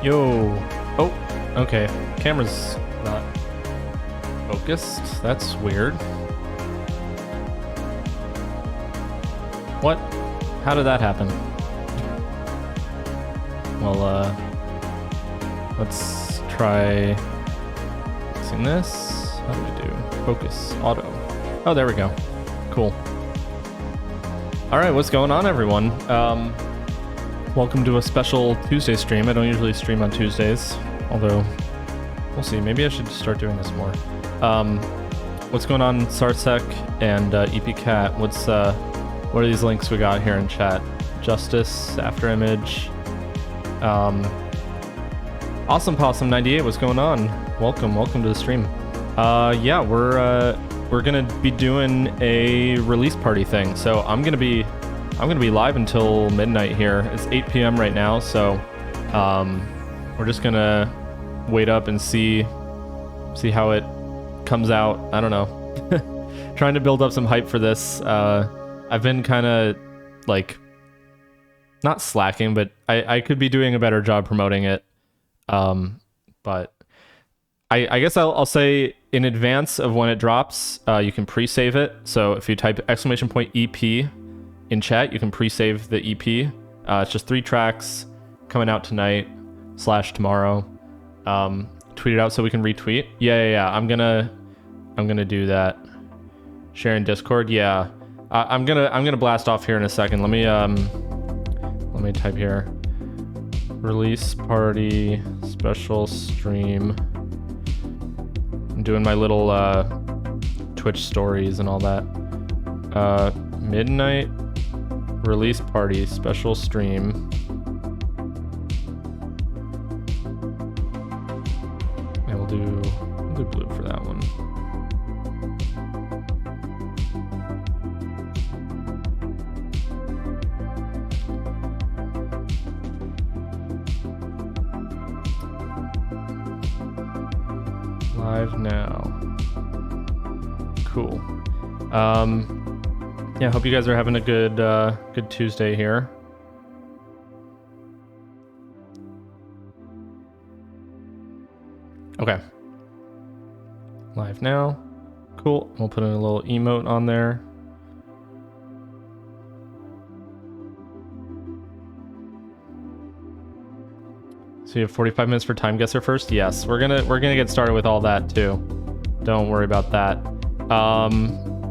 Yo. Oh, okay. Camera's not focused. That's weird. What? How did that happen? Well, let's try fixing this. How do we do? Focus, auto. Oh, there we go. Cool. All right, what's going on, everyone? Welcome to a special Tuesday stream. I don't usually stream on Tuesdays, although we'll see. Maybe I should start doing this more. What's going on, Sarsec and EPCat? What are these links we got here in chat? Justice, After Image. Awesome Possum 98. What's going on? Welcome to the stream. Yeah, we're gonna be doing a release party thing. So I'm gonna be live until midnight here. It's 8 p.m. right now, so we're just gonna wait up and see how it comes out. I don't know. Trying to build up some hype for this. I've been kind of like not slacking, but I could be doing a better job promoting it. But I guess I'll say in advance of when it drops, you can pre-save it. So if you type !EP in chat, you can pre-save the EP. It's just 3 tracks coming out tonight / tomorrow. Tweet it out so we can retweet. Yeah. I'm gonna do that. Share in Discord. Yeah. I'm gonna blast off here in a second. Let me type here. Release party special stream. I'm doing my little Twitch stories and all that. Midnight release party special stream. And we'll do blue for that one. Live now. Cool. Yeah, hope you guys are having a good Tuesday here. Okay. Live now. Cool. We'll put in a little emote on there. So you have 45 minutes for time guesser first? Yes, we're gonna get started with all that too. Don't worry about that.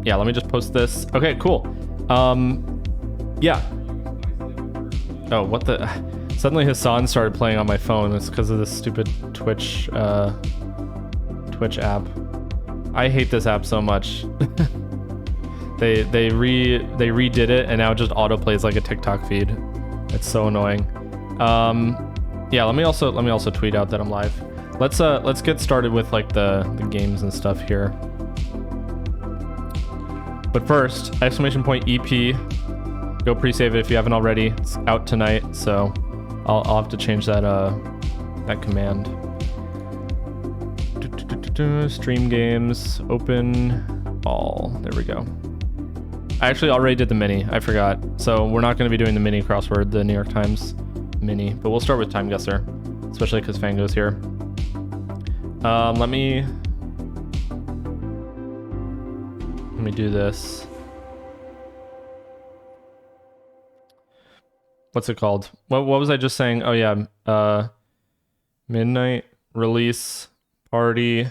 Yeah, let me just post this. Okay, cool. Yeah. Oh, what the? Suddenly Hassan started playing on my phone. It's because of this stupid Twitch app. I hate this app so much. They redid it and now it just auto plays like a TikTok feed. It's so annoying. Yeah, let me also tweet out that I'm live. Let's get started with like the games and stuff here. But first, !EP. Go pre-save it if you haven't already. It's out tonight, so I'll have to change that command. Stream games, open all. There we go. I actually already did the mini. I forgot. So we're not going to be doing the mini crossword, the New York Times mini, but we'll start with time guesser, especially because Fango's here. Let me do this. What's it called? What was I just saying? Oh yeah, midnight release party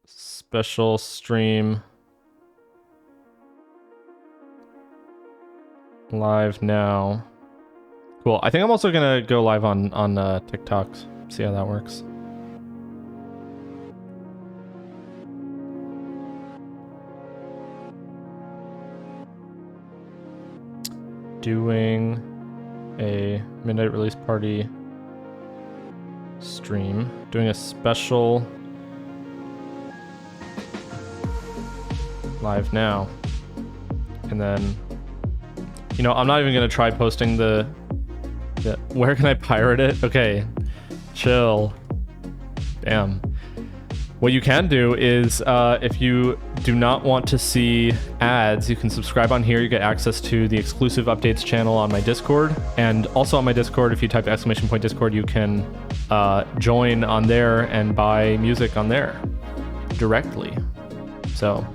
special stream live now. Cool. I think I'm also gonna go live on TikTok. See how that works. Doing a midnight release party stream. Doing a special live now. And then, you know, I'm not even gonna try posting the where can I pirate it? Okay, chill. Damn. What you can do is, if you do not want to see ads, you can subscribe on here. You get access to the exclusive updates channel on my Discord. And also on my Discord, if you type !Discord, you can join on there and buy music on there directly. So,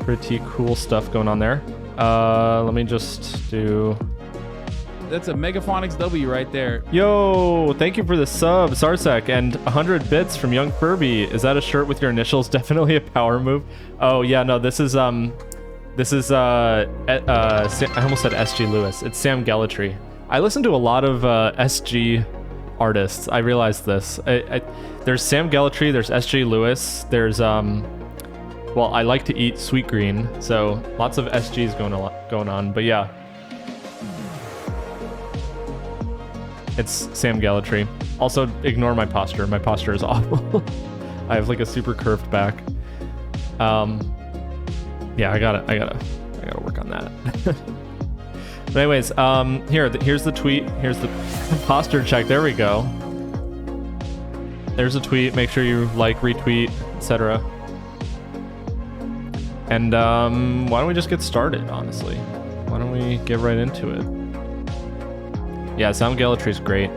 pretty cool stuff going on there. Let me just do... That's a Megaphonics W right there. Yo, thank you for the sub, Sarsek, and 100 bits from Young Furby. Is that a shirt with your initials? Definitely a power move. Oh yeah, no, this is I almost said SG Lewis. It's Sam Gellatry. I listen to a lot of SG artists. I realized this. There's Sam Gellatry, there's SG Lewis, there's well, I like to eat Sweet Green, so lots of SGs going on, but yeah. It's Sam Gellatry. Also, ignore my posture. My posture is awful. I have like a super curved back. Yeah, I gotta work on that. But anyways, here's the tweet. Here's the posture check. There we go. There's a tweet. Make sure you like, retweet, etc. And why don't we just get started? Honestly, why don't we get right into it? Yeah, Sam Gellatry is great.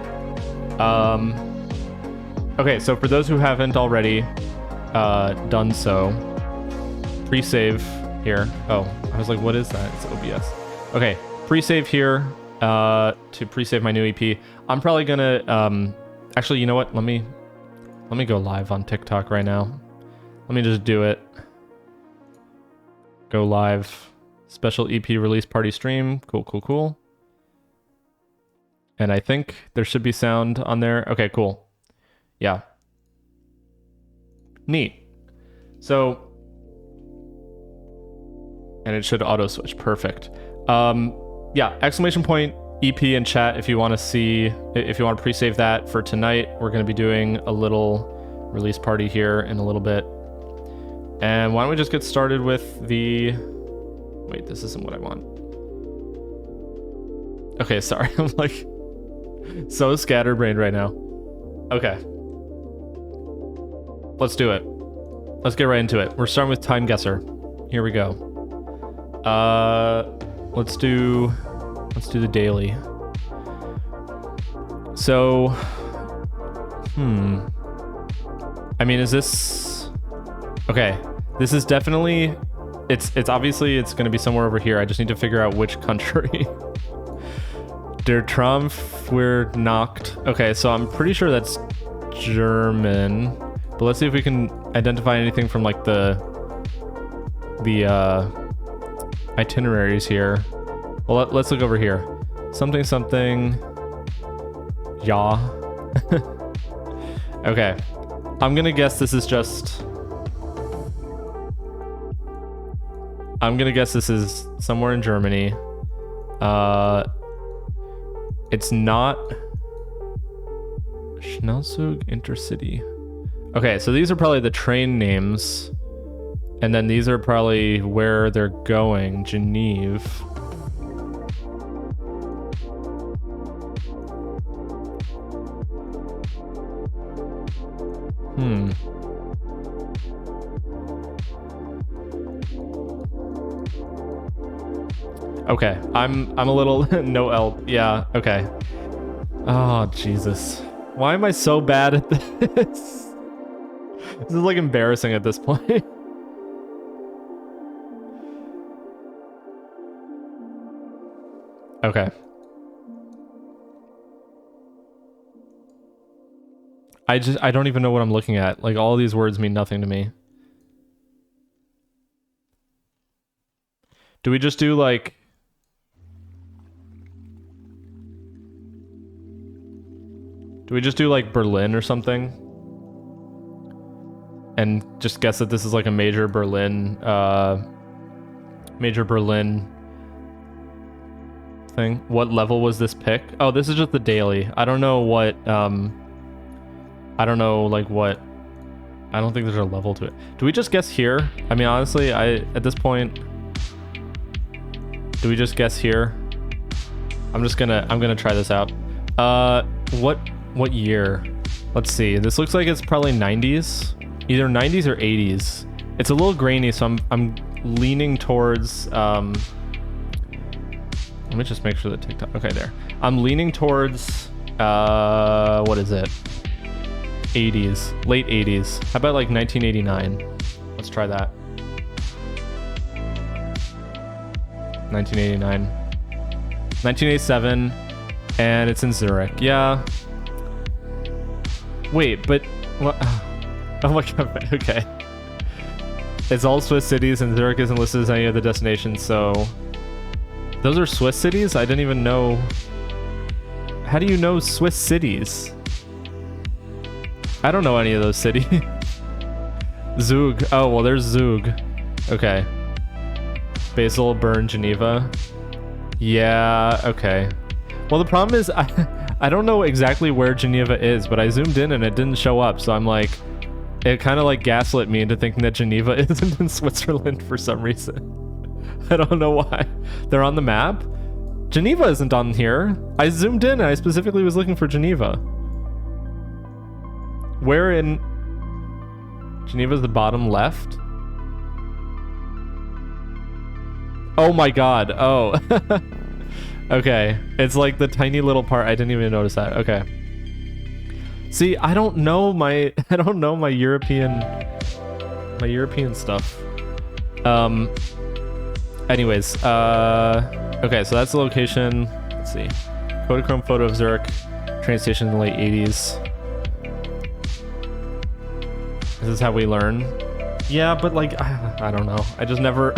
Okay, so for those who haven't already done so, pre-save here. Oh, I was like, what is that? It's OBS. Okay, pre-save here to pre-save my new EP. I'm probably gonna actually, you know what? Let me go live on TikTok right now. Let me just do it. Go live. Special EP release party stream. Cool, cool, cool. And I think there should be sound on there. Okay, cool. Yeah. Neat. So, and it should auto switch. Perfect. Yeah, exclamation point EP in chat if you want to see, if you want to pre-save that for tonight. We're going to be doing a little release party here in a little bit. And why don't we just get started with the... Wait, this isn't what I want. Okay, sorry. I'm like... so scatterbrained right now. Okay. Let's do it. Let's get right into it. We're starting with Time Guesser. Here we go. Let's do the daily. So, I mean, is this... Okay. This is definitely... It's obviously it's going to be somewhere over here. I just need to figure out which country. Der Trumpf, we're knocked. Okay, so I'm pretty sure that's German. But let's see if we can identify anything from like the itineraries here. Well, let's look over here. Something, something. Ja. Okay. I'm gonna guess this is just... I'm gonna guess this is somewhere in Germany. It's not Schnellzug Intercity. Okay, so these are probably the train names. And then these are probably where they're going. Geneve. Okay, I'm a little no help. Yeah, okay. Oh, Jesus. Why am I so bad at this? This is like embarrassing at this point. Okay. I don't even know what I'm looking at. Like, all these words mean nothing to me. Do we just do like... Do we just do like Berlin or something? And just guess that this is like a major Berlin thing. What level was this pick? Oh, this is just the daily. I don't know what I don't know like what. I don't think there's a level to it. Do we just guess here? I mean, honestly, at this point, do we just guess here? I'm gonna try this out. What year? Let's see. This looks like it's probably 90s. Either 90s or 80s. It's a little grainy, so I'm leaning towards... let me just make sure that TikTok... Okay, there. I'm leaning towards... what is it? 80s. Late 80s. How about like 1989? Let's try that. 1989. 1987. And it's in Zurich. Yeah. Wait, but... What? Oh my god, okay. It's all Swiss cities and Zurich isn't listed as any other destination, so... Those are Swiss cities? I didn't even know... How do you know Swiss cities? I don't know any of those cities. Zug. Oh, well, there's Zug. Okay. Basel, Bern, Geneva. Yeah, okay. Well, the problem is I don't know exactly where Geneva is, but I zoomed in and it didn't show up, so I'm like... It kind of like gaslit me into thinking that Geneva isn't in Switzerland for some reason. I don't know why. They're on the map. Geneva isn't on here. I zoomed in and I specifically was looking for Geneva. Where in... Geneva's the bottom left? Oh my god. Oh. Okay. It's like the tiny little part. I didn't even notice that. Okay. See, I don't know my European stuff. Anyways, okay, so that's the location. Let's see. Kodachrome photo of Zurich train station in the late 80s. This is how we learn. Yeah, but like I don't know. I never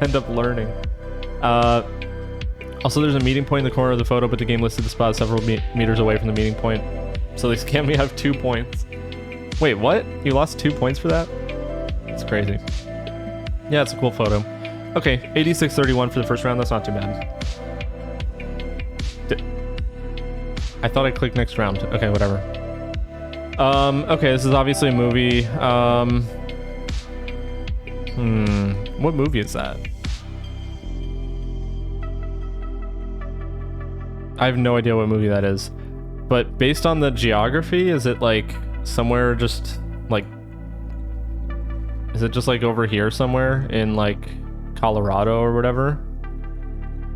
end up learning. Also, there's a meeting point in the corner of the photo, but the game listed the spot several meters away from the meeting point. So they can we have 2 points. Wait, what? You lost 2 points for that? That's crazy. Yeah, it's a cool photo. Okay, 86-31 for the first round. That's not too bad. I thought I clicked next round. Okay, whatever. Okay, this is obviously a movie. What movie is that? I have no idea what movie that is. But based on the geography, is it like somewhere just like... Is it just like over here somewhere in like Colorado or whatever?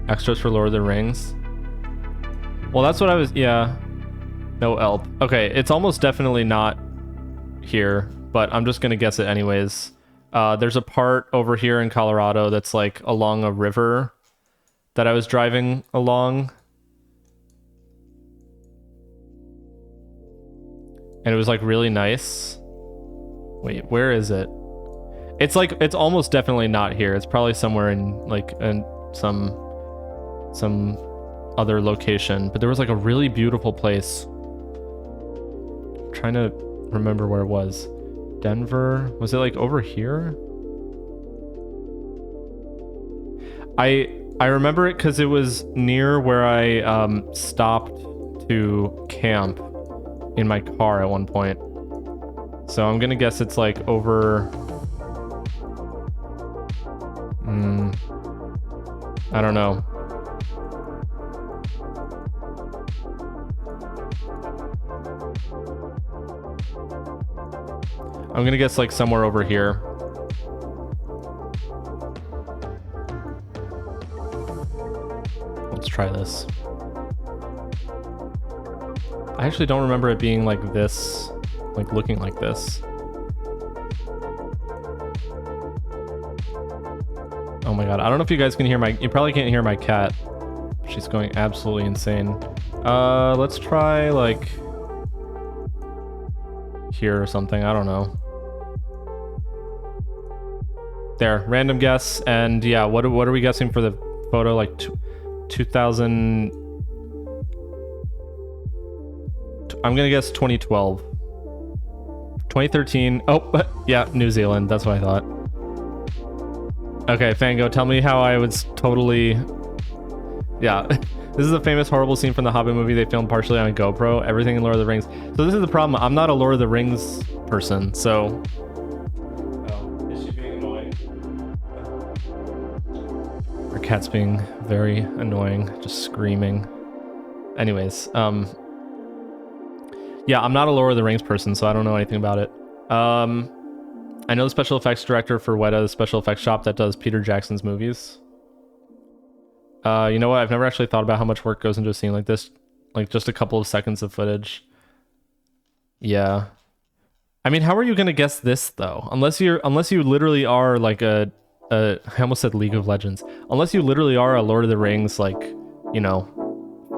Extras for Lord of the Rings. Well, that's what I was... Yeah. No Elp. Okay, it's almost definitely not here, but I'm just gonna guess it anyways. There's a part over here in Colorado that's like along a river that I was driving along. And it was like really nice. Wait, where is it? It's like, it's almost definitely not here. It's probably somewhere in like some other location. But there was like a really beautiful place. I'm trying to remember where it was. Denver? Was it like over here? I remember it because it was near where I stopped to camp in my car at one point. So I'm gonna guess it's like over... I don't know. I'm gonna guess like somewhere over here. Let's try this. I actually don't remember it being like this, like looking like this. Oh my god, I don't know if you guys can hear you probably can't hear my cat. She's going absolutely insane. Let's try like here or something, I don't know. There, random guess, and yeah, what are we guessing for the photo? Like 2000... I'm gonna guess 2012. 2013. Oh, yeah, New Zealand. That's what I thought. Okay, Fango, tell me how I was totally... Yeah. This is a famous horrible scene from the Hobbit movie they filmed partially on a GoPro. Everything in Lord of the Rings. So this is the problem. I'm not a Lord of the Rings person, so... Oh, is she being annoying? Our cat's being very annoying, just screaming. Anyways, Yeah, I'm not a Lord of the Rings person, so I don't know anything about it. I know the special effects director for Weta, the special effects shop that does Peter Jackson's movies. You know what? I've never actually thought about how much work goes into a scene like this. Like just a couple of seconds of footage. Yeah. I mean, how are you gonna guess this though? Unless you literally are like I almost said League of Legends. Unless you literally are a Lord of the Rings, like, you know,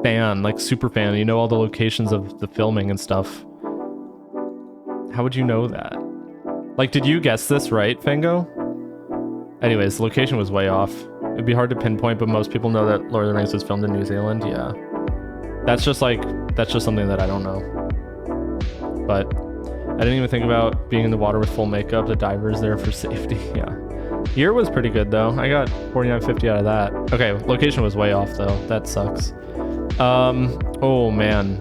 fan, like super fan, you know all the locations of the filming and stuff. How would you know that? Like, did you guess this right, Fango? Anyways, the location was way off. It'd be hard to pinpoint, but most people know that Lord of the Rings was filmed in New Zealand. Yeah. That's just something that I don't know. But I didn't even think about being in the water with full makeup. The diver's there for safety. Yeah. Year was pretty good though. I got 49.50 out of that. Okay, location was way off though. That sucks. Oh man.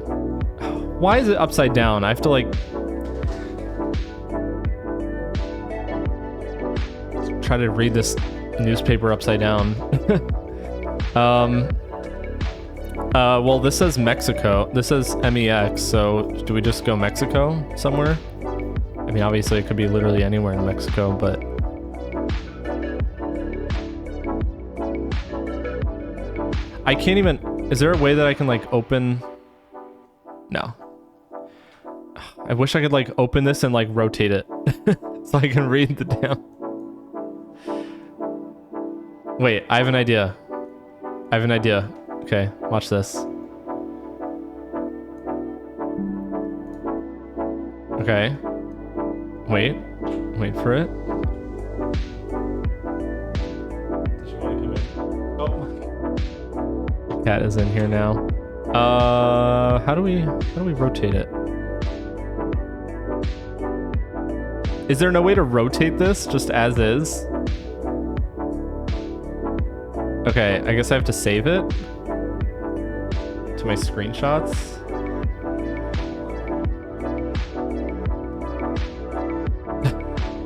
Why is it upside down? I have to like try to read this newspaper upside down. Well, this says Mexico. This says MEX, so do we just go Mexico somewhere? I mean, obviously it could be literally anywhere in Mexico, but... I can't even... Is there a way that I can, like, open... No. I wish I could, like, open this and, like, rotate it. So I can read the damn... Wait, I have an idea. I have an idea. Okay, watch this. Okay. Wait for it. Does she want to come in? Oh. Cat is in here now. How do we rotate it? Is there no way to rotate this just as is? Okay, I guess I have to save it to my screenshots.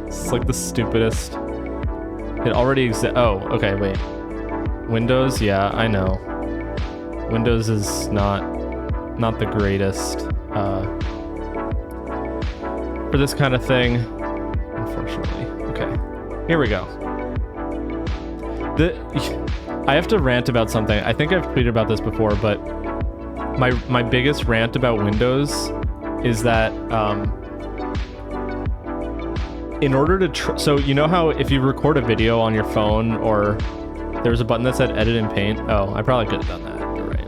It's like the stupidest. It already exists. Oh, okay, wait. Windows, yeah, I know. Windows is not the greatest for this kind of thing, unfortunately. Okay, here we go. I have to rant about something. I think I've tweeted about this before, but my biggest rant about Windows is that in order to so you know how if you record a video on your phone, or there's a button that said edit in Paint. Oh, I probably could have done that. You're right.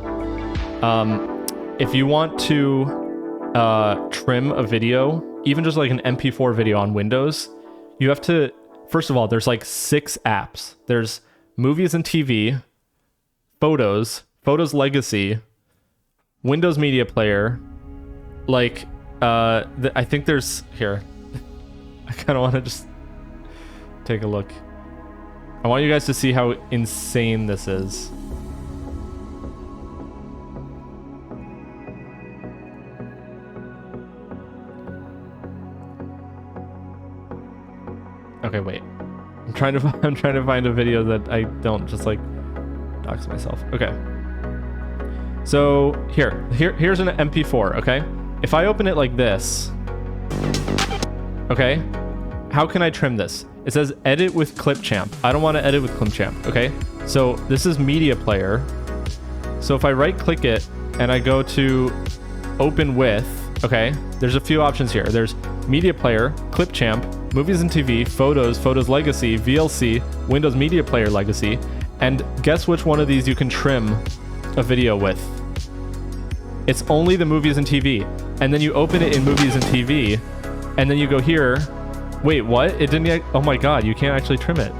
If you want to trim a video, even just like an MP4 video on Windows, you have to, first of all, there's like 6 apps. There's Movies and TV, Photos Legacy, Windows Media Player, like, I think there's, here, I kind of want to just take a look. I want you guys to see how insane this is. Okay, wait. I'm trying to find a video that I don't just like dox myself. Okay. So here's an MP4, okay? If I open it like this, okay? How can I trim this? It says edit with Clipchamp. I don't want to edit with Clipchamp, okay? So this is Media Player. So if I right click it and I go to open with, okay? There's a few options here. There's Media Player, Clipchamp, Movies and TV, Photos Legacy, VLC, Windows Media Player Legacy, and guess which one of these you can trim a video with? It's only the Movies and TV. And then you open it in Movies and TV, and then you go here. Wait, what? It didn't yet. Oh my god, you can't actually trim it.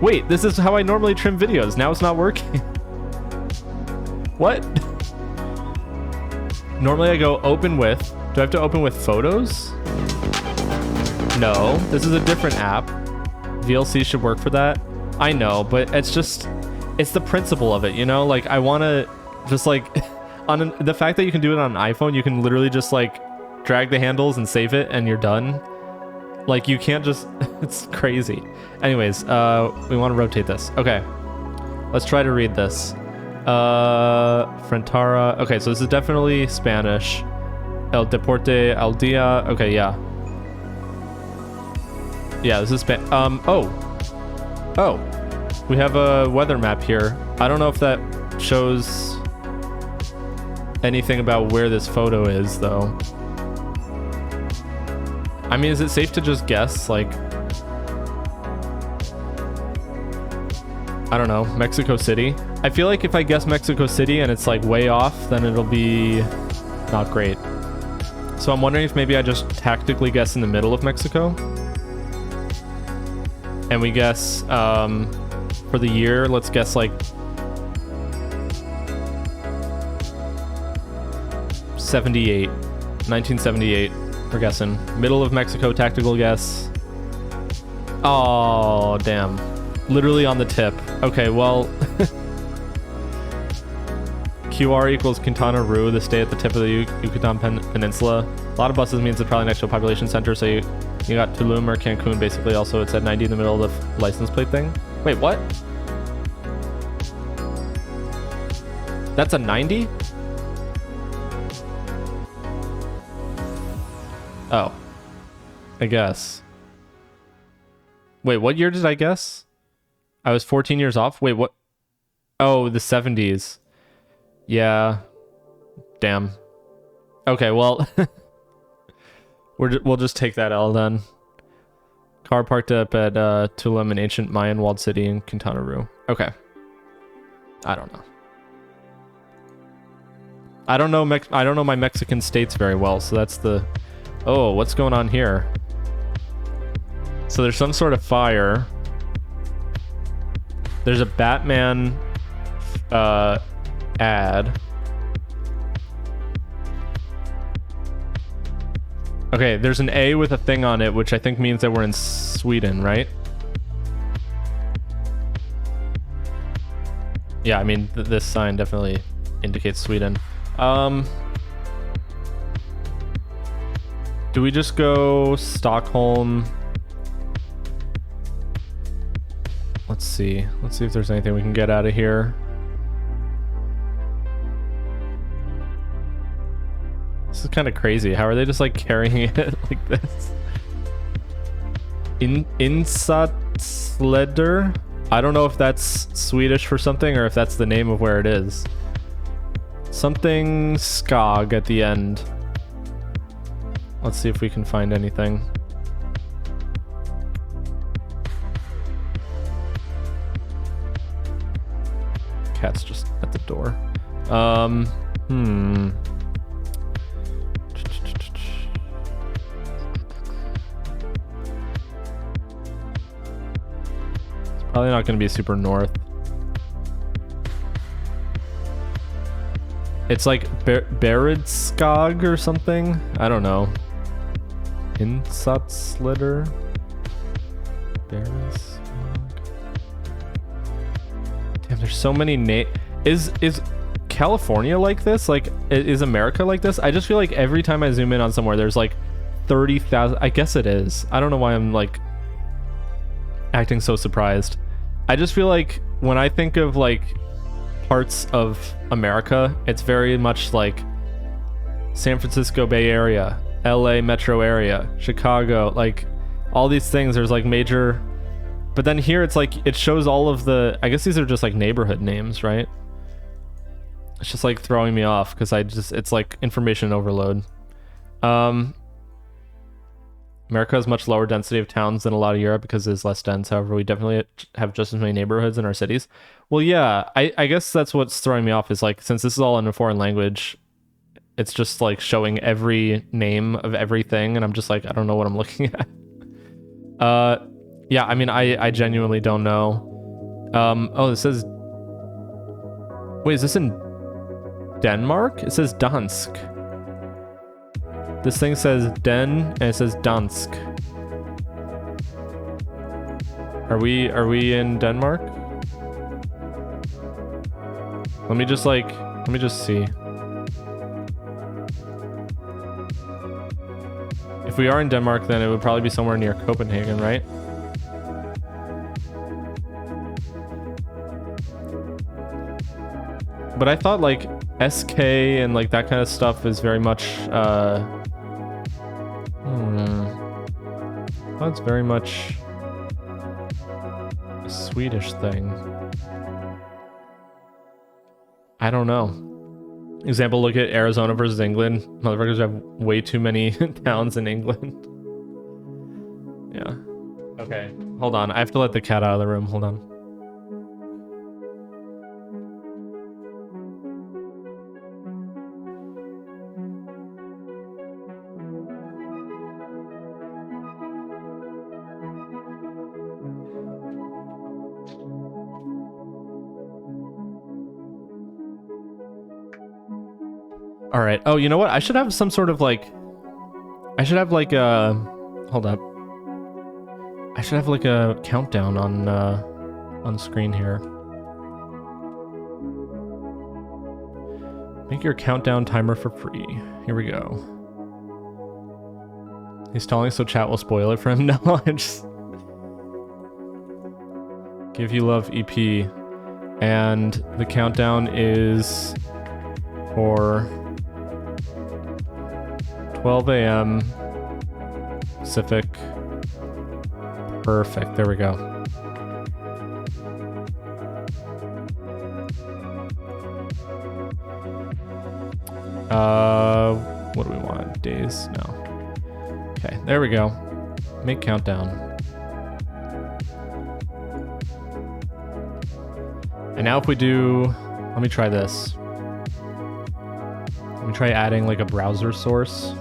Wait, this is how I normally trim videos. Now it's not working. What? Normally I go open with. Do I have to open with Photos? No, this is a different app. VLC should work for that. I know, but it's the principle of it, you know? Like, I want to just like, the fact that you can do it on an iPhone, you can literally just like drag the handles and save it and you're done. Like, you can't just, it's crazy. Anyways, we want to rotate this. Okay, let's try to read this. Frentara. Okay, so this is definitely Spanish. El Deporte al Dia. Okay, yeah. Yeah, this is oh, we have a weather map here. I don't know if that shows anything about where this photo is, though. I mean, is it safe to just guess, like, I don't know, Mexico City? I feel like if I guess Mexico City and it's like way off, then it'll be not great. So I'm wondering if maybe I just tactically guess in the middle of Mexico. And we guess, for the year, let's guess like 1978. We're guessing. Middle of Mexico, tactical guess. Oh, damn. Literally on the tip. Okay, well... QR equals Quintana Roo, the state at the tip of the Yucatan Peninsula. A lot of buses means it's probably next to a population center, so you got Tulum or Cancun, basically. Also, it's at 90 in the middle of the license plate thing. Wait, what? That's a 90? Oh. I guess. Wait, what year did I guess? I was 14 years off? Wait, what? Oh, the 70s. Yeah. Damn. Okay, well... we'll just take that L then. Car parked up at Tulum, an ancient Mayan walled city in Quintana Roo. Okay. I don't know. I don't know my Mexican states very well, so that's the... Oh, what's going on here? So there's some sort of fire. There's a Batman ad. Okay, there's an A with a thing on it, which I think means that we're in Sweden, right? Yeah, I mean, this sign definitely indicates Sweden. Do we just go Stockholm? Let's see. Let's see if there's anything we can get out of here. This is kind of crazy. How are they just like carrying it like this? Insatsleder? I don't know if that's Swedish for something or if that's the name of where it is. Something Skog at the end. Let's see if we can find anything. Cat's just at the door. Probably not going to be super north. It's like Beredskog or something. I don't know. Insatsleder. Beredskog. Damn, there's so many names. Is California like this? Like, is America like this? I just feel like every time I zoom in on somewhere, there's like 30,000. I guess it is. I don't know why I'm like acting so surprised. I just feel like when I think of like parts of America, it's very much like San Francisco Bay Area, LA metro area, Chicago, like all these things. There's like major, but then here it's like it shows all of the, I guess these are just like neighborhood names, right? It's just like throwing me off because it's like information overload. America has much lower density of towns than a lot of Europe because it's less dense. However, we definitely have just as many neighborhoods in our cities. Well, yeah, I guess that's what's throwing me off is like, since this is all in a foreign language, it's just like showing every name of everything. And I'm just like, I don't know what I'm looking at. Yeah, I mean, I genuinely don't know. Oh, this says, wait, is this in Denmark? It says Dansk. This thing says Den and it says Dansk. Are we in Denmark? Let me just see. If we are in Denmark, then it would probably be somewhere near Copenhagen, right? But I thought like SK and like that kind of stuff is very much that's very much a Swedish thing. I don't know. Example, look at Arizona versus England. Motherfuckers have way too many towns in England. Yeah. Okay, hold on. I have to let the cat out of the room. Hold on. All right. Oh, you know what? I should have some sort of like... I should have like a... Hold up. I should have like a countdown on screen here. Make your countdown timer for free. Here we go. He's telling so chat will spoil it for him. No, I just... Give You Love EP. And the countdown is for 12 a.m. Pacific. Perfect. There we go. What do we want? Days? No. Okay, there we go. Make countdown. And now if we do... Let me try this. Let me try adding like a browser source.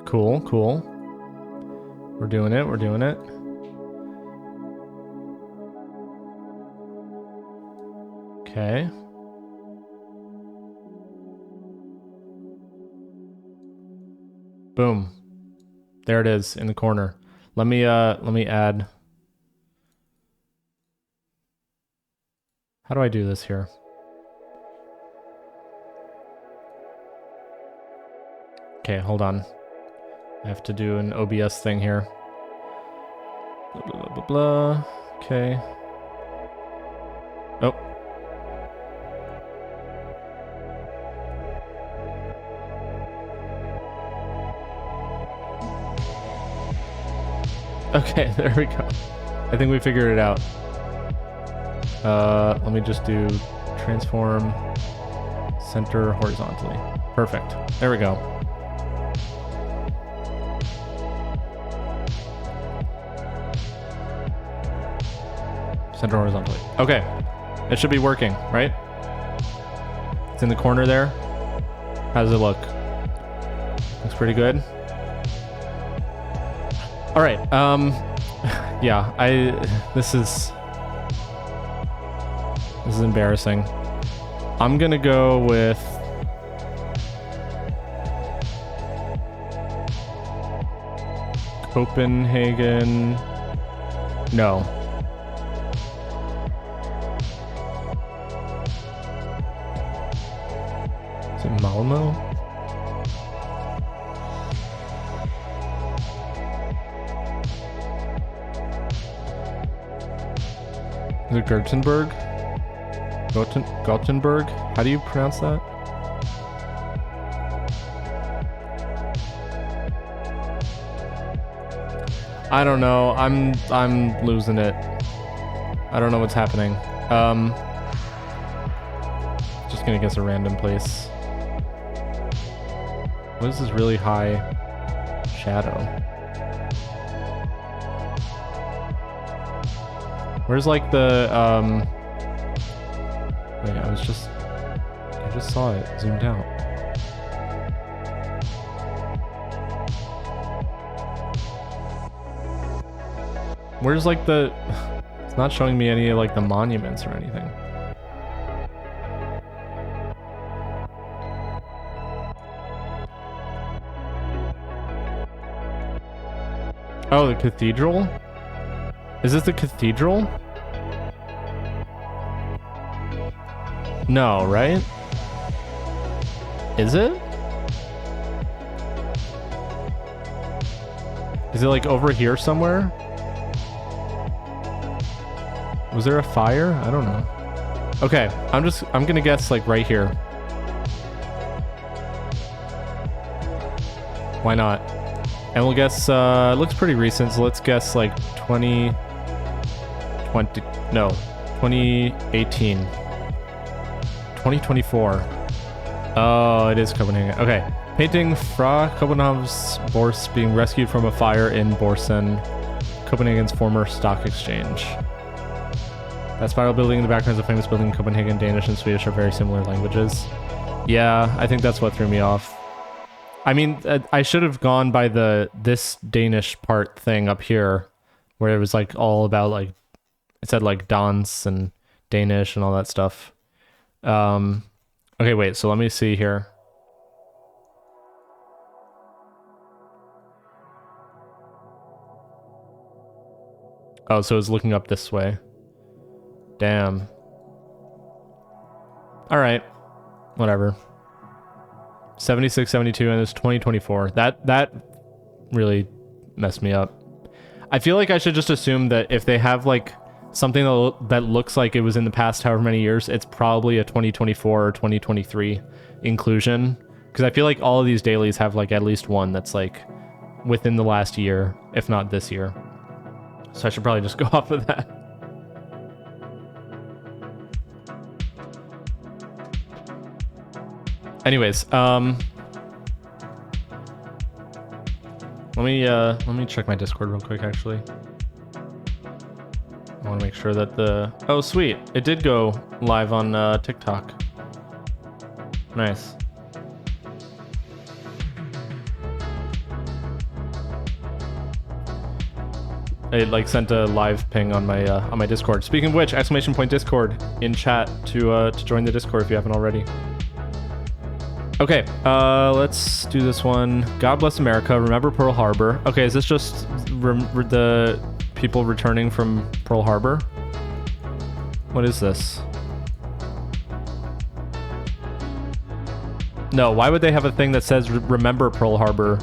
Cool, cool. We're doing it, we're doing it. Okay. Boom. There it is in the corner. Let me add. How do I do this here? Okay, hold on. I have to do an OBS thing here. Blah, blah, blah, blah, blah. Okay. Oh. Okay, there we go. I think we figured it out. Let me just do transform center horizontally. Perfect. There we go. Center horizontally. Okay. It should be working, right? It's in the corner there. How does it look? Looks pretty good. All right. Yeah, this is embarrassing. I'm gonna go with Copenhagen. No. Is it Malmo? Is it Gothenburg? Gothenburg? How do you pronounce that? I don't know. I'm losing it. I don't know what's happening. Just gonna guess a random place. What is this really high shadow? Where's like the wait, I just saw it zoomed out. Where's like the... It's not showing me any of like the monuments or anything. Oh, the cathedral? Is this the cathedral? No, right? Is it? Is it like over here somewhere? Was there a fire? I don't know. Okay, I'm gonna guess like right here. Why not? And we'll guess, it looks pretty recent, so let's guess like 2018. 2024. Oh, it is Copenhagen. Okay. Painting Fra Copenhagen's Bors being rescued from a fire in Borsen, Copenhagen's former stock exchange. That spiral building in the background is a famous building in Copenhagen. Danish and Swedish are very similar languages. Yeah, I think that's what threw me off. I mean, I should have gone by this Danish part thing up here, where it was like all about like, it said like dance and Danish and all that stuff. Okay, wait, so let me see here. Oh, so it's looking up this way. Damn. All right. Whatever. 76, 72, and it's 2024. That really messed me up. I feel like I should just assume that if they have like something that looks like it was in the past however many years, it's probably a 2024 or 2023 inclusion. Because I feel like all of these dailies have like at least one that's like within the last year, if not this year. So I should probably just go off of that. Anyways, let me check my Discord real quick actually. I want to make sure that oh sweet, it did go live on TikTok. Nice. It like sent a live ping on my Discord. Speaking of which, !Discord in chat to join the Discord if you haven't already. Okay, let's do this one. God bless America. Remember Pearl Harbor. Okay, is this just the people returning from Pearl Harbor? What is this? No, why would they have a thing that says remember Pearl Harbor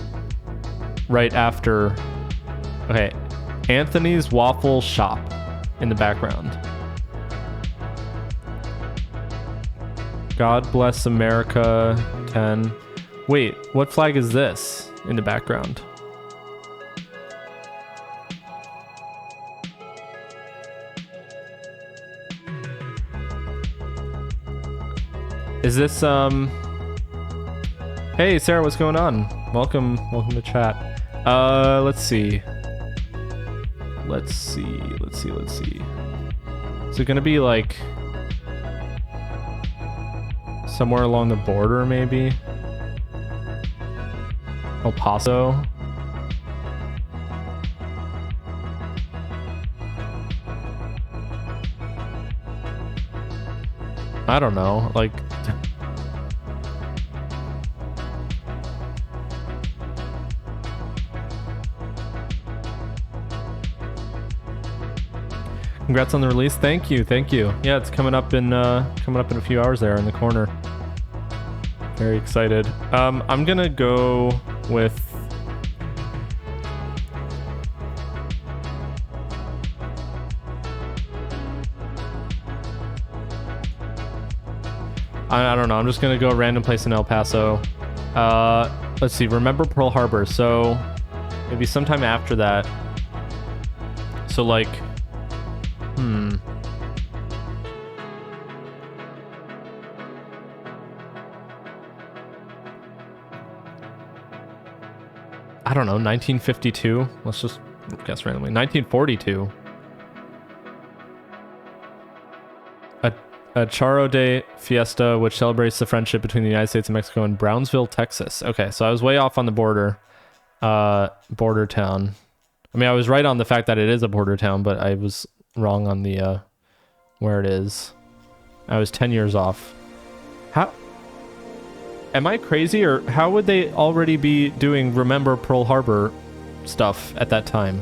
right after? Okay, Anthony's Waffle Shop in the background. God bless America 10. Wait, what flag is this in the background? Is this Hey Sarah, what's going on? Welcome to chat. Let's see. Is it gonna be like somewhere along the border, maybe? El Paso? I don't know, like... Congrats on the release. Thank you. Yeah, it's coming up in a few hours there in the corner. Very excited. I'm gonna go with I don't know. I'm just gonna go a random place in El Paso. Let's see. Remember Pearl Harbor. So maybe sometime after that. So like, I don't know, 1952. Let's just guess randomly. 1942. A Charro Day fiesta, which celebrates the friendship between the United States and Mexico in Brownsville, Texas. Okay, so I was way off on the border. Border town. I mean, I was right on the fact that it is a border town, but I was wrong on the where it is. I was 10 years off. How? Am I crazy, or how would they already be doing Remember Pearl Harbor stuff at that time?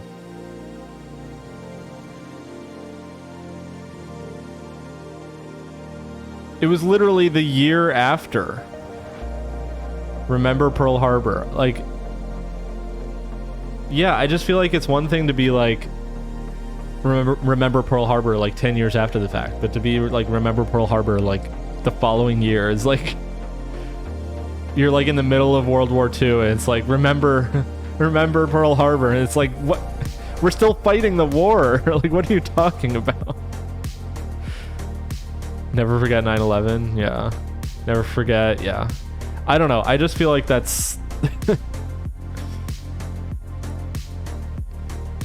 It was literally the year after Remember Pearl Harbor. Like, yeah, I just feel like it's one thing to be like, remember Pearl Harbor like 10 years after the fact, but to be like remember Pearl Harbor like the following year is like you're like in the middle of World War II and it's like remember Pearl Harbor, and it's like, what, we're still fighting the war. Like, what are you talking about? Never forget 9/11. Yeah, never forget. Yeah, I don't know, I just feel like that's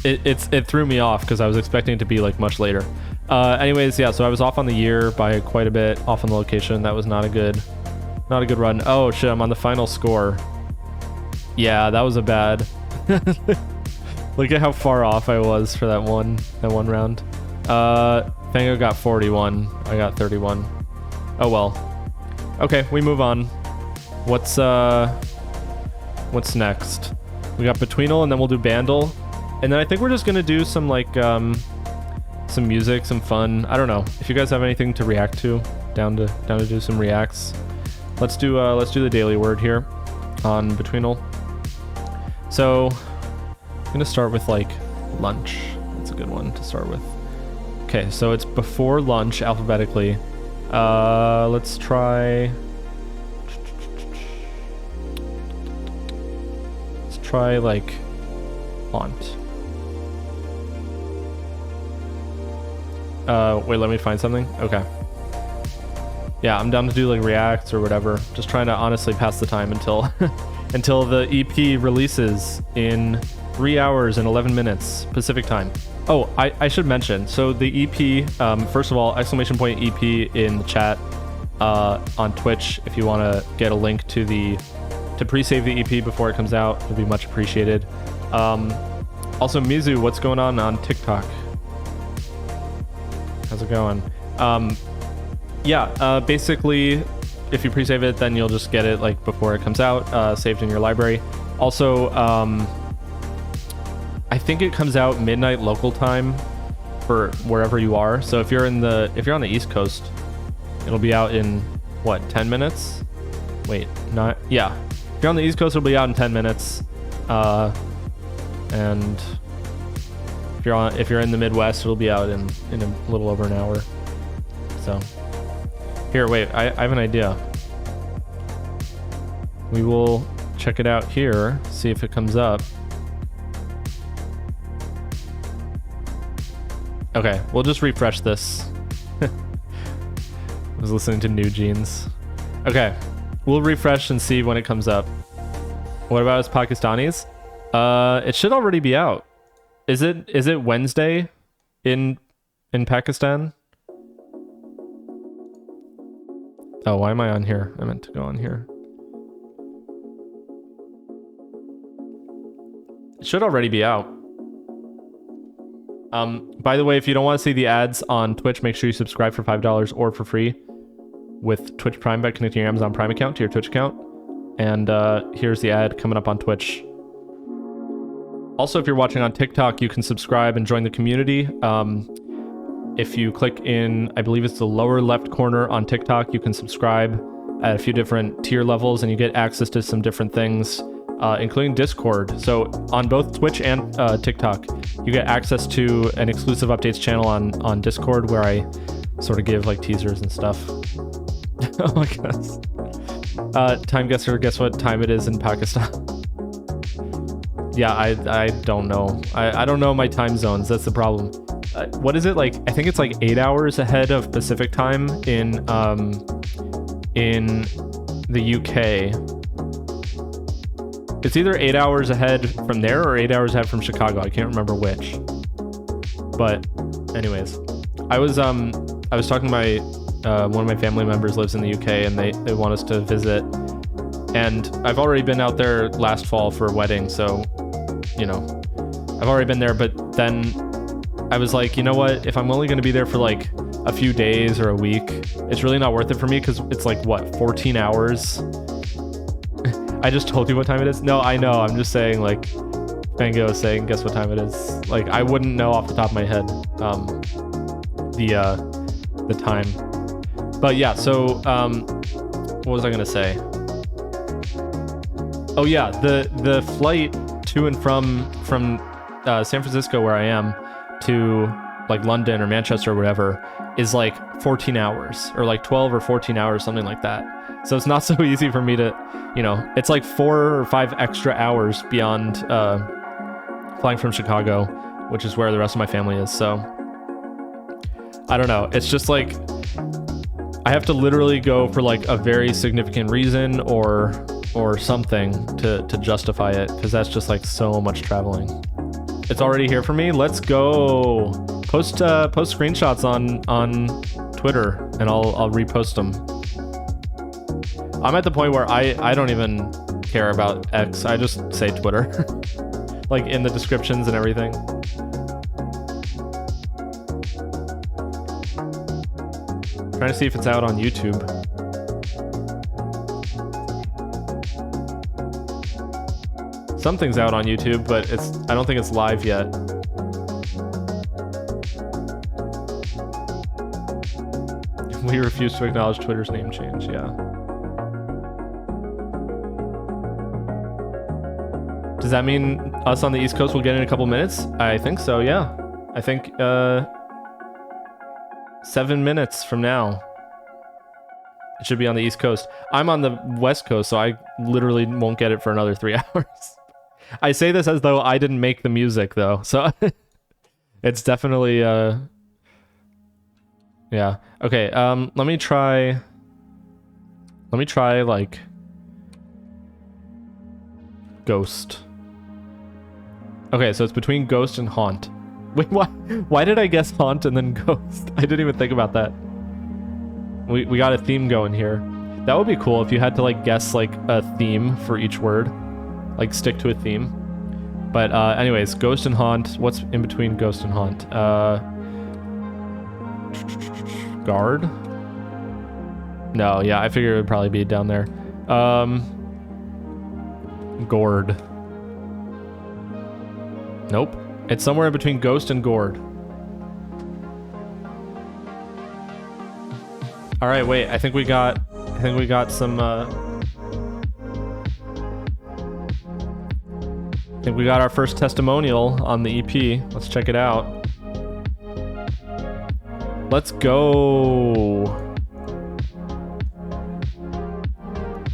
it threw me off because I was expecting it to be like much later. Anyways, yeah, so I was off on the year by quite a bit, off on the location. That was not a good run. Oh shit, I'm on the final score. Yeah, that was a bad. Look at how far off I was for that one round. Fango got 41. I got 31. Oh well. Okay, we move on. What's next? We got Betweenal, and then we'll do Bandle. And then I think we're just gonna do some like some music, some fun. I don't know. If you guys have anything to react to, down to do some reacts. Let's do the daily word here on Betweenal. So I'm gonna start with like lunch. That's a good one to start with. Okay, so it's before lunch alphabetically. Let's try like font. Wait, let me find something. Okay. Yeah, I'm down to do like reacts or whatever. Just trying to honestly pass the time until until the EP releases in 3 hours and 11 minutes Pacific time. Oh, I should mention, so the EP, first of all, !EP in the chat on Twitch if you want to get a link to pre-save the EP before it comes out. It'd be much appreciated. Also, Mizu, what's going on TikTok? How's it going? Yeah, basically, if you pre-save it, then you'll just get it like before it comes out, saved in your library. Also, I think it comes out midnight local time for wherever you are. So if you're on the East Coast, it'll be out in what, 10 minutes? Wait, not, yeah. If you're on the East Coast, it'll be out in 10 minutes. And if you're in the Midwest, it'll be out in a little over an hour. So here, wait, I have an idea. We will check it out here, see if it comes up. Okay, we'll just refresh this. I was listening to New Jeans. Okay, we'll refresh and see when it comes up. What about us Pakistanis? It should already be out. Is it Wednesday in Pakistan? Oh, why am I on here? I meant to go on here. It should already be out. By the way, if you don't want to see the ads on Twitch, make sure you subscribe for $5 or for free with Twitch Prime by connecting your Amazon Prime account to your Twitch account. And here's the ad coming up on Twitch. Also, if you're watching on TikTok, you can subscribe and join the community. If you click in, I believe it's the lower left corner on TikTok, you can subscribe at a few different tier levels and you get access to some different things, including Discord. So on both Twitch and TikTok, you get access to an exclusive updates channel on Discord where I sort of give like teasers and stuff. Oh my gosh. Time guesser, guess what time it is in Pakistan? Yeah, I don't know. I don't know my time zones. That's the problem. What is it like? I think it's like 8 hours ahead of Pacific time in the UK. It's either 8 hours ahead from there or 8 hours ahead from Chicago. I can't remember which. But anyways, I was talking to my one of my family members lives in the UK and they want us to visit. And I've already been out there last fall for a wedding, so you know, I've already been there, but then I was like, you know what, if I'm only going to be there for like a few days or a week, it's really not worth it for me because it's like, what, 14 hours? I just told you what time it is. No, I know, I'm just saying, like, Fango is saying, guess what time it is. Like, I wouldn't know off the top of my head the time. But yeah, so what was I going to say? Oh yeah, the flight to and from San Francisco, where I am, to like London or Manchester or whatever, is like 14 hours or like 12 or 14 hours, something like that. So it's not so easy for me to, you know, it's like 4 or 5 extra hours beyond flying from Chicago, which is where the rest of my family is. So I don't know. It's just like I have to literally go for like a very significant reason or something to justify it, because that's just like so much traveling. It's already here for me. Let's go. Post screenshots on Twitter and I'll repost them. I'm at the point where I don't even care about X. I just say Twitter. Like in the descriptions and everything. Trying to see if it's out on YouTube. Something's out on YouTube, but I don't think it's live yet. We refuse to acknowledge Twitter's name change, yeah. Does that mean us on the East Coast will get in a couple minutes? I think so, yeah. I think 7 minutes from now. It should be on the East Coast. I'm on the West Coast, so I literally won't get it for another 3 hours. I say this as though I didn't make the music, though, so it's definitely yeah. Okay, let me try like Ghost. Okay, so it's between Ghost and Haunt. Wait, why did I guess Haunt and then Ghost? I didn't even think about that. We got a theme going here. That would be cool if you had to like guess like a theme for each word. Like stick to a theme. But anyways, Ghost and Haunt. What's in between Ghost and Haunt? Guard? No, yeah, I figured it would probably be down there. Gourd. Nope. It's somewhere in between Ghost and Gourd. All right, wait. I think we got some. I think we got our first testimonial on the EP. Let's check it out. Let's go.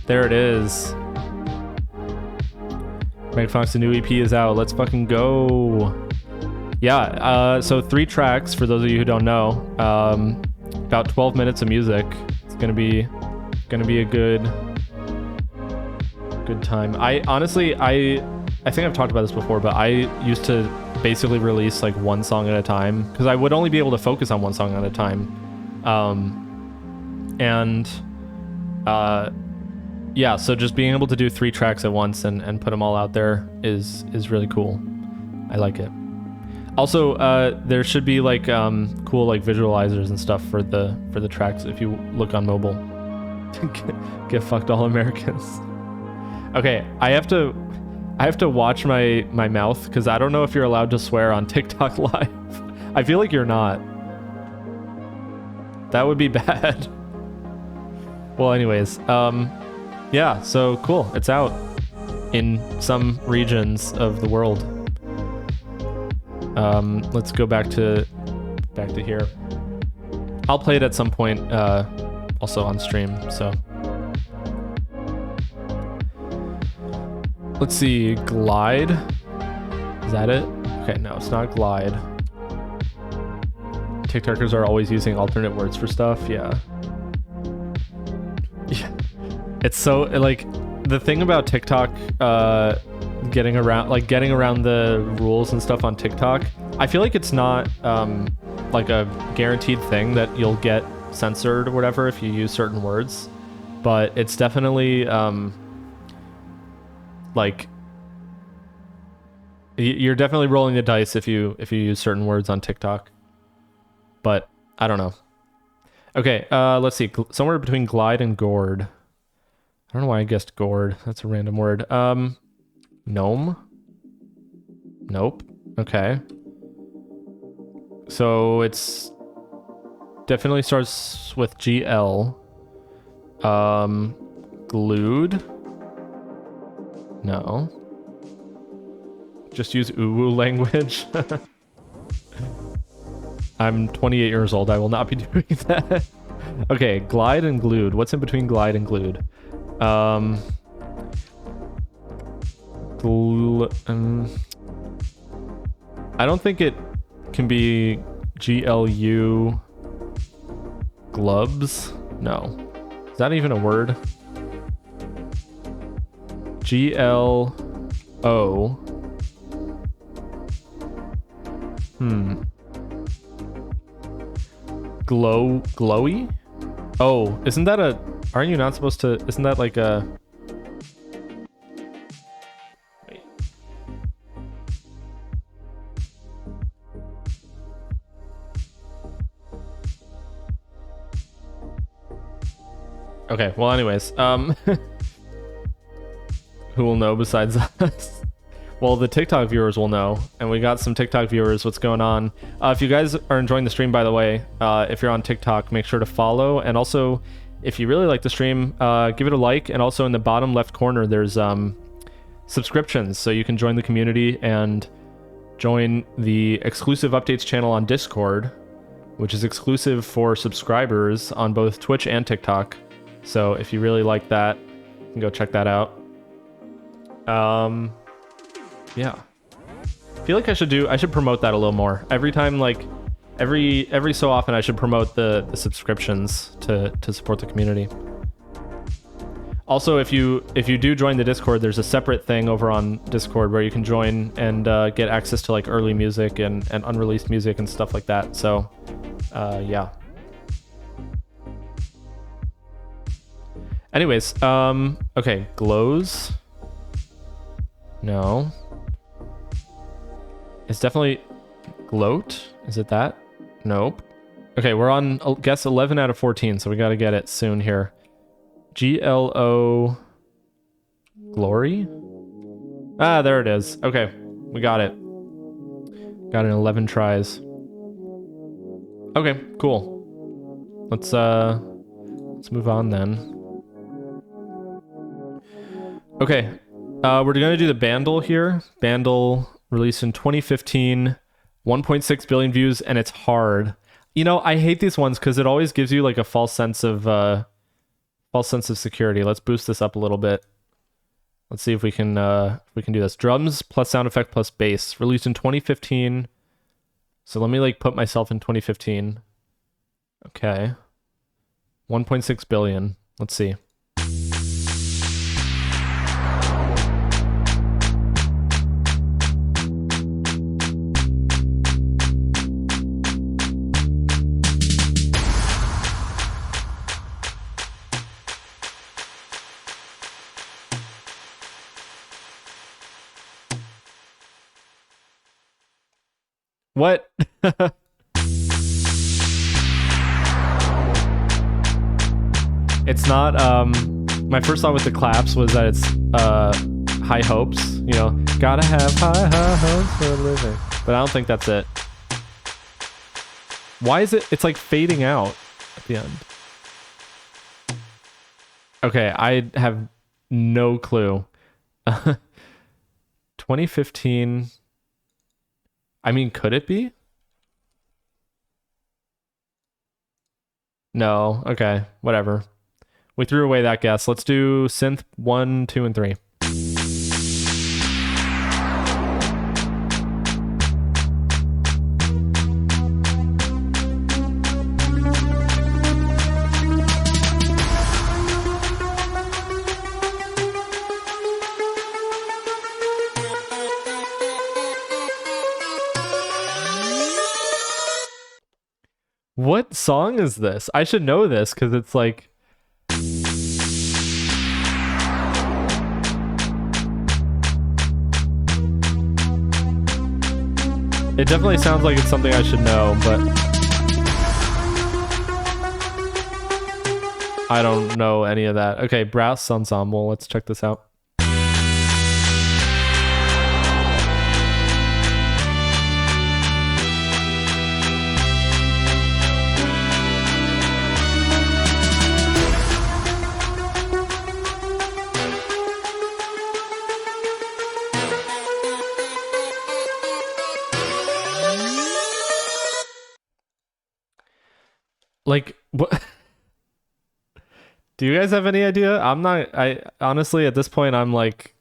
There it is. Megaphonics, the new EP is out. Let's fucking go. Yeah, so 3 tracks for those of you who don't know. About 12 minutes of music. It's gonna be a good time. I honestly, I think I've talked about this before, but I used to basically release like one song at a time because I would only be able to focus on one song at a time. Yeah, so just being able to do 3 tracks at once and put them all out there is really cool. I like it. Also, there should be like cool like visualizers and stuff for the tracks if you look on mobile. Get fucked all Americans. Okay, I have to watch my mouth because I don't know if you're allowed to swear on TikTok Live. I feel like you're not. That would be bad. Well, anyways, yeah, so cool. It's out in some regions of the world. Let's go back to here. I'll play it at some point, also on stream, so. Let's see, Glide. Is that it? Okay, no, it's not Glide. TikTokers are always using alternate words for stuff, yeah. Yeah. It's so, like, the thing about TikTok, getting around the rules and stuff on TikTok, I feel like it's not, like a guaranteed thing that you'll get censored or whatever if you use certain words, but it's definitely, like, you're definitely rolling the dice if you use certain words on TikTok, but I don't know. Okay, let's see, somewhere between Glide and Gourd. I don't know why I guessed Gourd. That's a random word. Gnome? Nope. Okay. So it's definitely starts with GL. Glued? No. Just use uwu language. I'm 28 years old. I will not be doing that. Okay, glide and glued. What's in between glide and glued? I don't think it can be GLU glubs. No. Is that even a word? GLO. Glowy? Oh, isn't that a... Aren't you not supposed to... Isn't that like a... Wait. Okay, well anyways, who will know besides us? Well, the TikTok viewers will know, and we got some TikTok viewers. What's going on? If you guys are enjoying the stream, by the way, if you're on TikTok, make sure to follow. And also, if you really like the stream, give it a like. And also in the bottom left corner, there's subscriptions, so you can join the community and join the exclusive updates channel on Discord, which is exclusive for subscribers on both Twitch and TikTok. So if you really like that, you can go check that out. Yeah. I feel like I should promote that a little more. Every time, like, every so often I should promote the subscriptions to support the community. Also, if you do join the Discord, there's a separate thing over on Discord where you can join and get access to like early music and unreleased music and stuff like that. So, yeah. Anyways, okay, glows. No. It's definitely gloat. Is it that? Nope. Okay, we're on guess 11 out of 14, so we got to get it soon here. GLO glory? Ah, there it is. Okay, we got it. Got it in 11 tries. Okay, cool. Let's move on then. Okay, we're gonna do the Bandle here. Bandle released in 2015, 1.6 billion views, and it's hard. You know, I hate these ones because it always gives you like a false sense of security. Let's boost this up a little bit. Let's see if we can do this. Drums plus sound effect plus bass. Released in 2015. So let me like put myself in 2015. Okay. 1.6 billion. Let's see. What? It's not, my first thought with the claps was that it's, high hopes, you know, gotta have high hopes for a living. But I don't think that's it. Why is it, it's like fading out at the end. Okay, I have no clue. 2015... I mean, could it be? No. Okay. Whatever. We threw away that guess. Let's do synth 1, 2, and 3. What song is this? I should know this because it's like... It definitely sounds like it's something I should know, but... I don't know any of that. Okay, Brass Ensemble. Let's check this out. Like, what? Do you guys have any idea? I'm not. I honestly, at this point, I'm like,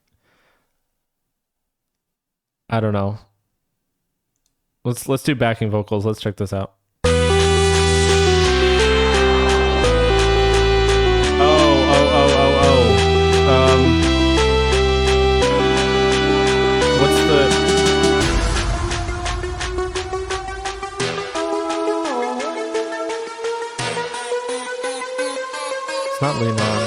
I don't know. Let's do backing vocals. Let's check this out. What's the? It's not Lean On.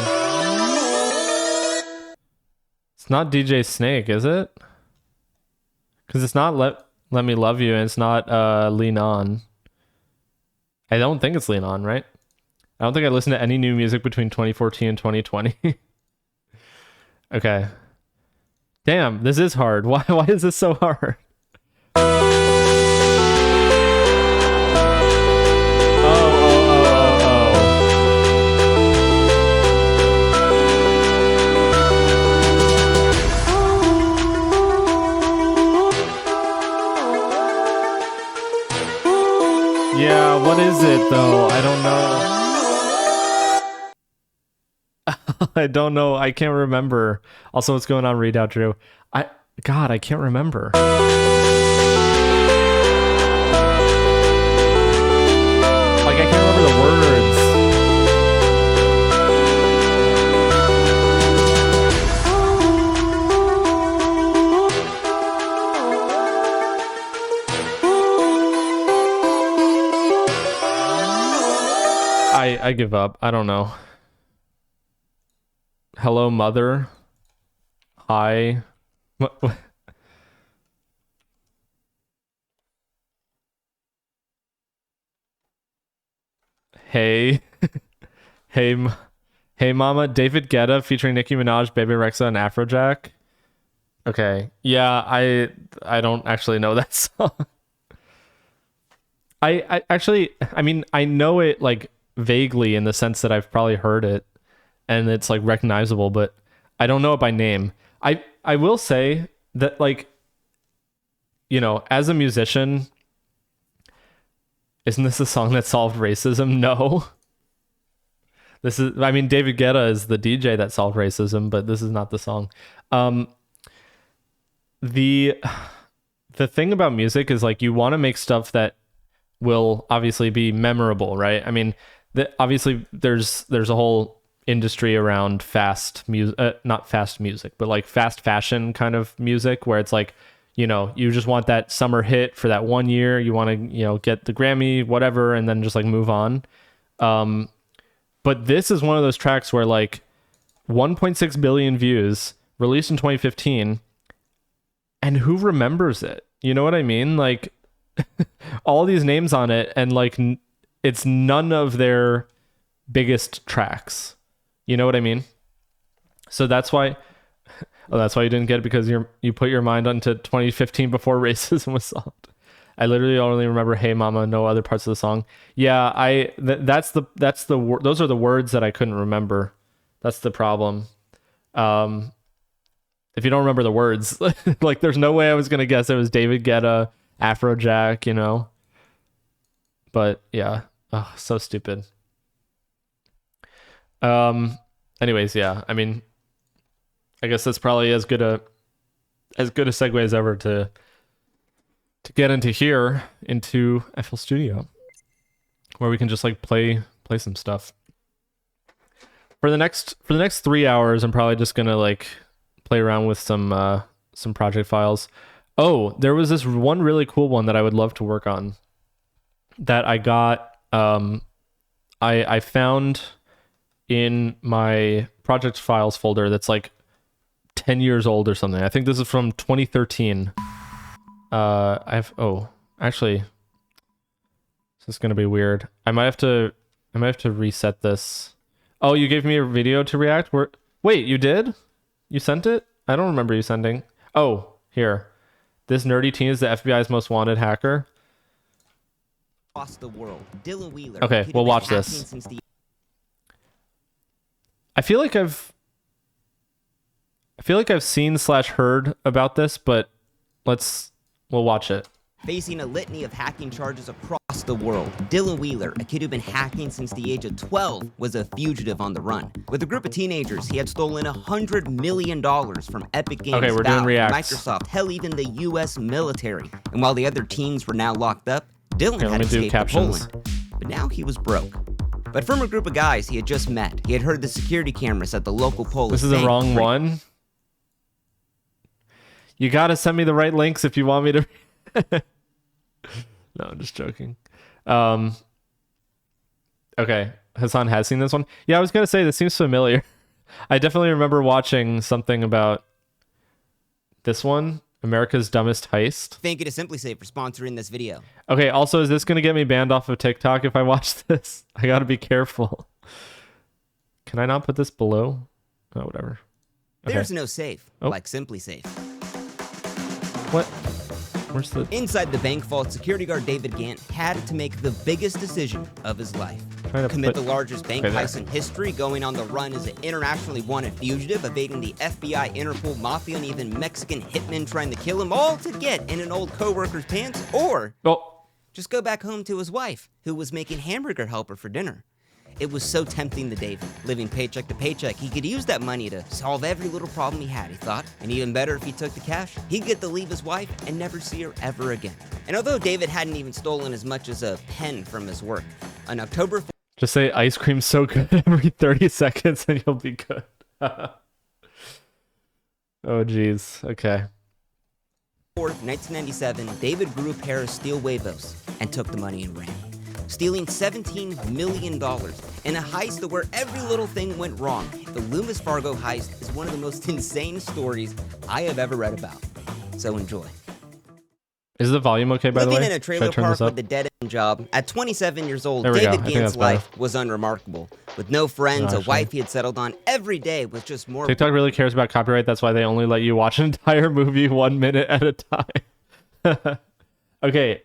It's not DJ Snake, is it? Because it's not Let Me Love You, and it's not Lean On. I don't think it's Lean On, right? I don't think I listened to any new music between 2014 and 2020. Okay. Damn, this is hard. Why is this so hard? Yeah, what is it though? I don't know. I don't know. I can't remember. Also, what's going on, Readout Drew? God, I can't remember. Like, I can't remember the words. I give up. I don't know. Hello, mother. Hi. What? Hey. Hey, hey, mama. David Guetta featuring Nicki Minaj, Baby Rexha, and Afrojack. Okay. Yeah, I don't actually know that song. I actually, I mean, I know it like vaguely in the sense that I've probably heard it and it's like recognizable, but I don't know it by name. I will say that, like, you know, as a musician, isn't this a song that solved racism? No. This is, I mean, David Guetta is the DJ that solved racism, but this is not the song. The thing about music is, like, you want to make stuff that will obviously be memorable, right? I mean, obviously there's a whole industry around fast music, not fast music, but like fast fashion kind of music, where it's like, you know, you just want that summer hit for that 1 year, you want to, you know, get the Grammy, whatever, and then just like move on. But this is one of those tracks where, like, 1.6 billion views, released in 2015, and who remembers it? You know what I mean? Like, all these names on it, and like it's none of their biggest tracks. You know what I mean? So that's why that's why you didn't get it, because you put your mind onto 2015 before racism was solved. I literally only remember "Hey Mama," no other parts of the song. Yeah, those are the words that I couldn't remember. That's the problem. If you don't remember the words, like, there's no way I was gonna guess it was David Guetta, Afrojack, you know. But yeah, oh, so stupid. Anyways, yeah, I mean, I guess that's probably as good a segue as ever to get into here, into FL Studio, where we can just like play some stuff. For the next 3 hours, I'm probably just gonna like play around with some project files. Oh, there was this one really cool one that I would love to work on that I got. I found in my project files folder that's like 10 years old or something. I think this is from 2013. Actually, this is gonna be weird. I might have to reset this. Oh, you gave me a video to react? Wait, you did? You sent it? I don't remember you sending. Oh, here. This nerdy teen is the FBI's most wanted hacker. Across the world. Dylan Wheeler. Okay, we'll watch this. I feel like I've seen / heard about this, but we'll watch it. Facing a litany of hacking charges across the world, Dylan Wheeler, a kid who'd been hacking since the age of 12, was a fugitive on the run. With a group of teenagers, he had stolen $100 million from Epic Games, Okay, we're doing Valve, reacts. Microsoft, hell, even the US military. And while the other teens were now locked up, Dylan Okay, let had me do escaped to captions. Poland. But now he was broke. But from a group of guys he had just met, he had heard the security cameras at the local Polish This is the bank wrong break. one. You gotta send me the right links if you want me to. No, I'm just joking. Okay, Hassan has seen this one. Yeah, I was gonna say this seems familiar. I definitely remember watching something about this one, America's Dumbest Heist. Thank you to SimpliSafe for sponsoring this video. Okay, also, is this gonna get me banned off of TikTok if I watch this? I gotta be careful. Can I not put this below? Oh, whatever. Okay. There's no safe, Oh. like SimpliSafe. What? Where's the... Inside the bank vault, security guard David Gant had to make the biggest decision of his life. Trying to Commit put- the largest bank Okay, there. heist in history, going on the run as an internationally wanted fugitive, evading the FBI, Interpol, Mafia, and even Mexican hitmen trying to kill him, all to get in an old coworker's pants, or Oh, just go back home to his wife, who was making hamburger helper for dinner. It was so tempting to David. Living paycheck to paycheck, he could use that money to solve every little problem he had, he thought. And even better, if he took the cash, he'd get to leave his wife and never see her ever again. And although David hadn't even stolen as much as a pen from his work, on October just say ice cream's so good every 30 seconds and you'll be good. Oh, geez. Okay. 4th, 1997, David grew a pair of steel huevos and took the money and ran, stealing $17 million in a heist where every little thing went wrong. The Loomis Fargo heist is one of the most insane stories I have ever read about. So enjoy. Is the volume okay, by the way? Living in a Should trailer I turn park this up? with a dead-end job, at 27 years old, There we go. David I think Gant's that's better. life was unremarkable. With no friends, No, a wife actually. he had settled on, every day was just more TikTok really cares about copyright. That's why they only let you watch an entire movie 1 minute at a time. Okay,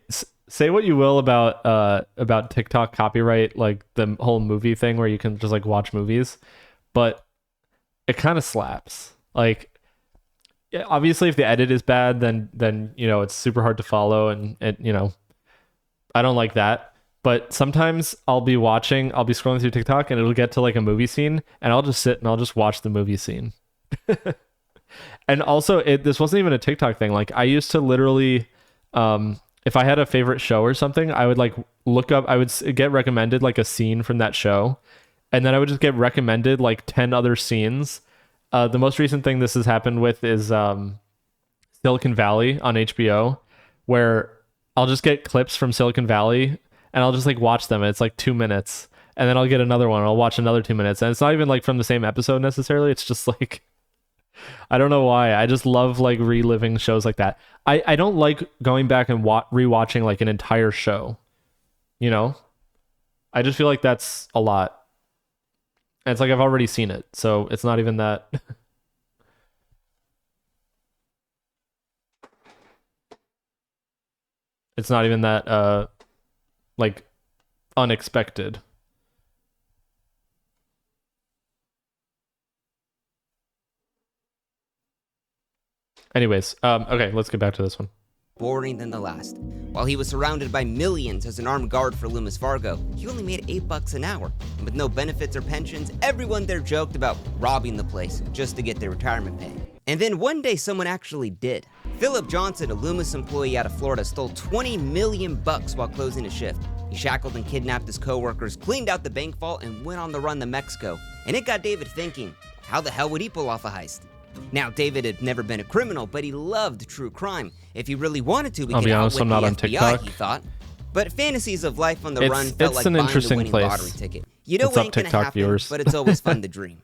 say what you will about TikTok copyright, like the whole movie thing where you can just like watch movies, but it kind of slaps. Like, yeah, obviously, if the edit is bad, then you know it's super hard to follow, and you know, I don't like that. But sometimes I'll be scrolling through TikTok, and it'll get to like a movie scene, and I'll just sit and I'll just watch the movie scene. And also, this wasn't even a TikTok thing. Like, I used to literally, if I had a favorite show or something, I would like look up. I would get recommended like a scene from that show, and then I would just get recommended like 10 other scenes. The most recent thing this has happened with is Silicon Valley on HBO, where I'll just get clips from Silicon Valley and I'll just like watch them. It's like 2 minutes, and then I'll get another one. I'll watch another 2 minutes, and it's not even like from the same episode necessarily. It's just like, I don't know why. I just love like reliving shows like that. I don't like going back and rewatching like an entire show. You know, I just feel like that's a lot. And it's like I've already seen it, so it's not even that. It's not even that like unexpected. Anyways, okay, let's get back to this one. boring than the last. While he was surrounded by millions as an armed guard for Loomis Fargo, he only made $8 an hour. And with no benefits or pensions, everyone there joked about robbing the place just to get their retirement pay. And then one day someone actually did. Philip Johnson, a Loomis employee out of Florida, stole $20 million while closing a shift. He shackled and kidnapped his coworkers, cleaned out the bank vault, and went on the run to Mexico. And it got David thinking, how the hell would he pull off a heist? Now, David had never been a criminal, but he loved true crime. If he really wanted to, he I'll could be honest, outwit I'm not the on FBI, TikTok. he thought. But fantasies of life on the It's- run felt it's like an buying interesting the winning place. lottery ticket. You know What's it up, ain't gonna TikTok happen, viewers? but it's always fun to dream.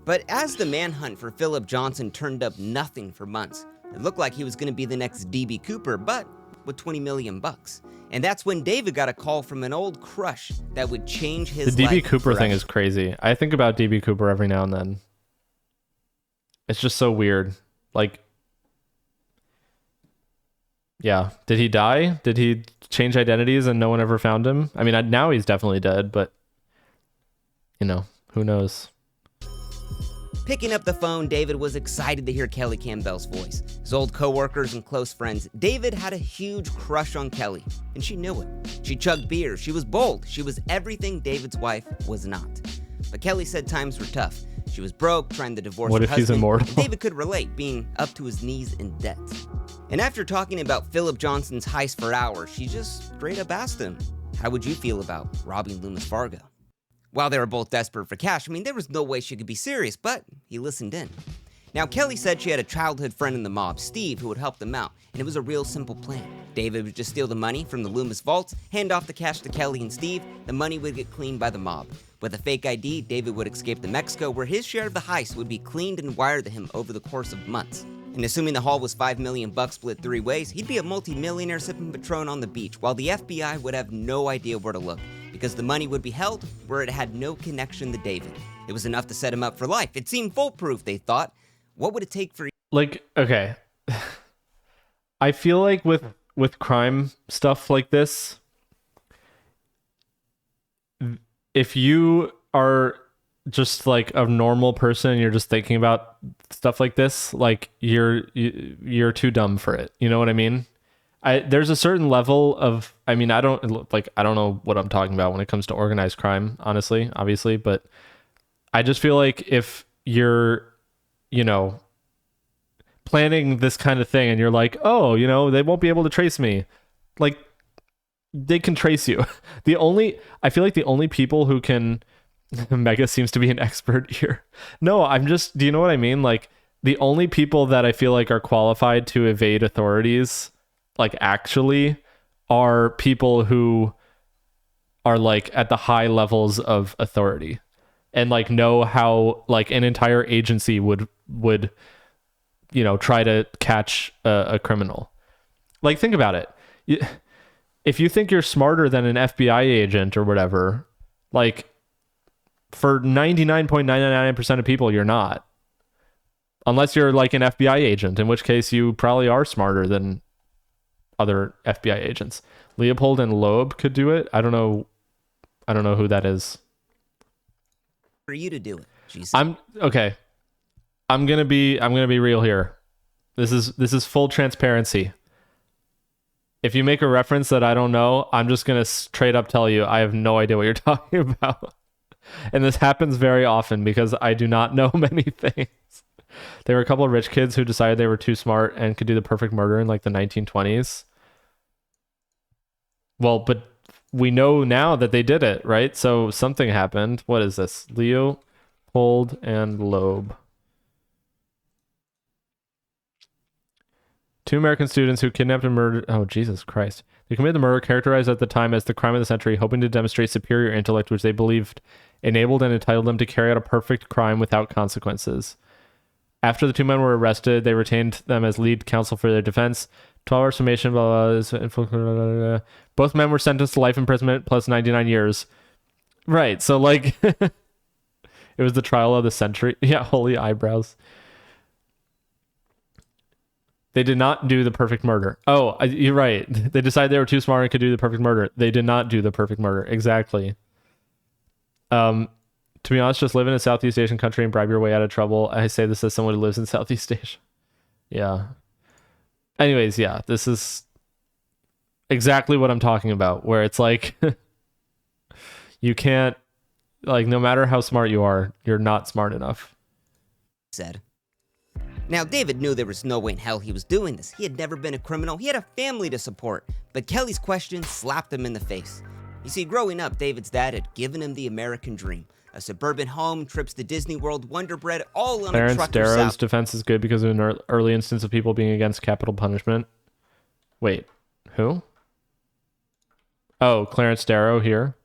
But as the manhunt for Philip Johnson turned up nothing for months, it looked like he was gonna be the next DB Cooper, but with $20 million. And that's when David got a call from an old crush that would change his The DB life Cooper thing forever. is crazy. I think about DB Cooper every now and then. It's just so weird. Like, yeah. Did he die? Did he change identities and no one ever found him? I mean, now he's definitely dead, but, you know, who knows? Picking up the phone, David was excited to hear Kelly Campbell's voice. His old co-workers and close friends, David had a huge crush on Kelly, and she knew it. She chugged beer, she was bold, she was everything David's wife was not. But Kelly said times were tough. She was broke, trying to divorce What her if he's husband, immortal? and David could relate, being up to his knees in debt. And after talking about Philip Johnson's heist for hours, she just straight up asked him, how would you feel about robbing Loomis Fargo? While they were both desperate for cash, there was no way she could be serious, but he listened in. Now, Kelly said she had a childhood friend in the mob, Steve, who would help them out, and it was a real simple plan. David would just steal the money from the Loomis vaults, hand off the cash to Kelly and Steve, the money would get cleaned by the mob. With a fake ID, David would escape to Mexico, where his share of the heist would be cleaned and wired to him over the course of months. And assuming the haul was $5 million split 3 ways, he'd be a multi-millionaire sipping Patron on the beach, while the FBI would have no idea where to look, because the money would be held where it had no connection to David. It was enough to set him up for life. It seemed foolproof, they thought. What would it take for... Okay. I feel like with crime stuff like this, if you are just like a normal person and you're just thinking about stuff like this, like you're too dumb for it. You know what I mean? There's a certain level of, I don't know what I'm talking about when it comes to organized crime, honestly, obviously, but I just feel like if you're, planning this kind of thing and you're like, oh, they won't be able to trace me. Like, they can trace you. I feel like the only people who can, Mega seems to be an expert here. No, do you know what I mean? Like, the only people that I feel like are qualified to evade authorities, like, actually, are people who are like at the high levels of authority and like know how like an entire agency would try to catch a criminal. Like, think about it. If you think you're smarter than an FBI agent or whatever, like, for 99.999% of people, you're not. Unless you're like an FBI agent, in which case you probably are smarter than other FBI agents. Leopold and Loeb could do it. I don't know who that is. For you to do it, Jesus. I'm gonna be real here. This is full transparency. If you make a reference that I don't know, I'm just gonna straight up tell you I have no idea what you're talking about. And this happens very often because I do not know many things. There were a couple of rich kids who decided they were too smart and could do the perfect murder in like the 1920s. Well, but we know now that they did it, right? So something happened. What is this? Leopold and Loeb. 2 American students who kidnapped and murdered... Oh, Jesus Christ. They committed the murder characterized at the time as the crime of the century, hoping to demonstrate superior intellect, which they believed enabled and entitled them to carry out a perfect crime without consequences. After the 2 men were arrested, they retained them as lead counsel for their defense. 12-hour summation, blah, blah, blah, blah. Both men were sentenced to life imprisonment plus 99 years. Right, so like... it was the trial of the century. Yeah, holy eyebrows. They did not do the perfect murder. Oh, you're right. They decided they were too smart and could do the perfect murder. They did not do the perfect murder. Exactly. To be honest, just live in a Southeast Asian country and bribe your way out of trouble. I say this as someone who lives in Southeast Asia. Yeah. Anyways, yeah, this is exactly what I'm talking about, where it's like, you can't, like, no matter how smart you are, you're not smart enough. Said. Now, David knew there was no way in hell he was doing this. He had never been a criminal. He had a family to support. But Kelly's question slapped him in the face. You see, growing up, David's dad had given him the American dream. A suburban home, trips to Disney World, Wonder Bread, all on Clarence a truck Darrow's defense is good because of an early instance of people being against capital punishment. Wait, who? Oh, Clarence Darrow here.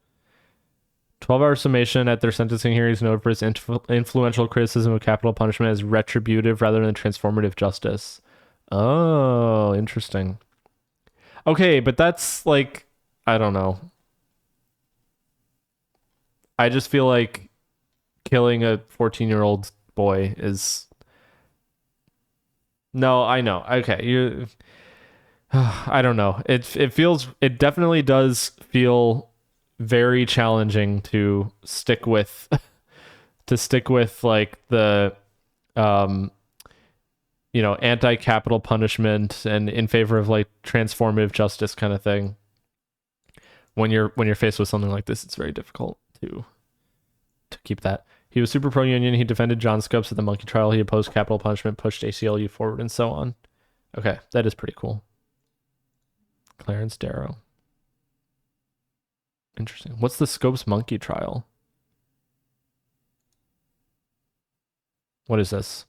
12-hour summation at their sentencing hearings noted for his influential criticism of capital punishment as retributive rather than transformative justice. Oh, interesting. Okay, but that's like, I don't know. I just feel like killing a 14-year-old boy is... No, I know. Okay, I don't know. It definitely does feel very challenging to stick with like the anti-capital punishment and in favor of like transformative justice kind of thing. When you're faced with something like this, it's very difficult to keep that. He was super pro-union. He defended John Scopes at the monkey trial. He opposed capital punishment, pushed ACLU forward, and so on. Okay, that is pretty cool. Clarence Darrow. Interesting. What's the Scopes monkey trial? What is this?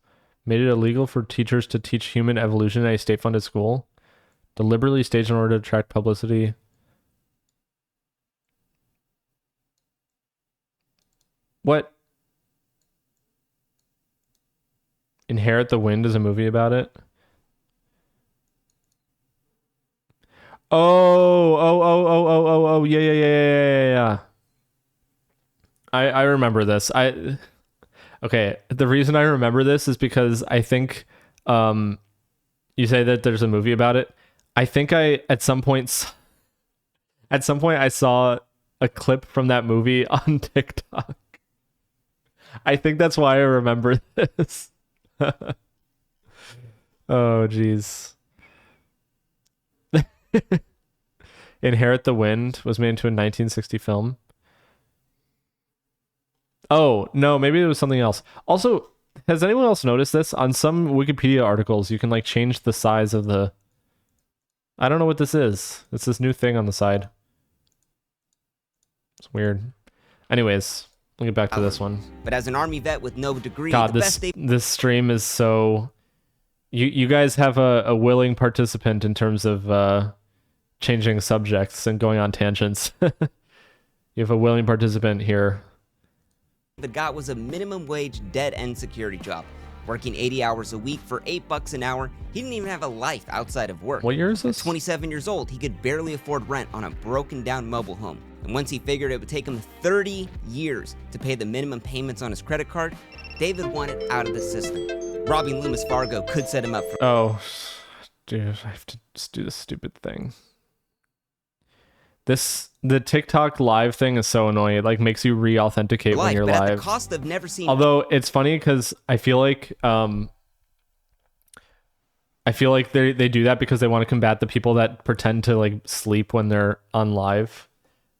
Made it illegal for teachers to teach human evolution at a state-funded school. Deliberately staged in order to attract publicity. What? Inherit the Wind is a movie about it? Oh, yeah. I remember this. Okay, the reason I remember this is because I think you say that there's a movie about it. I think at some point I saw a clip from that movie on TikTok. I think that's why I remember this. Oh, geez. Inherit the Wind was made into a 1960 film. Oh, no, maybe it was something else. Also, has anyone else noticed this? On some Wikipedia articles, you can like change the size of the... I don't know what this is. It's this new thing on the side. It's weird. Anyways, we'll get back to this one. But as an Army vet with no degree, God, this stream is so... You guys have a willing participant in terms of changing subjects and going on tangents. You have a willing participant here. The got was a minimum wage dead-end security job. Working 80 hours a week for $8 an hour, he didn't even have a life outside of work. What year is this? At 27 years old, he could barely afford rent on a broken-down mobile home. And once he figured it would take him 30 years to pay the minimum payments on his credit card, David wanted out of the system. Robbing Loomis Fargo could set him up for... Oh, dude, I have to just do this stupid thing. The TikTok live thing is so annoying. It like makes you re-authenticate when you're but live. At the cost of never seeing... Although it's funny because I feel like they do that because they want to combat the people that pretend to like sleep when they're on live.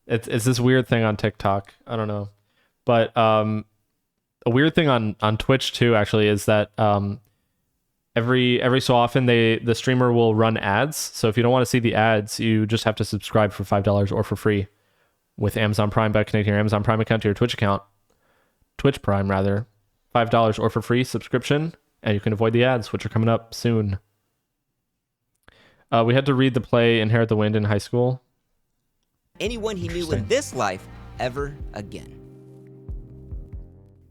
It's this weird thing on TikTok. I don't know, but a weird thing on Twitch too actually is that every so often the streamer will run ads. So if you don't want to see the ads, you just have to subscribe for $5 or for free with Amazon Prime by connecting your Amazon Prime account to your Twitch account. Twitch Prime rather. $5 or for free subscription, and you can avoid the ads, which are coming up soon. We had to read the play Inherit the Wind in high school. Anyone he knew in this life ever again.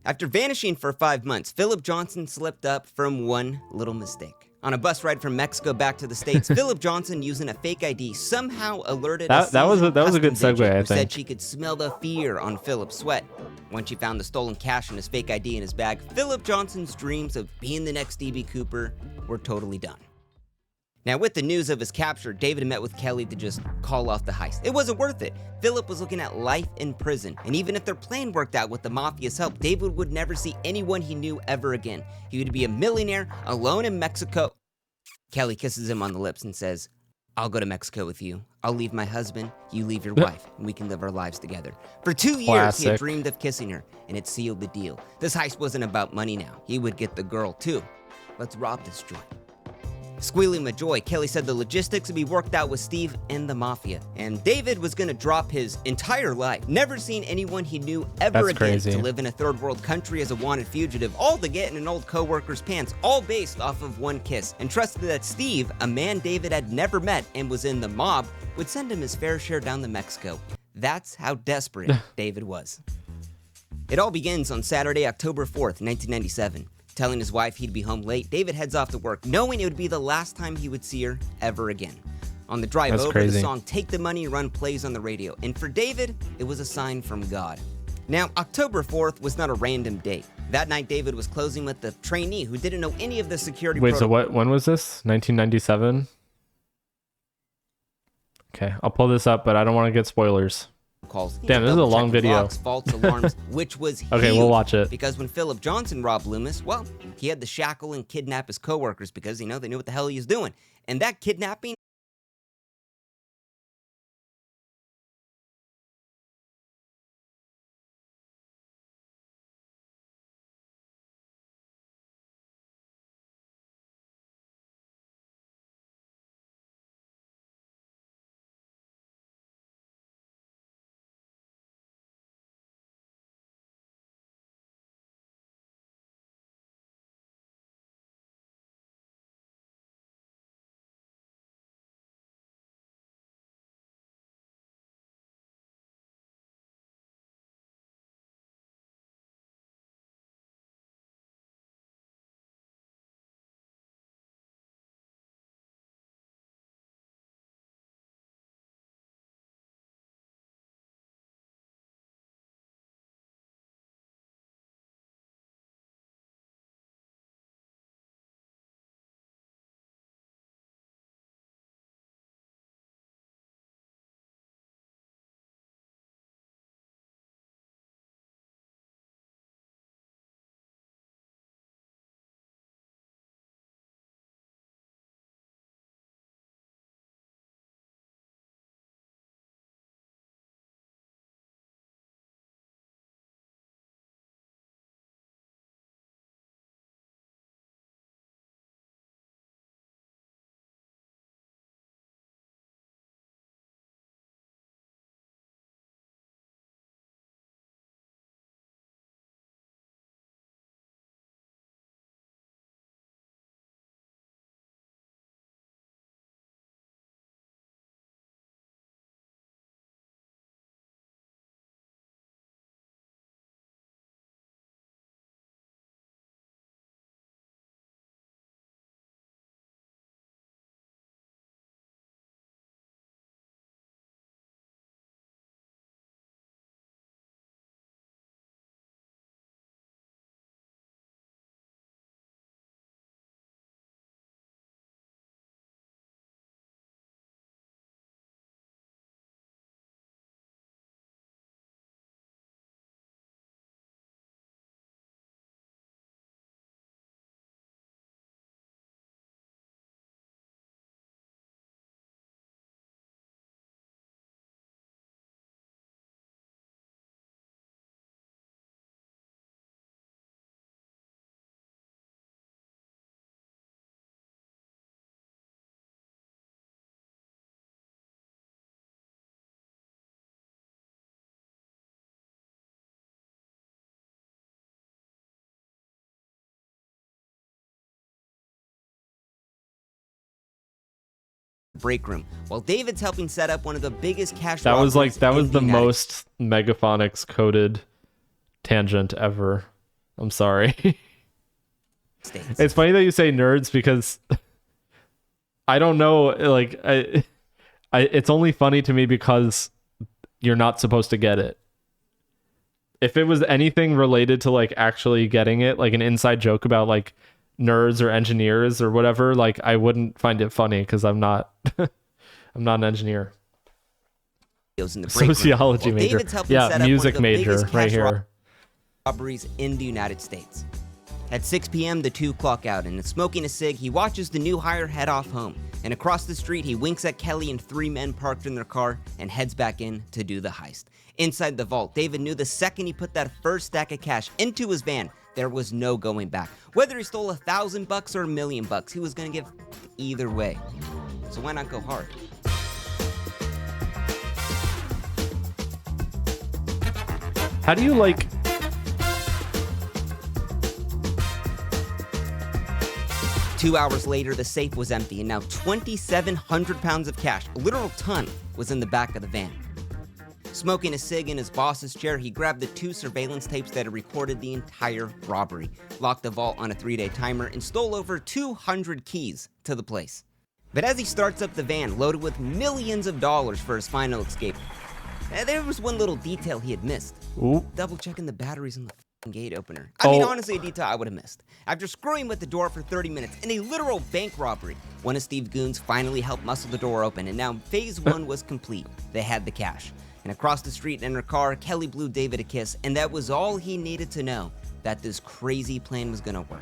After vanishing for 5 months, Philip Johnson slipped up from one little mistake. On a bus ride from Mexico back to the States, Philip Johnson, using a fake ID, somehow alerted that was a good segue, I think. Who said she could smell the fear on Philip's sweat. When she found the stolen cash and his fake ID in his bag, Philip Johnson's dreams of being the next D.B. Cooper were totally done. Now, with the news of his capture, David met with Kelly to just call off the heist. It wasn't worth it. Philip was looking at life in prison, and even if their plan worked out with the mafia's help, David would never see anyone he knew ever again. He would be a millionaire, alone in Mexico. Kelly kisses him on the lips and says, "I'll go to Mexico with you. I'll leave my husband, you leave your wife, and we can live our lives together." For 2 years, he had dreamed of kissing her, and it sealed the deal. This heist wasn't about money now. He would get the girl, too. Let's rob this joint. Squealing with joy, Kelly said the logistics would be worked out with Steve and the Mafia, and David was going to drop his entire life, never seeing anyone he knew ever again, to live in a third world country as a wanted fugitive, all to get in an old co-worker's pants, all based off of one kiss, and trusted that Steve, a man David had never met and was in the mob, would send him his fair share down to Mexico. That's how desperate David was. It all begins on Saturday, October 4th, 1997. Telling his wife he'd be home late, David heads off to work, knowing it would be the last time he would see her ever again. On the drive over, the song Take the Money and Run plays on the radio, and for David, it was a sign from God. Now, October 4th was not a random date. That night, David was closing with the trainee who didn't know any of the security so when was this? 1997? Okay, I'll pull this up, but I don't want to get spoilers. calls. Damn, this is a long video. Locks, vaults, alarms, which was Okay, huge, we'll watch it. because when Philip Johnson robbed Loomis, well, he had to shackle and kidnap his coworkers because, they knew what the hell he was doing. And that kidnapping break room, while David's helping set up one of the biggest cash That was robberies in the United most Megaphonics coded tangent ever. I'm sorry. States. It's funny that you say nerds because I don't know, like it's only funny to me because you're not supposed to get it. If it was anything related to like actually getting it, like an inside joke about like nerds or engineers or whatever, like I wouldn't find it funny because I'm not I'm not an engineer. In the break room, Sociology while major. David's helping set Yeah, up one music of the major biggest right cash here. robberies in the United States. At 6 p.m., the two clock out, and smoking a cig, he watches the new hire head off home. And across the street, he winks at Kelly and three men parked in their car and heads back in to do the heist. Inside the vault, David knew the second he put that first stack of cash into his van, there was no going back. Whether he stole $1,000 or $1 million, he was gonna give either way. So why not go hard? How do you like 2 hours later, the safe was empty, and now 2,700 pounds of cash, a literal ton, was in the back of the van. Smoking a cig in his boss's chair, he grabbed the 2 surveillance tapes that had recorded the entire robbery, locked the vault on a 3-day timer, and stole over 200 keys to the place. But as he starts up the van, loaded with millions of dollars for his final escape, there was one little detail he had missed. Ooh. Double checking the batteries in the gate opener. I mean, Oh. honestly, a detail I would have missed. After screwing with the door for 30 minutes in a literal bank robbery, one of Steve's goons finally helped muscle the door open, and now phase 1 was complete. They had the cash. And across the street in her car, Kelly blew David a kiss, and that was all he needed to know that this crazy plan was gonna work.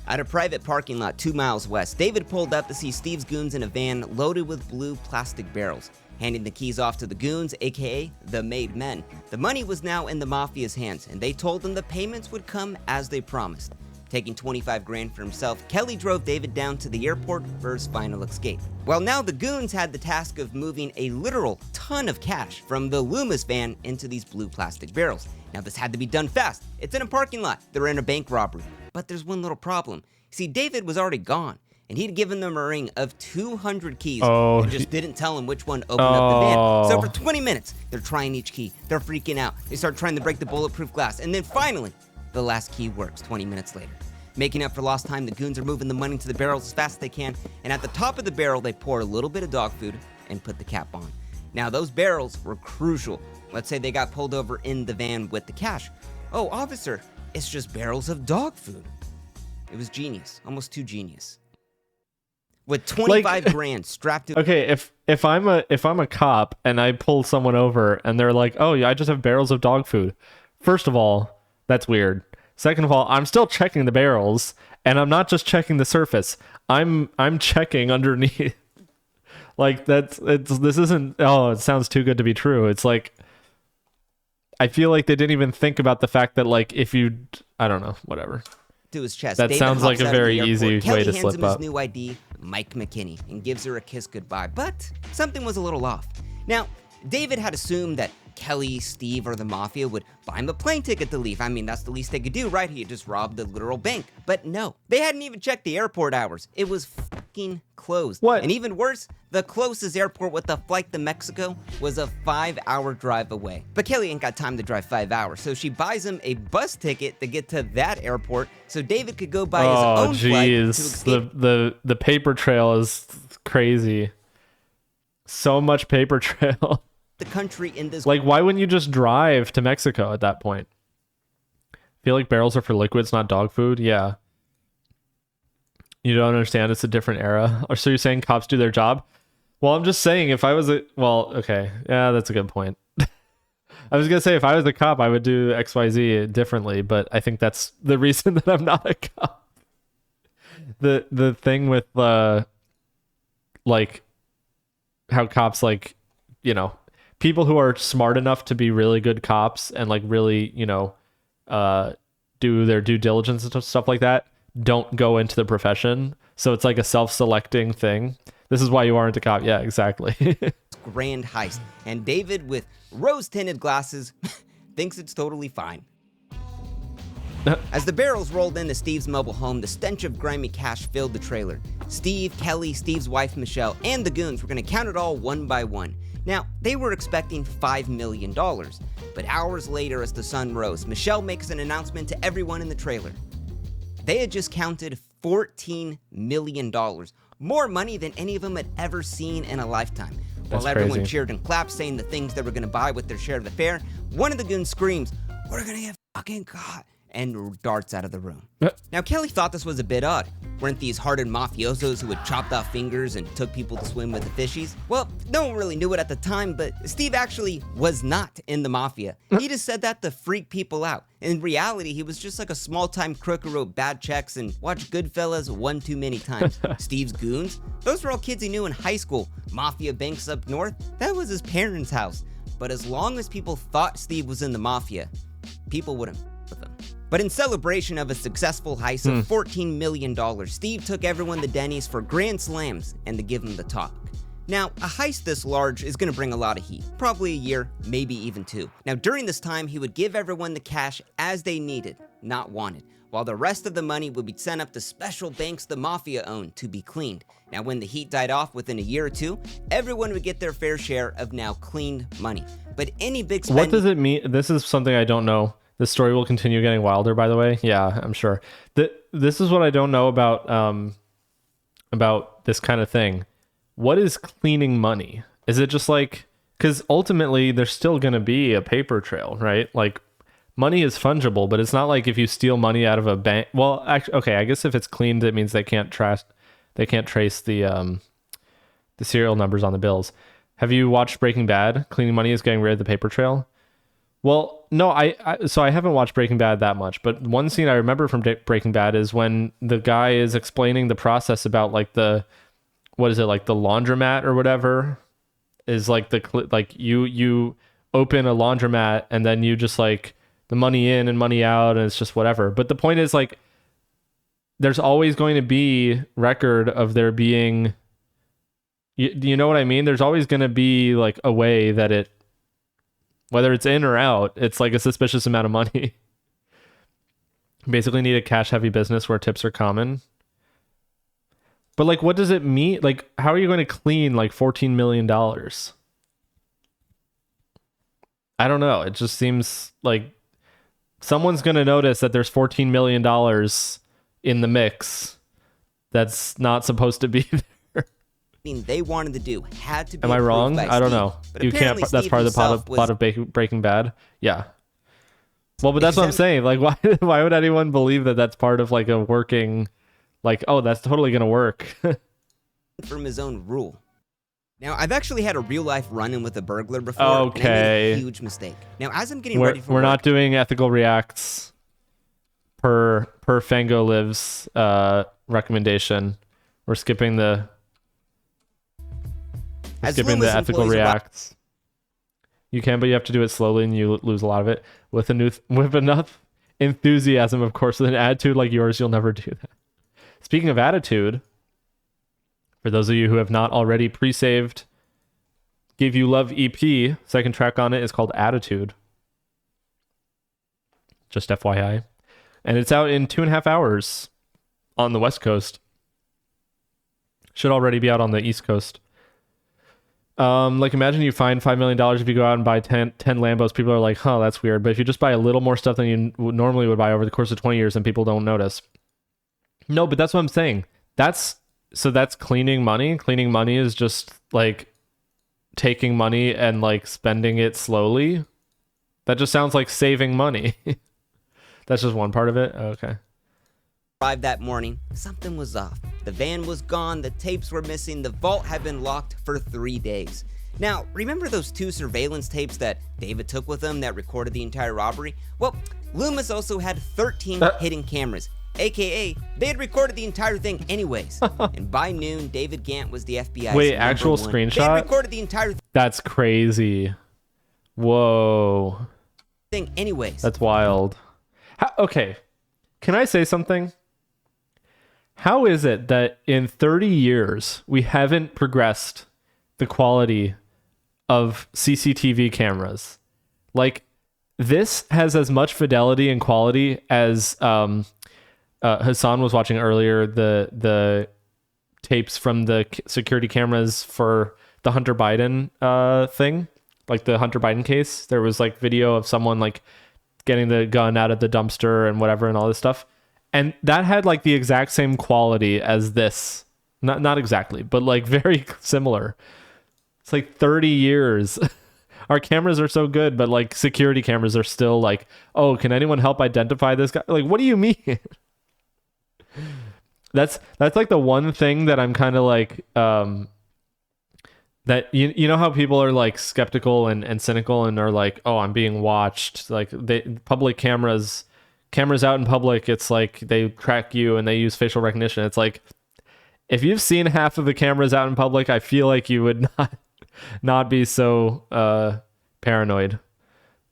At a private parking lot 2 miles west, David pulled up to see Steve's goons in a van loaded with blue plastic barrels, handing the keys off to the goons, aka the made men. The money was now in the mafia's hands, and they told him the payments would come as they promised. Taking 25 grand for himself, Kelly drove David down to the airport for his final escape. Well, now the goons had the task of moving a literal ton of cash from the Loomis van into these blue plastic barrels. Now this had to be done fast. It's in a parking lot. They're in a bank robbery. But there's one little problem. See, David was already gone, and he'd given them a ring of 200 keys and just didn't tell him which one opened up the van. So for 20 minutes, they're trying each key. They're freaking out. They start trying to break the bulletproof glass, and then finally, the last key works 20 minutes later. Making up for lost time, the goons are moving the money to the barrels as fast as they can, and at the top of the barrel, they pour a little bit of dog food and put the cap on. Now, those barrels were crucial. Let's say they got pulled over in the van with the cash. Oh, officer, it's just barrels of dog food. It was genius, almost too genius. With 25 grand strapped to... Okay, if I'm a cop and I pull someone over and they're like, "Oh, yeah, I just have barrels of dog food." First of all, that's weird. Second of all, I'm still checking the barrels, and I'm not just checking the surface. I'm checking underneath. Like this isn't. Oh, it sounds too good to be true. It's like I feel like they didn't even think about the fact that like if you, I don't know, whatever. To his chest. That David sounds like a very easy Kelly way to hands slip him up. his new ID, Mike McKinney, and gives her a kiss goodbye. But something was a little off. Now, David had assumed that Kelly, Steve, or the Mafia would buy him a plane ticket to leave. I mean, that's the least they could do, right? He had just robbed a literal bank. But no, they hadn't even checked the airport hours. It was fucking closed. What? And even worse, the closest airport with a flight to Mexico was a 5-hour drive away. But Kelly ain't got time to drive 5 hours, so she buys him a bus ticket to get to that airport so David could go buy his own flight to escape. The paper trail is crazy. So much paper trail. The country in this... Like, why wouldn't you just drive to Mexico at that point? I feel like barrels are for liquids, not dog food. Yeah. You don't understand. It's a different era. Or so you're saying cops do their job? Well, I'm just saying if I was a... Well, okay. Yeah, that's a good point. I was going to say if I was a cop, I would do XYZ differently, but I think that's the reason that I'm not a cop. The thing with, like, how cops, like, you know... people who are smart enough to be really good cops and like really, you know, do their due diligence and stuff like that, don't go into the profession. So it's like a self-selecting thing. This is why you aren't a cop. Yeah, exactly. Grand heist. And David, with rose-tinted glasses, thinks it's totally fine. As the barrels rolled into Steve's mobile home, the stench of grimy cash filled the trailer. Steve, Kelly, Steve's wife, Michelle, and the goons were going to count it all one by one. Now, they were expecting $5 million, but hours later as the sun rose, Michelle makes an announcement to everyone in the trailer. They had just counted $14 million, more money than any of them had ever seen in a lifetime. That's While everyone crazy. cheered and clapped, saying the things they were going to buy with their share of the fare, one of the goons screams, "We're going to get fucking caught," and darts out of the room. Now, Kelly thought this was a bit odd. Weren't these hardened mafiosos who had chopped off fingers and took people to swim with the fishies? Well, no one really knew it at the time, but Steve actually was not in the mafia. He just said that to freak people out. In reality, he was just like a small-time crook who wrote bad checks and watched Goodfellas one too many times. Steve's goons? Those were all kids he knew in high school. Mafia banks up north? That was his parents' house. But as long as people thought Steve was in the mafia, people wouldn't with him. But in celebration of a successful heist of $14 million, Steve took everyone to Denny's for grand slams and to give them the talk. Now, a heist this large is going to bring a lot of heat, probably a year, maybe even 2. Now, during this time, he would give everyone the cash as they needed, not wanted, while the rest of the money would be sent up to special banks the mafia owned to be cleaned. Now, when the heat died off within a year or 2, everyone would get their fair share of now cleaned money. But any big spending... What does it mean? This is something I don't know. The story will continue getting wilder, by the way. Yeah, I'm sure. This is what I don't know about this kind of thing. What is cleaning money? Is it just like... Because ultimately, there's still going to be a paper trail, right? Like, money is fungible, but it's not like if you steal money out of a bank... Well, actually, okay, I guess if it's cleaned, it means they can't trace the serial numbers on the bills. Have you watched Breaking Bad? Cleaning money is getting rid of the paper trail. Well, no, so I haven't watched Breaking Bad that much, but one scene I remember from Breaking Bad is when the guy is explaining the process about like what is it, like the laundromat or whatever, is like like you open a laundromat and then you just like the money in and money out and it's just whatever. But the point is like there's always going to be record of there being, you know what I mean? There's always going to be like a way that it, whether it's in or out, it's like a suspicious amount of money. Basically need a cash heavy business where tips are common. But like, what does it mean? Like, how are you going to clean like $14 million? I don't know. It just seems like someone's going to notice that there's $14 million in the mix that's not supposed to be there. They wanted to do had to be. Am I wrong? by I don't Steve. know. But You can't. apparently That's Steve part of the himself plot of Breaking Bad. Yeah. Well, but that's what I'm Exempt- saying. Like, why would anyone believe that that's part of like a working, like, oh, that's totally gonna work? from his own rule. Now, I've actually had a real life run-in with a burglar before. Okay. And I made a huge mistake. Now, as I'm getting ready for we're work, not doing ethical reacts per Fango Lives recommendation. We're skipping the As skipping the Loomis ethical employs a lot- reacts. You can, but you have to do it slowly, and you lose a lot of it. With enough enthusiasm, of course, with an attitude like yours, you'll never do that. Speaking of attitude, for those of you who have not already pre-saved Give You Love EP, second track on it is called Attitude. Just FYI. And it's out in 2.5 hours on the West Coast. Should already be out on the East Coast. Like imagine you find $5 million if you go out and buy 10 Lambos. People are like, huh, that's weird. But if you just buy a little more stuff than you normally would buy over the course of 20 years, then people don't notice. No, but that's what I'm saying. That's cleaning money. Cleaning money is just like taking money and like spending it slowly. That just sounds like saving money. That's just one part of it. Okay. Arrived that morning, something was off. The van was gone, the tapes were missing, the vault had been locked for 3 days. Now, remember those 2 surveillance tapes that David took with him that recorded the entire robbery? Well, Loomis also had 13 hidden cameras, aka they had recorded the entire thing anyways. And by noon, David Gant was the FBI's Wait, number actual one. screenshot? They had recorded the entire That's crazy. Whoa. thing anyways. That's wild. Okay. Can I say something? How is it that in 30 years we haven't progressed the quality of CCTV cameras? Like, this has as much fidelity and quality as Hassan was watching earlier, the tapes from the security cameras for the Hunter Biden thing, like the Hunter Biden case. There was like video of someone like getting the gun out of the dumpster and whatever and all this stuff. And that had like the exact same quality as this. Not exactly, but like very similar. It's like 30 years. Our cameras are so good, but like security cameras are still like, oh, can anyone help identify this guy? Like, what do you mean? That's like the one thing that I'm kind of like, that you know how people are like skeptical and cynical and are like, oh, I'm being watched. Like public cameras out in public, it's like they track you and they use facial recognition. It's like, if you've seen half of the cameras out in public, I feel like you would not be so paranoid.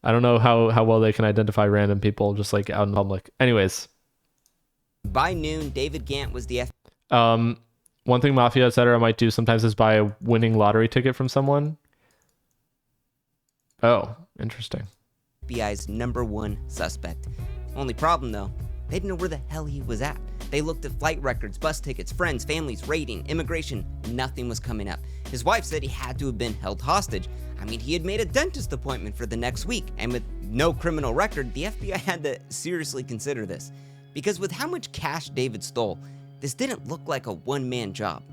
I don't know how well they can identify random people just like out in public. Anyways. By noon, David Gant was the One thing Mafia Etc. might do sometimes is buy a winning lottery ticket from someone. Oh, interesting. FBI's number 1 suspect. Only problem though, they didn't know where the hell he was at. They looked at flight records, bus tickets, friends, families, rating, immigration. Nothing was coming up. His wife said he had to have been held hostage. I mean, he had made a dentist appointment for the next week, and with no criminal record, the FBI had to seriously consider this. Because with how much cash David stole, this didn't look like a one-man job.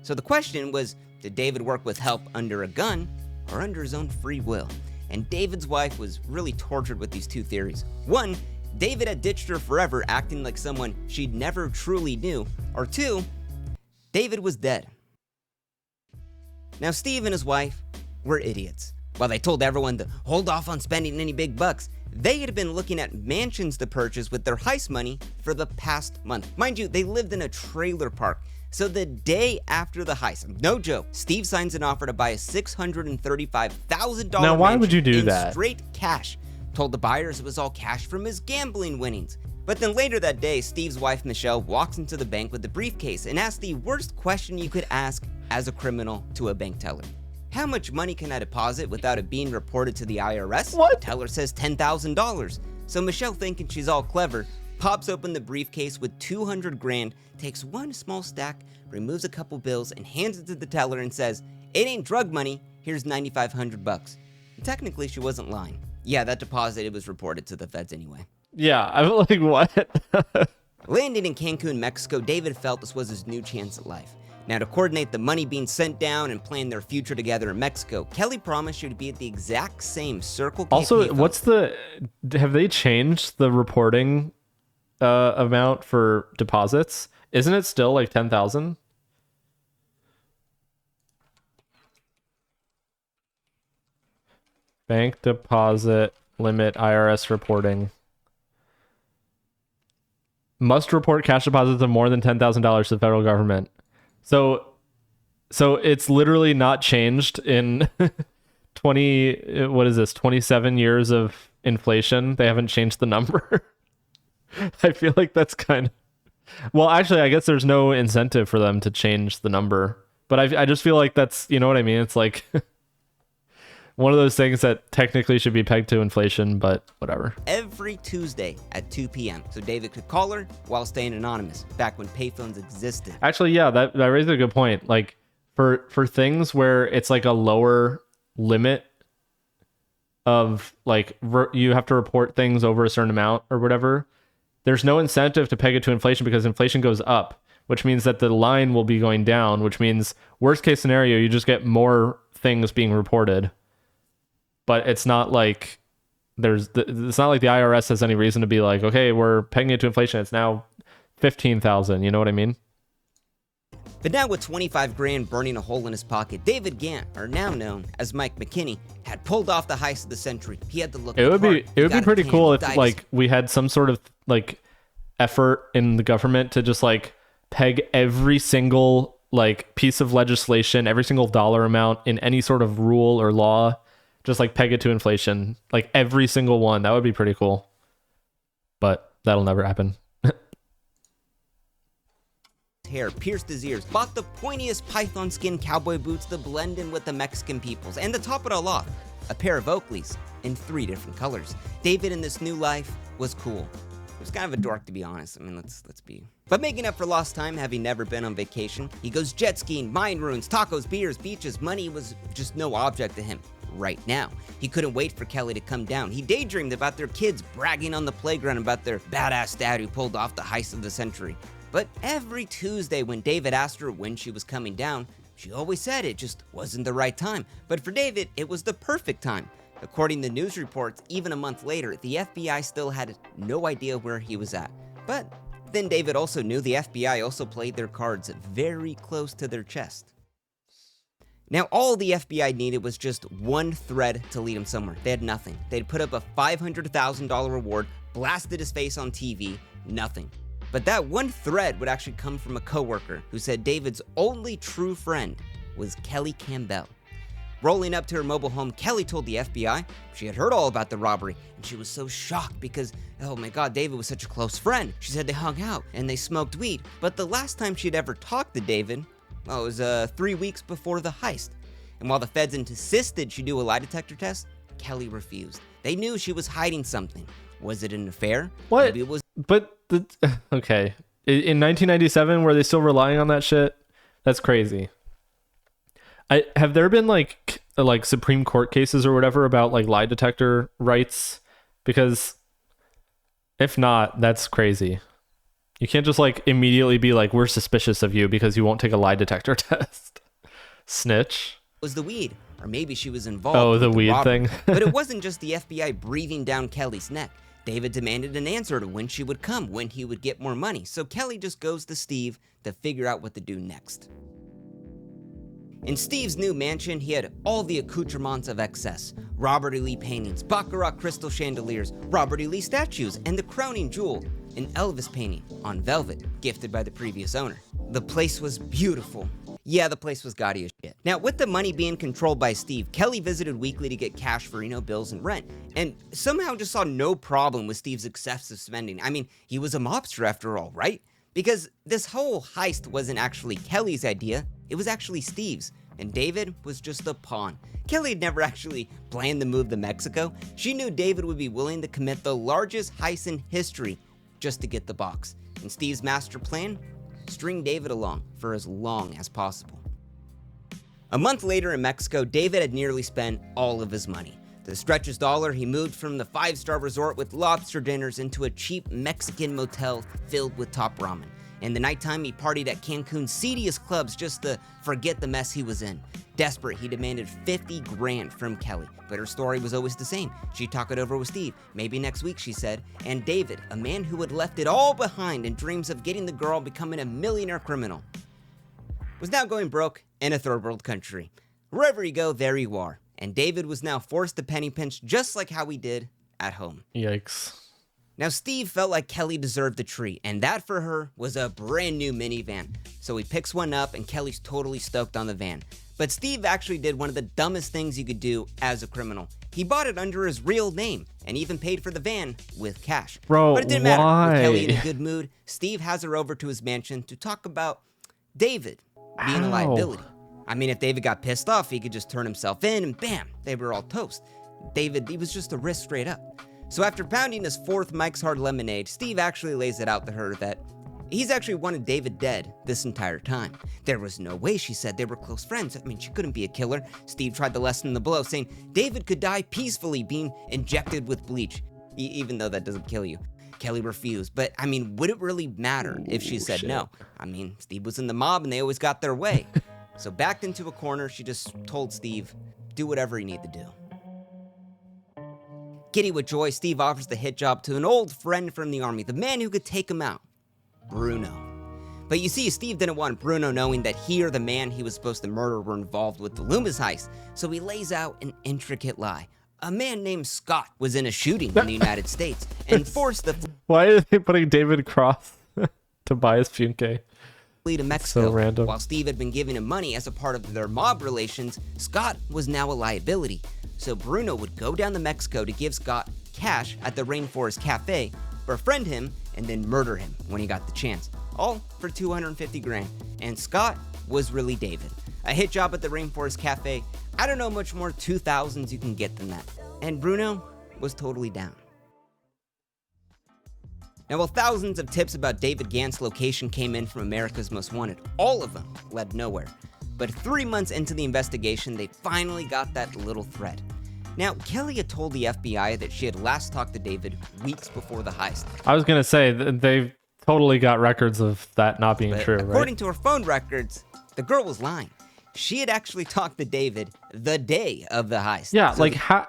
So the question was, did David work with help under a gun or under his own free will? And David's wife was really tortured with these 2 theories. One, David had ditched her forever, acting like someone she'd never truly knew. Or 2, David was dead. Now Steve and his wife, were idiots. While they told everyone to hold off on spending any big bucks, they had been looking at mansions to purchase with their heist money for the past month. Mind you, they lived in a trailer park. So the day after the heist, no joke, Steve signs an offer to buy a $635,000 Now, why would you do in that? straight cash. Told the buyers it was all cash from his gambling winnings. But then later that day, Steve's wife, Michelle, walks into the bank with the briefcase and asks the worst question you could ask as a criminal to a bank teller. How much money can I deposit without it being reported to the IRS? What? The teller says $10,000. So Michelle, thinking she's all clever, pops open the briefcase with 200 grand, takes one small stack, removes a couple bills, and hands it to the teller and says, "It ain't drug money, here's 9,500 bucks." Technically, she wasn't lying. Yeah, that deposit, it was reported to the feds anyway. Yeah, I'm like, what? Landing in Cancun, Mexico, David felt this was his new chance at life. Now, to coordinate the money being sent down and plan their future together in Mexico, Kelly promised she would be at the exact same Circle K Also, payphone. what's have they changed the reporting amount for deposits? Isn't it still like 10,000? Bank deposit limit IRS reporting. Must report cash deposits of more than $10,000 to the federal government. So it's literally not changed in 27 years of inflation. They haven't changed the number. I feel like that's kind of, well, actually, I guess there's no incentive for them to change the number, but I just feel like that's, you know what I mean? It's like one of those things that technically should be pegged to inflation, but whatever. Every Tuesday at 2 p.m. so David could call her while staying anonymous, back when payphones existed. Actually, yeah, that raises a good point. Like for things where it's like a lower limit of like you have to report things over a certain amount or whatever, there's no incentive to peg it to inflation because inflation goes up, which means that the line will be going down, which means worst case scenario, you just get more things being reported. But it's not like it's not like the IRS has any reason to be like, okay, we're pegging it to inflation. It's now 15,000. You know what I mean? But now with 25 grand burning a hole in his pocket, David Gant, or now known as Mike McKinney, had pulled off the heist of the century. He had to look. It would be pretty cool if dice. like we had some sort of like effort in the government to just like peg every single like piece of legislation, every single dollar amount in any sort of rule or law. Just like peg it to inflation, like every single one. That would be pretty cool. But that'll never happen. Hair pierced his ears, bought the pointiest python skin cowboy boots to blend in with the Mexican peoples, and to top it all off, a pair of Oakleys in 3 different colors. David in this new life was cool. He was kind of a dork, to be honest. I mean, let's be. But making up for lost time, having never been on vacation, he goes jet skiing, mine ruins, tacos, beers, beaches. Money was just no object to him. Right now, he couldn't wait for Kelly to come down. He daydreamed about their kids bragging on the playground about their badass dad who pulled off the heist of the century. But every Tuesday when David asked her when she was coming down, she always said it just wasn't the right time. But for David, it was the perfect time. According to news reports, even a month later, the FBI still had no idea where he was at. But then David also knew the FBI also played their cards very close to their chest. Now, all the FBI needed was just one thread to lead him somewhere. They had nothing. They'd put up a $500,000 reward, blasted his face on TV, nothing. But that one thread would actually come from a coworker who said David's only true friend was Kelly Campbell. Rolling up to her mobile home, Kelly told the FBI she had heard all about the robbery, and she was so shocked because, oh my God, David was such a close friend. She said they hung out and they smoked weed, but the last time she'd ever talked to David, well, it was 3 weeks before the heist. And while the feds insisted she do a lie detector test, Kelly refused. They knew she was hiding something. Was it an affair? What? Maybe it was. But okay, in 1997, were they still relying on that shit? That's crazy. Have there been like Supreme Court cases or whatever about like lie detector rights? Because if not, that's crazy. You can't just like immediately be like, we're suspicious of you because you won't take a lie detector test. Snitch. Was the weed, or maybe she was involved. Oh, the with weed robbery. thing. But it wasn't just the FBI breathing down Kelly's neck. David demanded an answer to when she would come, when he would get more money. So Kelly just goes to Steve to figure out what to do next. In Steve's new mansion, he had all the accoutrements of excess. Robert E. Lee paintings, Baccarat crystal chandeliers, Robert E. Lee statues, and the crowning jewel, an Elvis painting on velvet, gifted by the previous owner. The place was beautiful. Yeah, the place was gaudy as shit. Now, with the money being controlled by Steve, Kelly visited weekly to get cash for, bills and rent, and somehow just saw no problem with Steve's excessive spending. I mean, he was a mobster after all, right? Because this whole heist wasn't actually Kelly's idea, it was actually Steve's, and David was just a pawn. Kelly had never actually planned the move to Mexico. She knew David would be willing to commit the largest heist in history just to get the box. And Steve's master plan? String David along for as long as possible. A month later in Mexico, David had nearly spent all of his money. To stretch his dollar, he moved from the 5-star resort with lobster dinners into a cheap Mexican motel filled with top ramen. In the nighttime, he partied at Cancun's seediest clubs just to forget the mess he was in. Desperate, he demanded $50,000 from Kelly, but her story was always the same. She'd talk it over with Steve. Maybe next week, she said. And David, a man who had left it all behind in dreams of getting the girl and becoming a millionaire criminal, was now going broke in a third world country. Wherever you go, there you are. And David was now forced to penny pinch just like how he did at home. Yikes. Now, Steve felt like Kelly deserved a treat, and that for her was a brand new minivan. So he picks one up, and Kelly's totally stoked on the van. But Steve actually did one of the dumbest things you could do as a criminal. He bought it under his real name, and even paid for the van with cash. Bro, but it didn't why? matter. With Kelly in a good mood, Steve has her over to his mansion to talk about David being a liability. I mean, if David got pissed off, he could just turn himself in, and bam, they were all toast. David, he was just a risk straight up. So after pounding his 4th Mike's Hard Lemonade, Steve actually lays it out to her that he's actually wanted David dead this entire time. There was no way, she said, they were close friends. I mean, she couldn't be a killer. Steve tried to lessen the blow, saying David could die peacefully being injected with bleach, even though that doesn't kill you. Kelly refused, but I mean, would it really matter if she said no? I mean, Steve was in the mob and they always got their way. So backed into a corner, she just told Steve, do whatever you need to do. Giddy with joy, Steve offers the hit job to an old friend from the army, the man who could take him out, Bruno. But you see, Steve didn't want Bruno knowing that he or the man he was supposed to murder were involved with the Loomis heist, so he lays out an intricate lie. A man named Scott was in a shooting in the United States and forced the Why are they putting David Cross to buy his Funke? to Mexico. So random. While Steve had been giving him money as a part of their mob relations, Scott was now a liability. So Bruno would go down to Mexico to give Scott cash at the Rainforest Cafe, befriend him, and then murder him when he got the chance. All for $250,000. And Scott was really David. A hit job at the Rainforest Cafe. I don't know much more 2000s you can get than that. And Bruno was totally down. Now, while thousands of tips about David Gant's location came in from America's Most Wanted, all of them led nowhere. But 3 months into the investigation, they finally got that little thread. Now, Kelly had told the FBI that she had last talked to David weeks before the heist. I was going to say, they've totally got records of that not being true, right? According to her phone records, the girl was lying. She had actually talked to David the day of the heist. Yeah, so how...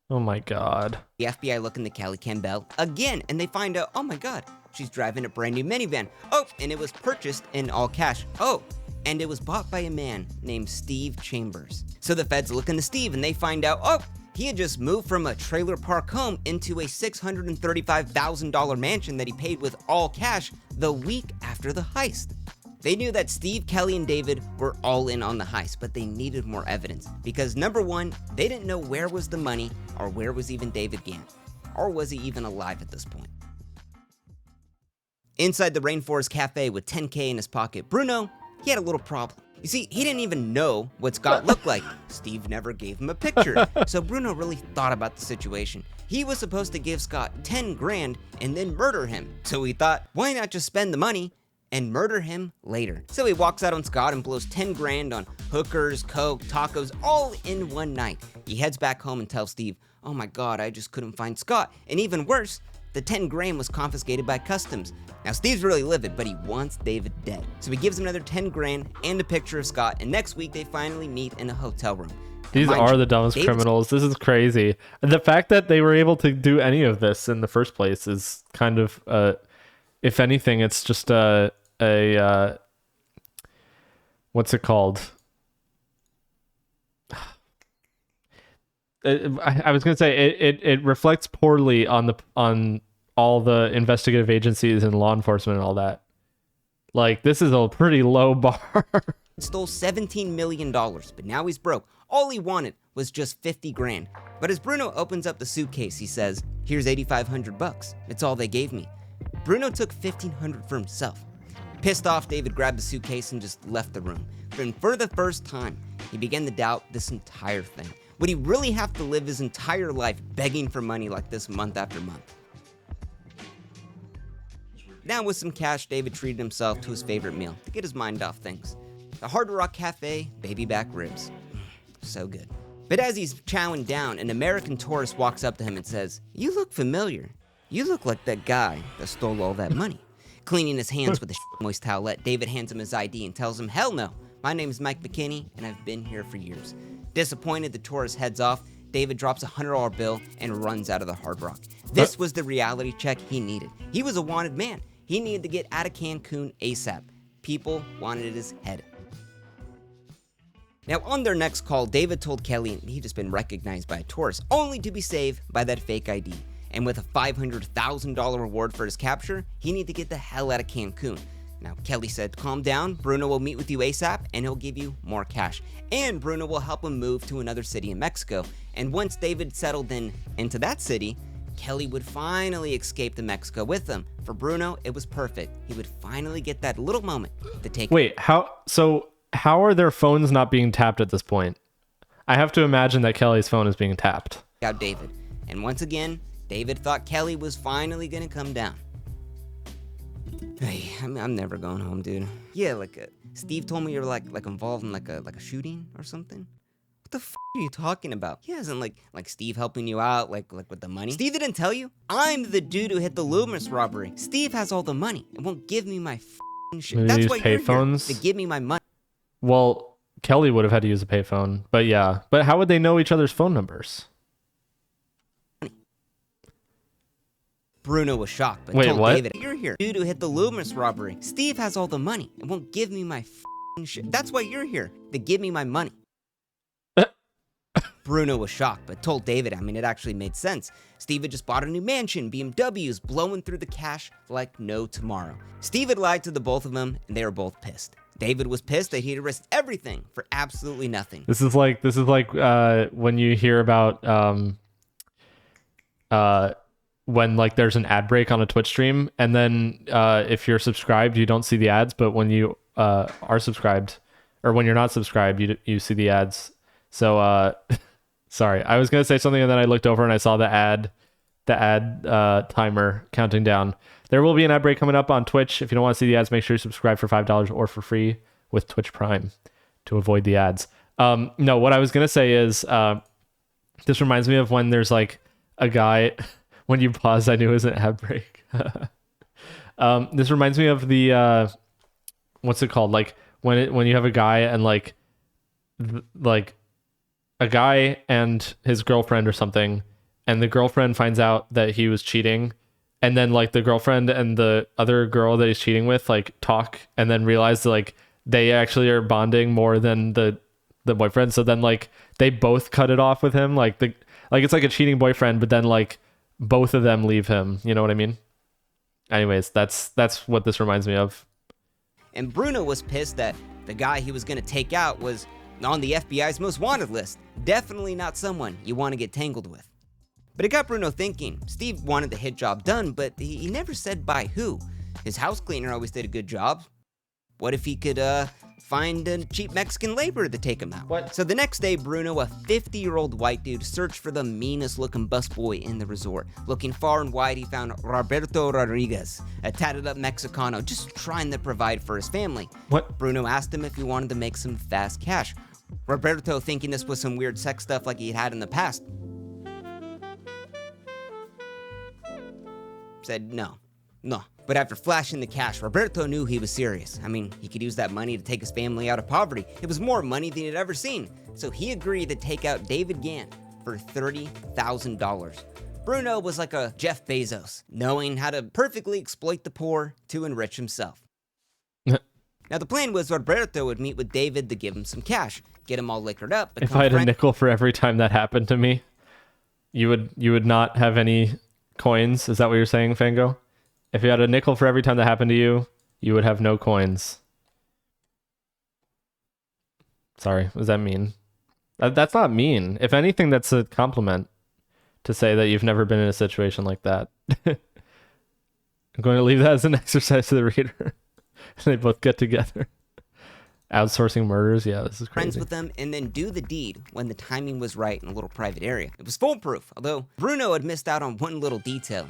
Oh my God. The FBI look into Kelly Campbell again, and they find out, oh my God, she's driving a brand new minivan. Oh, and it was purchased in all cash. Oh, and it was bought by a man named Steve Chambers. So the feds look into Steve and they find out, oh, he had just moved from a trailer park home into a $635,000 mansion that he paid with all cash the week after the heist. They knew that Steve, Kelly, and David were all in on the heist, but they needed more evidence. Because number one, they didn't know where was the money or where was even David Gant. Or was he even alive at this point? Inside the Rainforest Cafe with $10K in his pocket, Bruno, he had a little problem. You see, he didn't even know what Scott looked like. Steve never gave him a picture. So Bruno really thought about the situation. He was supposed to give Scott $10,000 and then murder him. So he thought, why not just spend the money and murder him later? So he walks out on Scott and blows $10,000 on hookers, coke, tacos, all in one night. He heads back home and tells Steve, oh my God, I just couldn't find Scott. And even worse, the $10,000 was confiscated by customs. Now Steve's really livid, but he wants David dead. So he gives him another $10,000 and a picture of Scott, and next week they finally meet in a hotel room. These are the dumbest criminals. This is crazy. And the fact that they were able to do any of this in the first place is kind of, if anything, it's just what's it called? I was gonna say it reflects poorly on all the investigative agencies and law enforcement and all that. Like, this is a pretty low bar. Stole $17 million, but now he's broke. All he wanted was just 50 grand. But as Bruno opens up the suitcase, he says, "Here's 8,500 bucks. It's all they gave me." Bruno took 1,500 for himself. Pissed off, David grabbed the suitcase and just left the room. Then for the first time, he began to doubt this entire thing. Would he really have to live his entire life begging for money like this month after month? Now with some cash, David treated himself to his favorite meal to get his mind off things. The Hard Rock Cafe baby back ribs. So good. But as he's chowing down, an American tourist walks up to him and says, "You look familiar. You look like that guy that stole all that money." Cleaning his hands with a moist towelette, David hands him his ID and tells him, "Hell no, my name is Mike McKinney and I've been here for years." Disappointed, the tourist heads off. David drops a $100 bill and runs out of the Hard Rock. This was the reality check he needed. He was a wanted man. He needed to get out of Cancun ASAP. People wanted his head. Now, on their next call, David told Kelly he'd just been recognized by a tourist, only to be saved by that fake ID. And with a $500,000 reward for his capture, he needed to get the hell out of Cancun. Now, Kelly said, "Calm down, Bruno will meet with you ASAP, and he'll give you more cash. And Bruno will help him move to another city in Mexico. And once David settled into that city, Kelly would finally escape to Mexico with him. For Bruno, it was perfect. He would finally get that little moment to take..." Wait, how are their phones not being tapped at this point? I have to imagine that Kelly's phone is being tapped. Out David. And once again, David thought Kelly was finally gonna come down. Hey, I'm never going home, dude. Yeah, Steve told me you're like involved in like a shooting or something. What the f are you talking about? He hasn't like Steve helping you out like with the money. Steve didn't tell you? I'm the dude who hit the Loomis robbery. Steve has all the money and won't give me my shit. That's why you're here, to give me my money. Well, Kelly would have had to use a payphone, but yeah. But how would they know each other's phone numbers? Bruno was shocked, but Wait, told what? David, "You're here, dude who hit the Loomis robbery. Steve has all the money and won't give me my shit. That's why you're here, to give me my money." Bruno was shocked, but told David, it actually made sense. Steve had just bought a new mansion, BMWs, blowing through the cash like no tomorrow. Steve had lied to the both of them, and they were both pissed. David was pissed that he had risked everything for absolutely nothing. This is like when you hear about when like there's an ad break on a Twitch stream, and then if you're subscribed, you don't see the ads, but when you are subscribed, or when you're not subscribed, you see the ads. So sorry, I was gonna say something, and then I looked over and I saw the ad timer counting down. There will be an ad break coming up on Twitch. If you don't want to see the ads, make sure you subscribe for $5 or for free with Twitch Prime to avoid the ads. No, what I was gonna say is this reminds me of when there's like a guy. When you pause, I knew it was an ad break. This reminds me of the what's it called? Like when you have a guy and like a guy and his girlfriend or something, and the girlfriend finds out that he was cheating, and then like the girlfriend and the other girl that he's cheating with like talk, and then realize that, like, they actually are bonding more than the boyfriend. So then like they both cut it off with him. Like it's like a cheating boyfriend, but then like both of them leave him. You know what I mean? Anyways, that's what this reminds me of. And Bruno was pissed that the guy he was going to take out was on the FBI's most wanted list. Definitely not someone you want to get tangled with. But it got Bruno thinking. Steve wanted the hit job done, but he never said by who. His house cleaner always did a good job. What if he could find a cheap Mexican laborer to take him out? What? So the next day, Bruno, a 50-year-old white dude, searched for the meanest-looking busboy in the resort. Looking far and wide, he found Roberto Rodriguez, a tatted-up Mexicano, just trying to provide for his family. What? Bruno asked him if he wanted to make some fast cash. Roberto, thinking this was some weird sex stuff like he had in the past, said no. But after flashing the cash, Roberto knew he was serious. He could use that money to take his family out of poverty. It was more money than he'd ever seen. So he agreed to take out David Gann for $30,000. Bruno was like a Jeff Bezos, knowing how to perfectly exploit the poor to enrich himself. Now the plan was Roberto would meet with David to give him some cash, get him all liquored up. If I had a nickel for every time that happened to me, You would not have any coins? Is that what you're saying, Fango? If you had a nickel for every time that happened to you, you would have no coins. Sorry, what does that mean? That's not mean. If anything, that's a compliment to say that you've never been in a situation like that. I'm going to leave that as an exercise to the reader. They both get together. Outsourcing murders? Yeah, this is crazy. Friends with them and then do the deed when the timing was right in a little private area. It was foolproof, although Bruno had missed out on one little detail.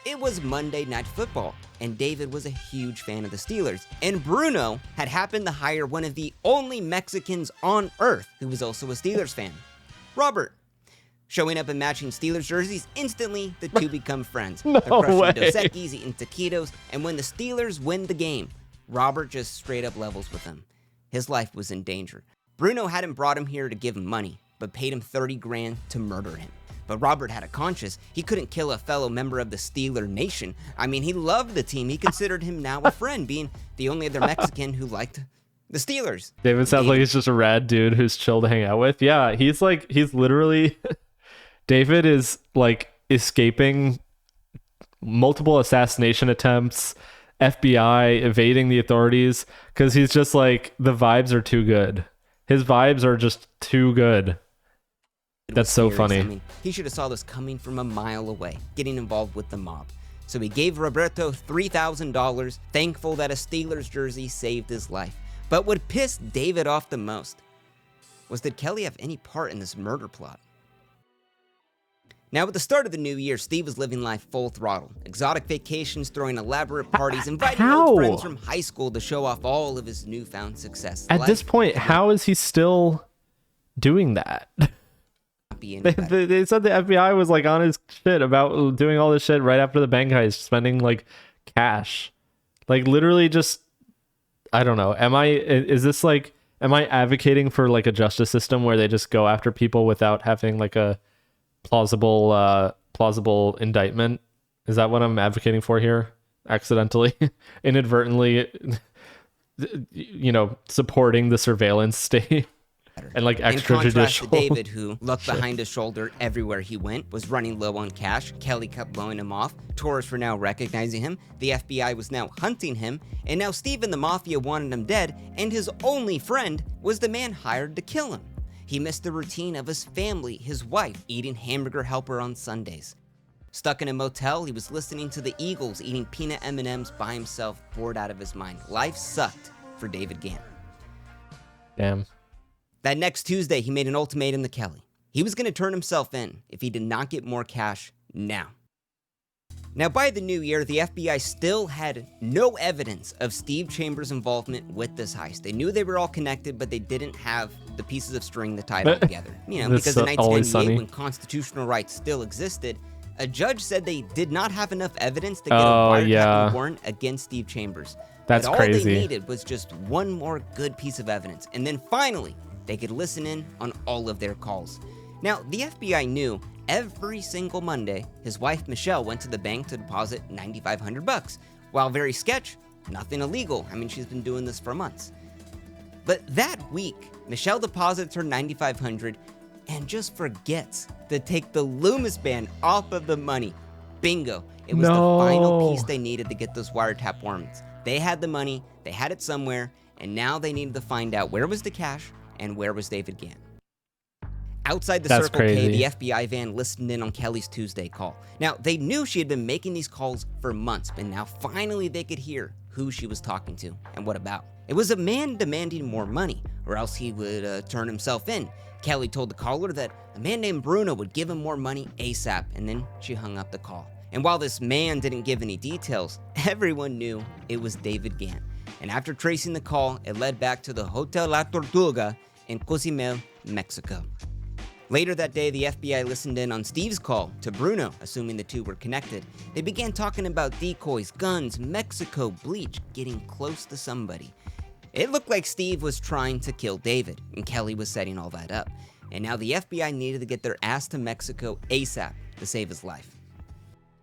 It was Monday Night Football, and David was a huge fan of the Steelers. And Bruno had happened to hire one of the only Mexicans on earth who was also a Steelers fan, Robert. Showing up in matching Steelers jerseys, instantly the two become friends. No They're crushing way. Dos Equis, eating taquitos, and when the Steelers win the game, Robert just straight up levels with them. His life was in danger. Bruno hadn't brought him here to give him money, but paid him 30 grand to murder him. But Robert had a conscience. He couldn't kill a fellow member of the Steeler Nation. I mean, he loved the team. He considered him now a friend, being the only other Mexican who liked the Steelers. David sounds like he's just a rad dude who's chill to hang out with. Yeah, he's literally... David is like escaping multiple assassination attempts, FBI evading the authorities, because he's just like, the vibes are too good. His vibes are just too good. That's so funny. I mean, he should have saw this coming from a mile away, getting involved with the mob. So he gave Roberto $3,000, thankful that a Steelers jersey saved his life. But what pissed David off the most was, did Kelly have any part in this murder plot? Now, at the start of the new year, Steve was living life full throttle. Exotic vacations, throwing elaborate parties, inviting old friends from high school to show off all of his newfound success. At this point, how is he still doing that? They said the FBI was like on his shit about doing all this shit right after the bank heist, spending like cash. Like literally just, I don't know. Am I advocating for like a justice system where they just go after people without having like a plausible indictment? Is that what I'm advocating for here? Accidentally, inadvertently, supporting the surveillance state and like extrajudicial. In contrast to David, who looked behind his shoulder everywhere he went, was running low on cash. Kelly kept blowing him off. Tourists were now recognizing him. The FBI was now hunting him, and now Steve and the Mafia wanted him dead, and his only friend was the man hired to kill him. He missed the routine of his family, his wife, eating hamburger helper on Sundays. Stuck in a motel, he was listening to the Eagles, eating peanut M&Ms by himself, bored out of his mind. Life sucked for David Gant. Damn. That next Tuesday, he made an ultimatum to Kelly. He was going to turn himself in if he did not get more cash now. Now, by the new year, the FBI still had no evidence of Steve Chambers' involvement with this heist. They knew they were all connected, but they didn't have the pieces of string that tied it all together. Because in 1998, when constitutional rights still existed, a judge said they did not have enough evidence to get a wiretapping warrant against Steve Chambers. That's crazy. All they needed was just one more good piece of evidence, and then finally, they could listen in on all of their calls. Now, the FBI knew every single Monday, his wife Michelle went to the bank to deposit $9,500. While very sketch, nothing illegal. I mean, she's been doing this for months. But that week, Michelle deposits her $9,500 and just forgets to take the Loomis band off of the money. Bingo. It was the final piece they needed to get those wiretap warrants. They had the money, they had it somewhere, and now they needed to find out where was the cash and where was David Gant. Outside the Circle K, the FBI van listened in on Kelly's Tuesday call. Now, they knew she had been making these calls for months, but now finally they could hear who she was talking to and what about. It was a man demanding more money, or else he would turn himself in. Kelly told the caller that a man named Bruno would give him more money ASAP, and then she hung up the call. And while this man didn't give any details, everyone knew it was David Gant. And after tracing the call, it led back to the Hotel La Tortuga in Cozumel, Mexico. Later that day, the FBI listened in on Steve's call to Bruno, assuming the two were connected. They began talking about decoys, guns, Mexico, bleach, getting close to somebody. It looked like Steve was trying to kill David, and Kelly was setting all that up. And now the FBI needed to get their ass to Mexico ASAP to save his life.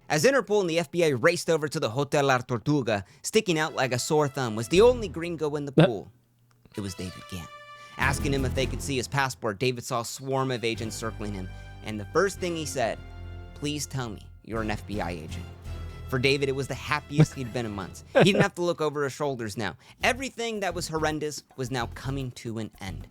As Interpol and the FBI raced over to the Hotel La Tortuga, sticking out like a sore thumb was the only gringo in the pool. It was David Gant. Asking him if they could see his passport, David saw a swarm of agents circling him, and the first thing he said please tell me you're an FBI agent. For David, it was the happiest he'd been in months. He didn't have to look over his shoulders now. Everything that was horrendous was now coming to an end.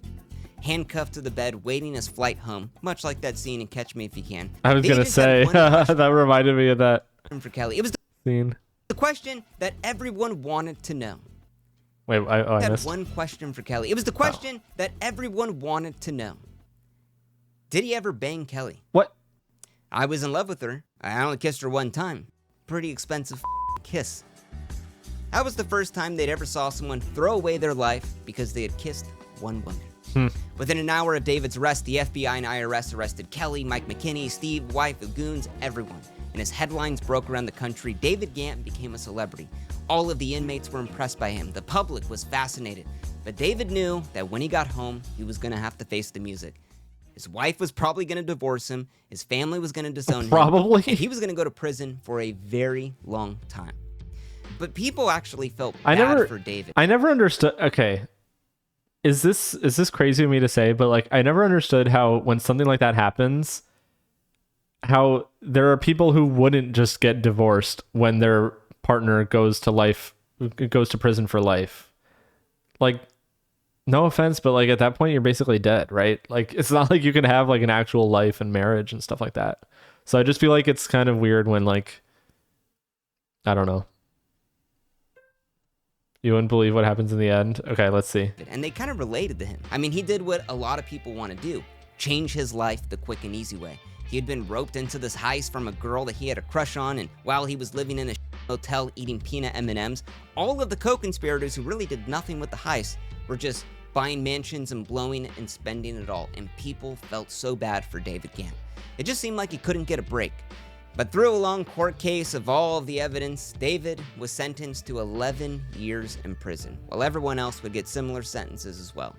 Handcuffed to the bed, waiting his flight home, much like that scene in Catch Me If You Can. I was going to say, that reminded me of that for Kelly. It was scene. The question that everyone wanted to know. Wait, I missed. One question for Kelly. It was the question that everyone wanted to know. Did he ever bang Kelly? What? I was in love with her. I only kissed her one time. Pretty expensive kiss. That was the first time they'd ever saw someone throw away their life because they had kissed one woman. Within an hour of David's arrest, the FBI and IRS arrested Kelly, Mike McKinney, Steve, wife, the goons, everyone. And as headlines broke around the country, David Gant became a celebrity. All of the inmates were impressed by him. The public was fascinated. But David knew that when he got home, he was going to have to face the music. His wife was probably going to divorce him. His family was going to disown him. Probably. And he was going to go to prison for a very long time. But people actually felt bad for David. I never understood. Okay. Is this crazy of me to say? But like, I never understood how when something like that happens, how there are people who wouldn't just get divorced when their partner goes to prison for life. Like, no offense, but like at that point you're basically dead, right? Like it's not like you can have like an actual life and marriage and stuff like that. So I just feel like it's kind of weird when like, I don't know. You wouldn't believe what happens in the end? Okay, let's see. And they kind of related to him. I mean, he did what a lot of people want to do. Change his life the quick and easy way. He had been roped into this heist from a girl that he had a crush on, and while he was living in a hotel eating peanut M&Ms, all of the co-conspirators who really did nothing with the heist were just buying mansions and blowing and spending it all, and people felt so bad for David Gant. It just seemed like he couldn't get a break. But through a long court case of all of the evidence, David was sentenced to 11 years in prison, while everyone else would get similar sentences as well.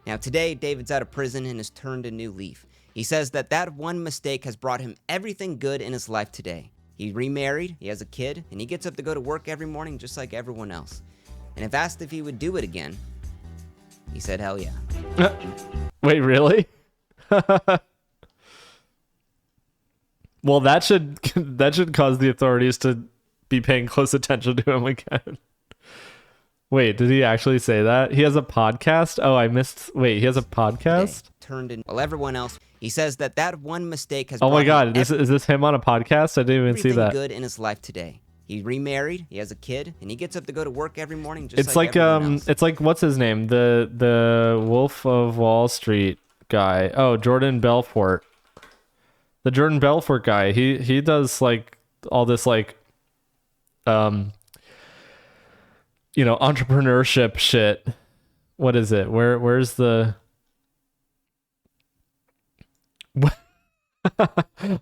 Now today, David's out of prison and has turned a new leaf. He says that one mistake has brought him everything good in his life today. He remarried, he has a kid, and he gets up to go to work every morning just like everyone else. And if asked if he would do it again, he said, hell yeah. Wait, really? Well, that should cause the authorities to be paying close attention to him again. Wait, did he actually say that? He has a podcast? Oh, I missed. Wait, he has a podcast? Turned in while everyone else. He says that one mistake has. Oh my God, is this him on a podcast? I didn't even see that. Good in his life today. He remarried, he has a kid, and he gets up to go to work every morning just it's like it's like what's his name? The Wolf of Wall Street guy. Oh, Jordan Belfort. The Jordan Belfort guy. He does like all this like entrepreneurship shit. What is it? Where's the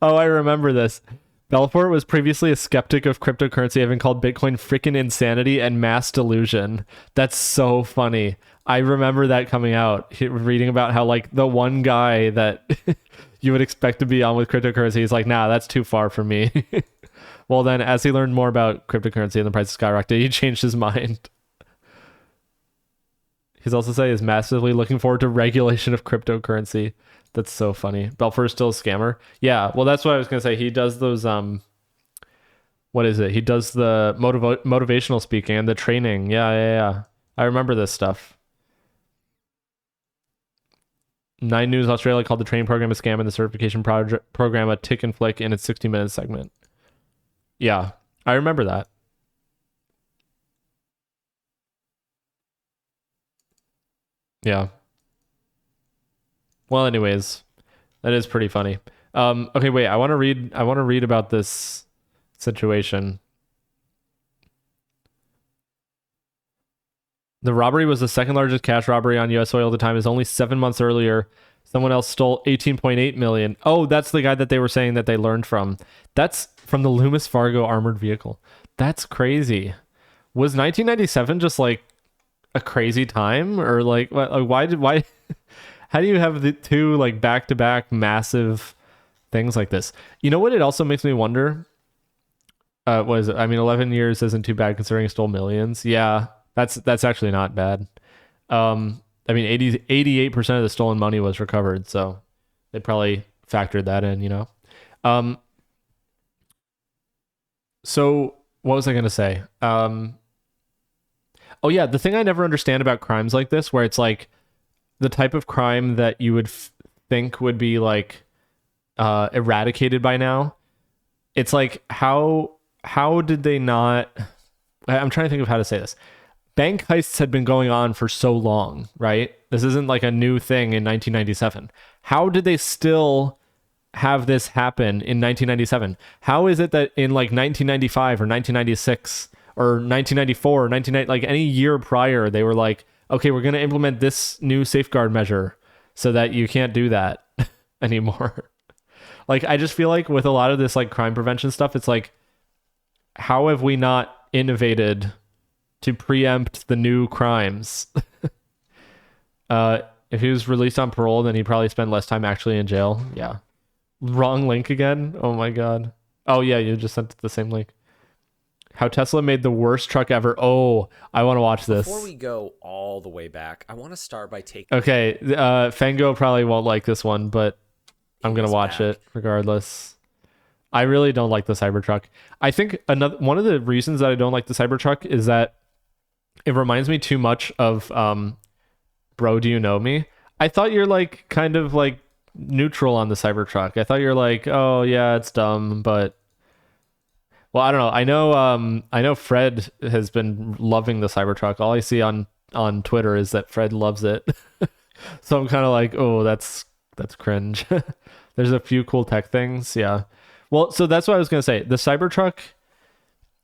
Oh, I remember this. Belfort was previously a skeptic of cryptocurrency, having called Bitcoin freaking insanity and mass delusion. That's so funny. I remember that coming out, reading about how like the one guy that you would expect to be on with cryptocurrency is like, nah, that's too far for me. Well, then as he learned more about cryptocurrency and the price skyrocketed, he changed his mind. He's also saying he's massively looking forward to regulation of cryptocurrency. That's so funny. Belfort is still a scammer. Yeah, well, that's what I was gonna say. He does those what is it? He does the motivational speaking and the training. Yeah. I remember this stuff. 9 News Australia called the training program a scam and the certification program a tick and flick in its 60-minute segment. Yeah, I remember that. Yeah. Well, anyways, that is pretty funny. Okay, wait, I want to read about this situation. The robbery was the second largest cash robbery on US soil at the time, as only 7 months earlier, someone else stole 18.8 million. Oh, that's the guy that they were saying that they learned from. That's from the Loomis Fargo armored vehicle. That's crazy. Was 1997 just like a crazy time, or like why how do you have the two like back-to-back massive things like this? You know what it also makes me wonder? What is it? I mean, 11 years isn't too bad considering he stole millions. Yeah, that's actually not bad. I mean, 88% of the stolen money was recovered, so they probably factored that in, So what was I gonna say? Oh yeah, the thing I never understand about crimes like this, where it's like the type of crime that you would think would be like eradicated by now. It's like how did they not? I'm trying to think of how to say this. Bank heists had been going on for so long, right? This isn't like a new thing in 1997. How did they still have this happen in 1997? How is it that in like 1995 or 1996 or 1994 or 1990, like any year prior, they were like, okay, we're going to implement this new safeguard measure so that you can't do that anymore. Like, I just feel like with a lot of this like crime prevention stuff, it's like, how have we not innovated to preempt the new crimes? If he was released on parole, then he'd probably spend less time actually in jail. Yeah. Wrong link again. Oh my God. Oh yeah, you just sent the same link. How Tesla made the worst truck ever. Oh, I want to watch this. Before we go all the way back, I want to start by taking... Okay, Fango probably won't like this one, but I'm going to watch it regardless. I really don't like the Cybertruck. I think one of the reasons that I don't like the Cybertruck is that it reminds me too much of Bro, Do You Know Me? I thought you're like kind of like neutral on the Cybertruck. I thought you're like, oh yeah, it's dumb, but well, I don't know. I know Fred has been loving the Cybertruck. All I see on Twitter is that Fred loves it. So I'm kind of like, oh, that's cringe. There's a few cool tech things, yeah. Well, so that's what I was going to say. The Cybertruck,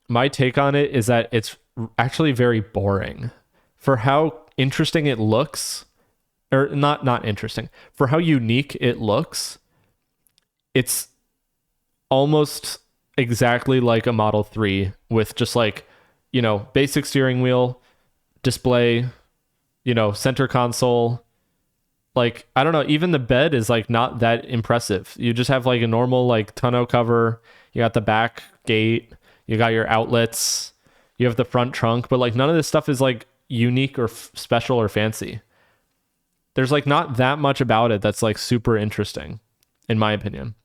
my take on it is that it's actually very boring for how interesting it looks, or not interesting, for how unique it looks. It's almost exactly like a Model 3 with just like, basic steering wheel, display, center console. Like, I don't know, even the bed is like not that impressive. You just have like a normal like tonneau cover. You got the back gate, you got your outlets, you have the front trunk, but like none of this stuff is like unique or special or fancy. There's like not that much about it that's like super interesting, in my opinion.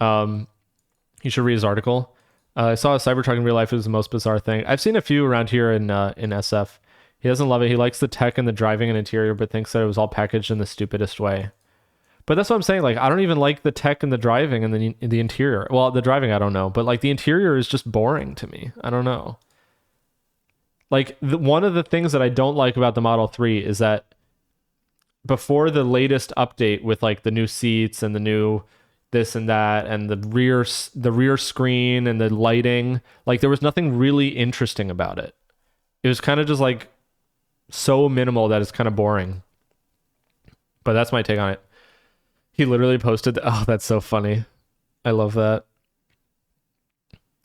You should read his article. I saw a Cybertruck in real life. It was the most bizarre thing. I've seen a few around here in SF. He doesn't love it. He likes the tech and the driving and interior, but thinks that it was all packaged in the stupidest way. But that's what I'm saying. Like, I don't even like the tech and the driving and the interior. Well, the driving, I don't know. But like the interior is just boring to me. I don't know. Like one of the things that I don't like about the Model 3 is that before the latest update with like the new seats and the new this and that and the rear screen and the lighting, like there was nothing really interesting about it. It was kind of just like so minimal that it's kind of boring. But that's my take on it. He literally posted, oh, that's so funny. I love that.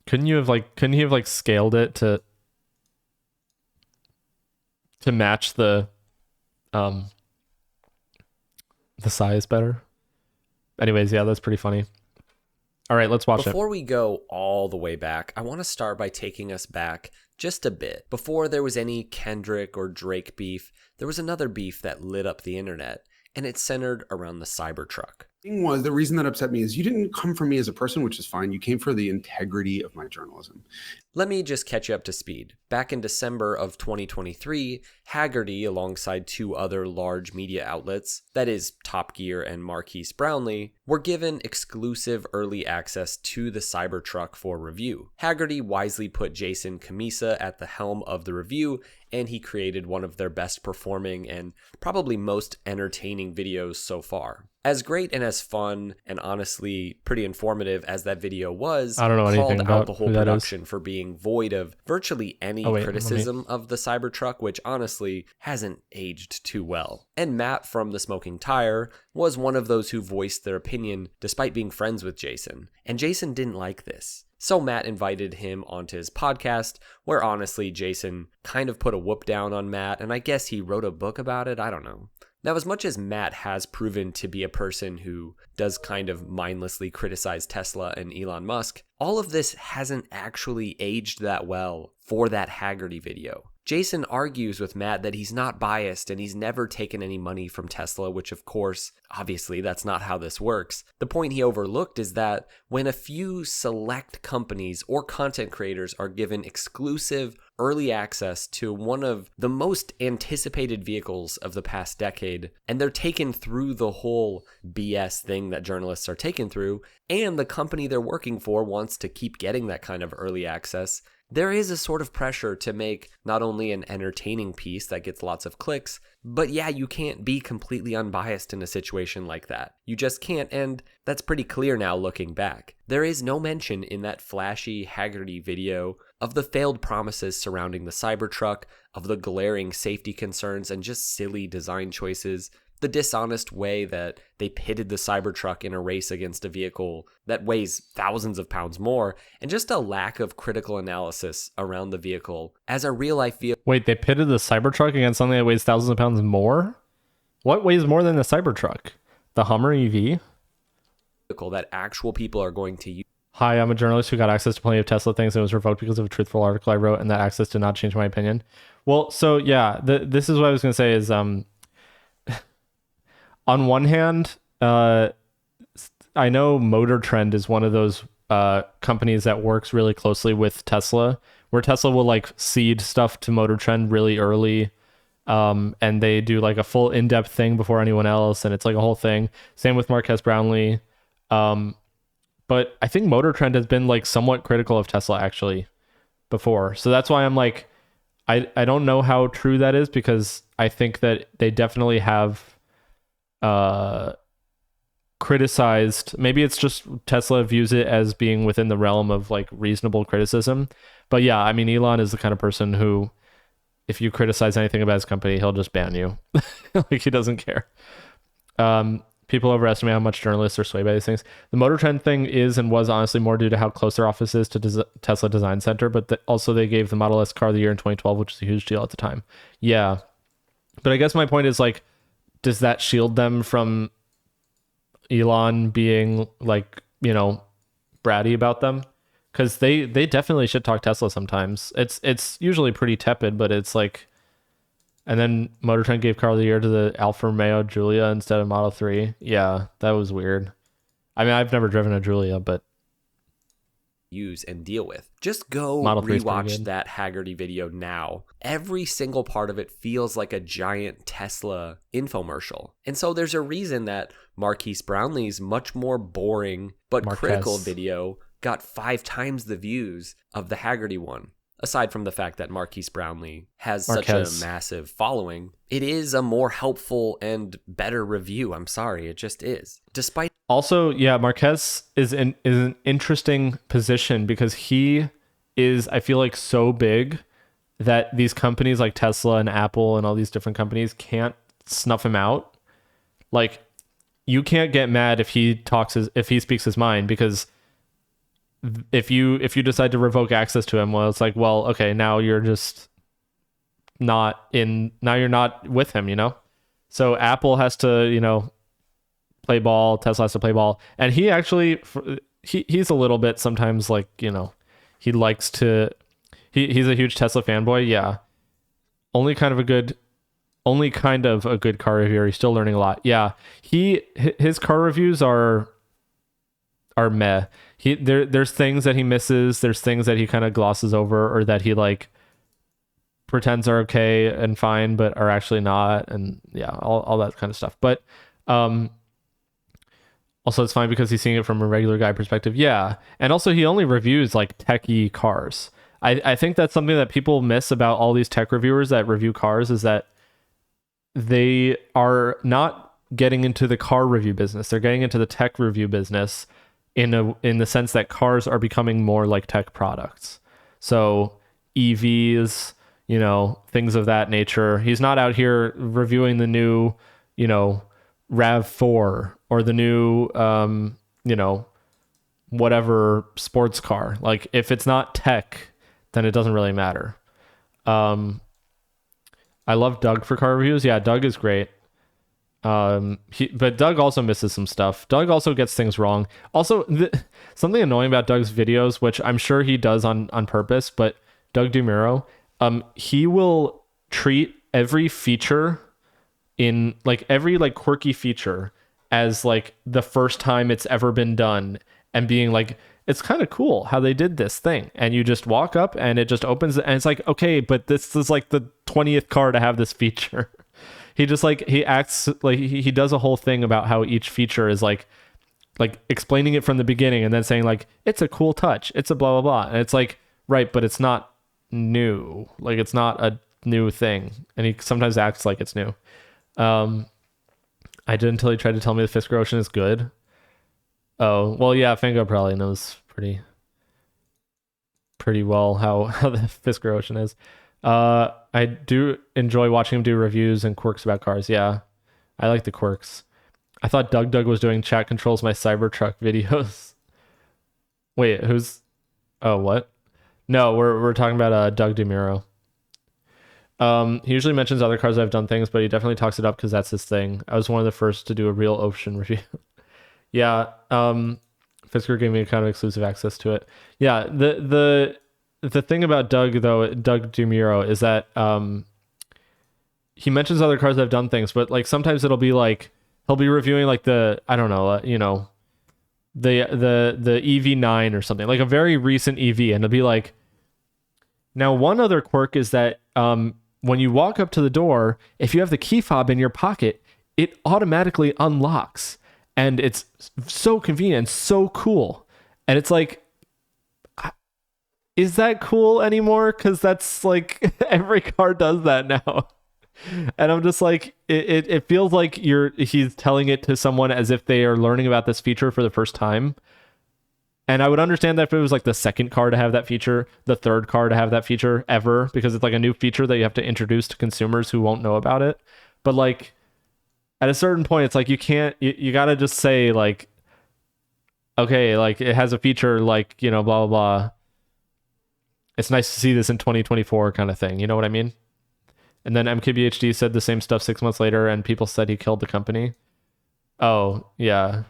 Couldn't he have like scaled it to match the size better? Anyways, yeah, that's pretty funny. All right, let's watch it. Before we go all the way back, I want to start by taking us back just a bit. Before there was any Kendrick or Drake beef, there was another beef that lit up the internet, and it centered around the Cybertruck. The reason that upset me is you didn't come for me as a person, which is fine. You came for the integrity of my journalism. Let me just catch you up to speed. Back in December of 2023, Haggerty, alongside two other large media outlets, that is Top Gear and Marquise Brownlee, were given exclusive early access to the Cybertruck for review. Haggerty wisely put Jason Camisa at the helm of the review, and he created one of their best performing and probably most entertaining videos so far. As great and as fun and honestly pretty informative as that video was, I don't know anything called about out the whole who that is. production for being void of virtually any criticism of the Cybertruck, which honestly hasn't aged too well. And Matt from The Smoking Tire was one of those who voiced their opinion despite being friends with Jason, and Jason didn't like this. So Matt invited him onto his podcast, where honestly Jason kind of put a whoop down on Matt, and I guess he wrote a book about it, I don't know. Now, as much as Matt has proven to be a person who does kind of mindlessly criticize Tesla and Elon Musk, all of this hasn't actually aged that well for that Haggerty video. Jason argues with Matt that he's not biased and he's never taken any money from Tesla, which of course, obviously that's not how this works. The point he overlooked is that when a few select companies or content creators are given exclusive early access to one of the most anticipated vehicles of the past decade, and they're taken through the whole BS thing that journalists are taken through, and the company they're working for wants to keep getting that kind of early access, there is a sort of pressure to make not only an entertaining piece that gets lots of clicks, but yeah, you can't be completely unbiased in a situation like that. You just can't, and that's pretty clear now looking back. There is no mention in that flashy Haggerty video of the failed promises surrounding the Cybertruck, of the glaring safety concerns and just silly design choices, the dishonest way that they pitted the Cybertruck in a race against a vehicle that weighs thousands of pounds more, and just a lack of critical analysis around the vehicle as a real-life vehicle. Wait, they pitted the Cybertruck against something that weighs thousands of pounds more? What weighs more than the Cybertruck? The Hummer EV? That actual people are going to use. Hi, I'm a journalist who got access to plenty of Tesla things and was revoked because of a truthful article I wrote, and that access did not change my opinion. Well, so yeah, this is what I was going to say is, on one hand, I know Motor Trend is one of those companies that works really closely with Tesla, where Tesla will like seed stuff to Motor Trend really early, and they do like a full in-depth thing before anyone else, and it's like a whole thing. Same with Marques Brownlee. But I think Motor Trend has been like somewhat critical of Tesla actually before. So that's why I'm like, I don't know how true that is, because I think that they definitely have criticized. Maybe it's just Tesla views it as being within the realm of like reasonable criticism. But yeah, I mean, Elon is the kind of person who, if you criticize anything about his company, he'll just ban you. Like, he doesn't care. People overestimate how much journalists are swayed by these things. The Motor Trend thing is and was honestly more due to how close their office is to Tesla Design Center, but also they gave the Model S car of the year in 2012, which is a huge deal at the time. Yeah. But I guess my point is, like, does that shield them from Elon being like, you know, bratty about them? Because they definitely should talk Tesla sometimes. It's usually pretty tepid, but it's like, and then Motor Trend gave car of the year to the Alfa Romeo Giulia instead of Model 3. Yeah, that was weird. I mean, I've never driven a Giulia, but use and deal with. Just go Model 3 is pretty rewatch good. that Haggerty video now. Every single part of it feels like a giant Tesla infomercial. And so there's a reason that Marques Brownlee's much more boring but critical video got 5 times the views of the Haggerty one. Aside from the fact that Marques Brownlee has such a massive following, it is a more helpful and better review. I'm sorry, it just is. Despite also, yeah, Marques is an interesting position, because he is, I feel like, so big that these companies like Tesla and Apple and all these different companies can't snuff him out. Like, you can't get mad if he speaks his mind, because if you decide to revoke access to him, well, it's like, well, okay, now you're just now you're not with him, you know? So Apple has to, you know, play ball, Tesla has to play ball. And he actually, he's a little bit sometimes like, you know, he likes to, he's a huge Tesla fanboy. Yeah. Only kind of a good car reviewer. He's still learning a lot. Yeah. His car reviews are meh. There's things that he misses. There's things that he kind of glosses over, or that he like pretends are okay and fine, but are actually not. And yeah, all that kind of stuff. But also it's fine because he's seeing it from a regular guy perspective. Yeah. And also he only reviews like techie cars. I think that's something that people miss about all these tech reviewers that review cars, is that they are not getting into the car review business. They're getting into the tech review business in the sense that cars are becoming more like tech products. So EVs, you know, things of that nature. He's not out here reviewing the new, you know, RAV4 or the new, you know, whatever sports car. Like, if it's not tech, then it doesn't really matter. I love Doug for car reviews. Yeah, Doug is great. But Doug also misses some stuff. Doug also gets things wrong. Also, something annoying about Doug's videos, which I'm sure he does on purpose, but Doug DeMuro, he will treat every feature in like every like quirky feature as like the first time it's ever been done, and being like, it's kind of cool how they did this thing, and you just walk up and it just opens, and it's like, okay, but this is like the 20th car to have this feature. He just like, he acts like he does a whole thing about how each feature is like explaining it from the beginning and then saying like, it's a cool touch, it's a blah blah blah, and it's like, right, but it's not new, like it's not a new thing, and he sometimes acts like it's new. I did until he tried to tell me the Fisker Ocean is good. Oh, well, yeah, Fango probably knows pretty well how the Fisker Ocean is. I do enjoy watching him do reviews and quirks about cars. Yeah, I like the quirks. I thought Doug was doing chat controls my Cybertruck videos. Wait, who's... Oh, what? No, we're talking about Doug DeMuro. He usually mentions other cars I've done things, but he definitely talks it up because that's his thing. I was one of the first to do a real Ocean review. Yeah, Fisker gave me kind of exclusive access to it. Yeah, the thing about Doug DeMuro is that he mentions other cars I've done things, but like sometimes it'll be like he'll be reviewing like the, I don't know, the EV9 or something, like a very recent EV, and it'll be like, now one other quirk is that when you walk up to the door, if you have the key fob in your pocket, it automatically unlocks. And it's so convenient and so cool. And it's like, is that cool anymore? Because that's like, every car does that now. And I'm just like, it feels like he's telling it to someone as if they are learning about this feature for the first time. And I would understand that if it was like the second car to have that feature, the third car to have that feature ever, because it's like a new feature that you have to introduce to consumers who won't know about it. But like at a certain point, it's like you got to just say like, okay, like it has a feature like, blah, blah, blah. It's nice to see this in 2024 kind of thing. You know what I mean? And then MKBHD said the same stuff 6 months later, and people said he killed the company. Oh, yeah.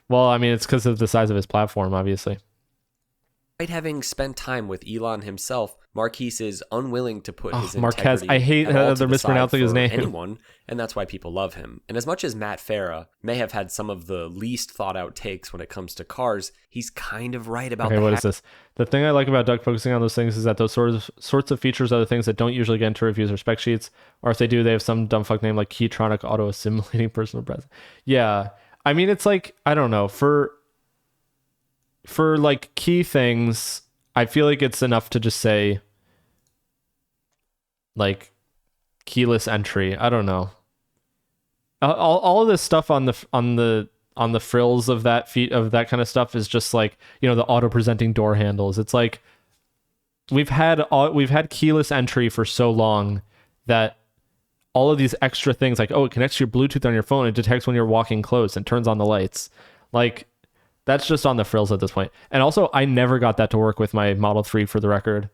Well, I mean, it's because of the size of his platform, obviously. Despite having spent time with Elon himself, Marquise is unwilling to put his Marquez. integrity I hate how they're mispronouncing his name. Anyone, and that's why people love him. And as much as Matt Farah may have had some of the least thought out takes when it comes to cars, he's kind of right about what is this? The thing I like about Doug focusing on those things is that those sorts of features are the things that don't usually get into reviews or spec sheets, or if they do, they have some dumb fuck name like Keytronic Auto Assimilating Personal Presence. Yeah. I mean, it's like, I don't know, for like key things, I feel like it's enough to just say like keyless entry. I don't know. All of this stuff on the frills of that kind of stuff is just like, the auto presenting door handles. It's like we've had keyless entry for so long that all of these extra things like, oh, it connects to your Bluetooth on your phone, it detects when you're walking close and turns on the lights. Like, that's just on the frills at this point. And also, I never got that to work with my Model 3, for the record.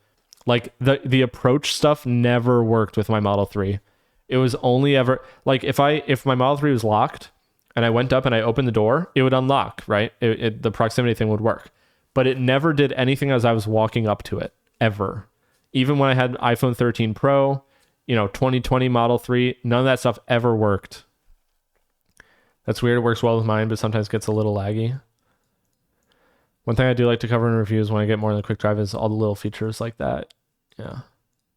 Like, the approach stuff never worked with my Model 3. It was only ever, like, if my Model 3 was locked and I went up and I opened the door, it would unlock, right? The proximity thing would work. But it never did anything as I was walking up to it, ever. Even when I had iPhone 13 Pro, 2020 Model 3, none of that stuff ever worked. That's weird. It works well with mine, but sometimes gets a little laggy. One thing I do like to cover in reviews when I get more than the quick drive is all the little features like that. Yeah.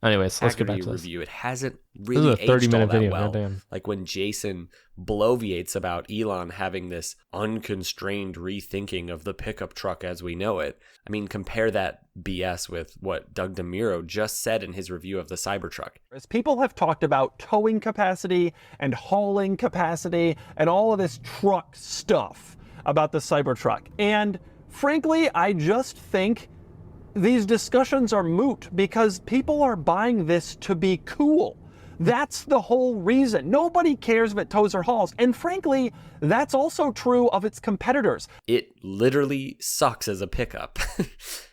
Anyways, let's get back to this. Review. It hasn't really aged 30-minute all that video. well. Goddamn. Like when Jason bloviates about Elon having this unconstrained rethinking of the pickup truck as we know it. I mean, compare that BS with what Doug DeMuro just said in his review of the Cybertruck. As people have talked about towing capacity and hauling capacity and all of this truck stuff about the Cybertruck. And frankly, I just think these discussions are moot because people are buying this to be cool. That's the whole reason. Nobody cares if it tows or hauls. And frankly, that's also true of its competitors. It literally sucks as a pickup.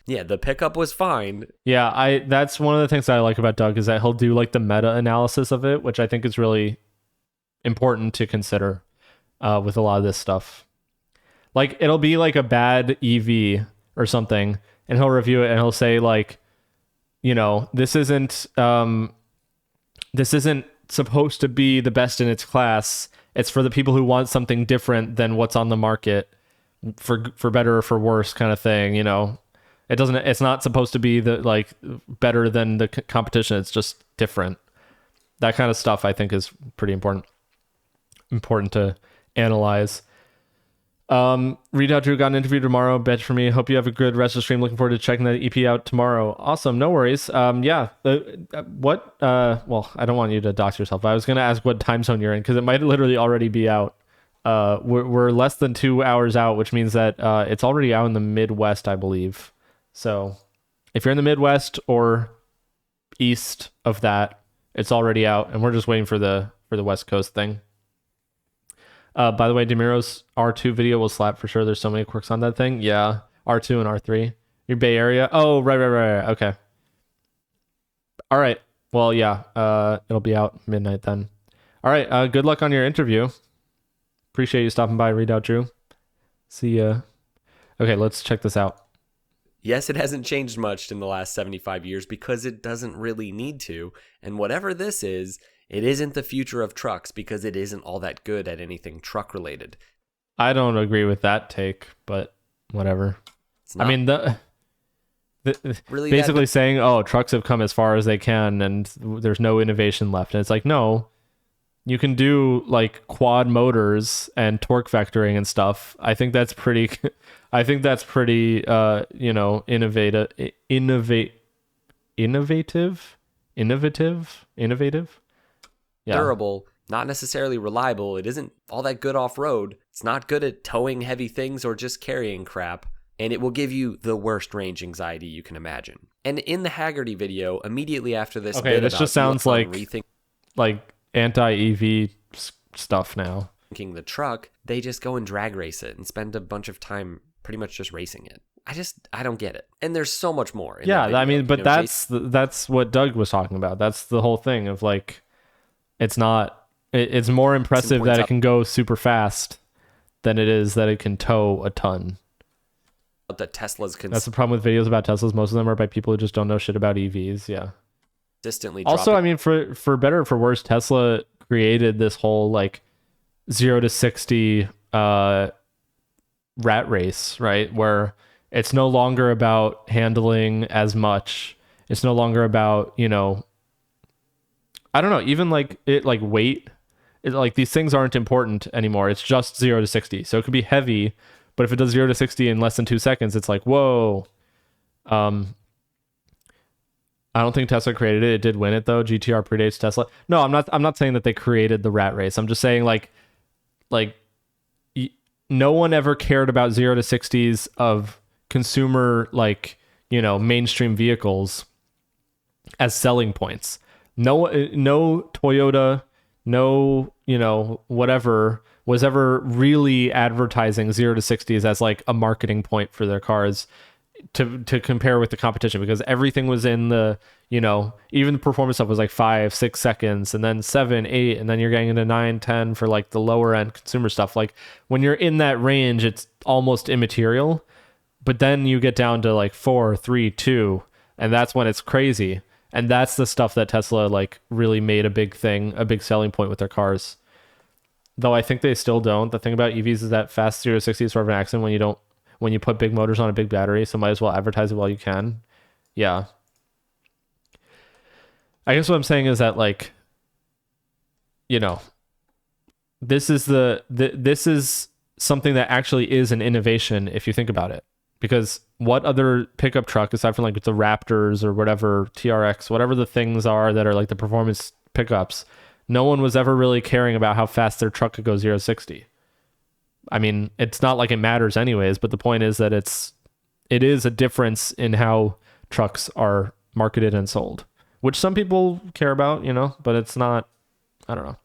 Yeah, the pickup was fine. Yeah, that's one of the things that I like about Doug is that he'll do like the meta analysis of it, which I think is really important to consider with a lot of this stuff. Like, it'll be like a bad EV or something, and he'll review it and he'll say like, you know, this isn't supposed to be the best in its class. It's for the people who want something different than what's on the market, for better or for worse kind of thing, you know. It's not supposed to be the like better than the competition. It's just different. That kind of stuff I think is pretty important to analyze. Read out Drew got an interview tomorrow. Bet for me. Hope you have a good rest of the stream. Looking forward to checking that EP out tomorrow. Awesome. No worries. Yeah. Well, I don't want you to dox yourself. I was going to ask what time zone you're in because it might literally already be out. We're less than 2 hours out, which means that it's already out in the Midwest, I believe. So if you're in the Midwest or east of that, it's already out, and we're just waiting for the West Coast thing. By the way, Demiro's R2 video will slap for sure. There's so many quirks on that thing. Yeah, R2 and R3. Your Bay Area. Oh, right. Okay. All right. Well, yeah. It'll be out midnight then. All right. Good luck on your interview. Appreciate you stopping by. Read out Drew. See ya. Okay, let's check this out. Yes, it hasn't changed much in the last 75 years because it doesn't really need to. And whatever this is, it isn't the future of trucks because it isn't all that good at anything truck related. I don't agree with that take, but whatever. I mean, really basically saying, oh, trucks have come as far as they can and there's no innovation left. And it's like, no, you can do like quad motors and torque vectoring and stuff. I think that's pretty, you know, innovative. Yeah. Durable, not necessarily reliable. It isn't all that good off-road. It's not good at towing heavy things or just carrying crap. And it will give you the worst range anxiety you can imagine. And in the Haggerty video, immediately after this, okay, this just sounds like anti-EV stuff now. Thinking the truck, they just go and drag race it and spend a bunch of time pretty much just racing it. I don't get it. And there's so much more. Yeah, I mean, but that's what Doug was talking about. That's the whole thing of like, it's more impressive that it can go super fast than it is that it can tow a ton. That Teslas can. That's the problem with videos about Teslas. Most of them are by people who just don't know shit about EVs. Yeah. Consistently. Also, I mean, for better or for worse, Tesla created this whole like 0 to 60 rat race, right? Where it's no longer about handling as much. It's no longer about, you know, I don't know, even like it, like weight, like these things aren't important anymore. It's just 0 to 60. So it could be heavy, but if it does 0 to 60 in less than 2 seconds, it's like, whoa. I don't think Tesla created it. It did win it though. GTR predates Tesla. No, I'm not saying that they created the rat race. I'm just saying like no one ever cared about 0 to 60s of consumer, like, you know, mainstream vehicles as selling points. No Toyota, no, you know, whatever was ever really advertising 0 to 60s as like a marketing point for their cars to compare with the competition, because everything was in the, you know, even the performance stuff was like 5-6 seconds and then 7, 8, and then you're getting into 9, 10 for like the lower end consumer stuff. Like when you're in that range, it's almost immaterial, but then you get down to like 4, 3, 2, and that's when it's crazy. And that's the stuff that Tesla like really made a big selling point with their cars. Though I think they still don't. The thing about EVs is that fast 0 to 60 is sort of an accident when you put big motors on a big battery, so might as well advertise it while you can. Yeah. I guess what I'm saying is that, like, you know, this is this is something that actually is an innovation if you think about it. Because what other pickup truck, aside from like the Raptors or whatever, TRX, whatever the things are that are like the performance pickups, no one was ever really caring about how fast their truck could go 0 to 60. I mean, it's not like it matters anyways, but the point is that it is a difference in how trucks are marketed and sold, which some people care about, you know, but it's not, I don't know.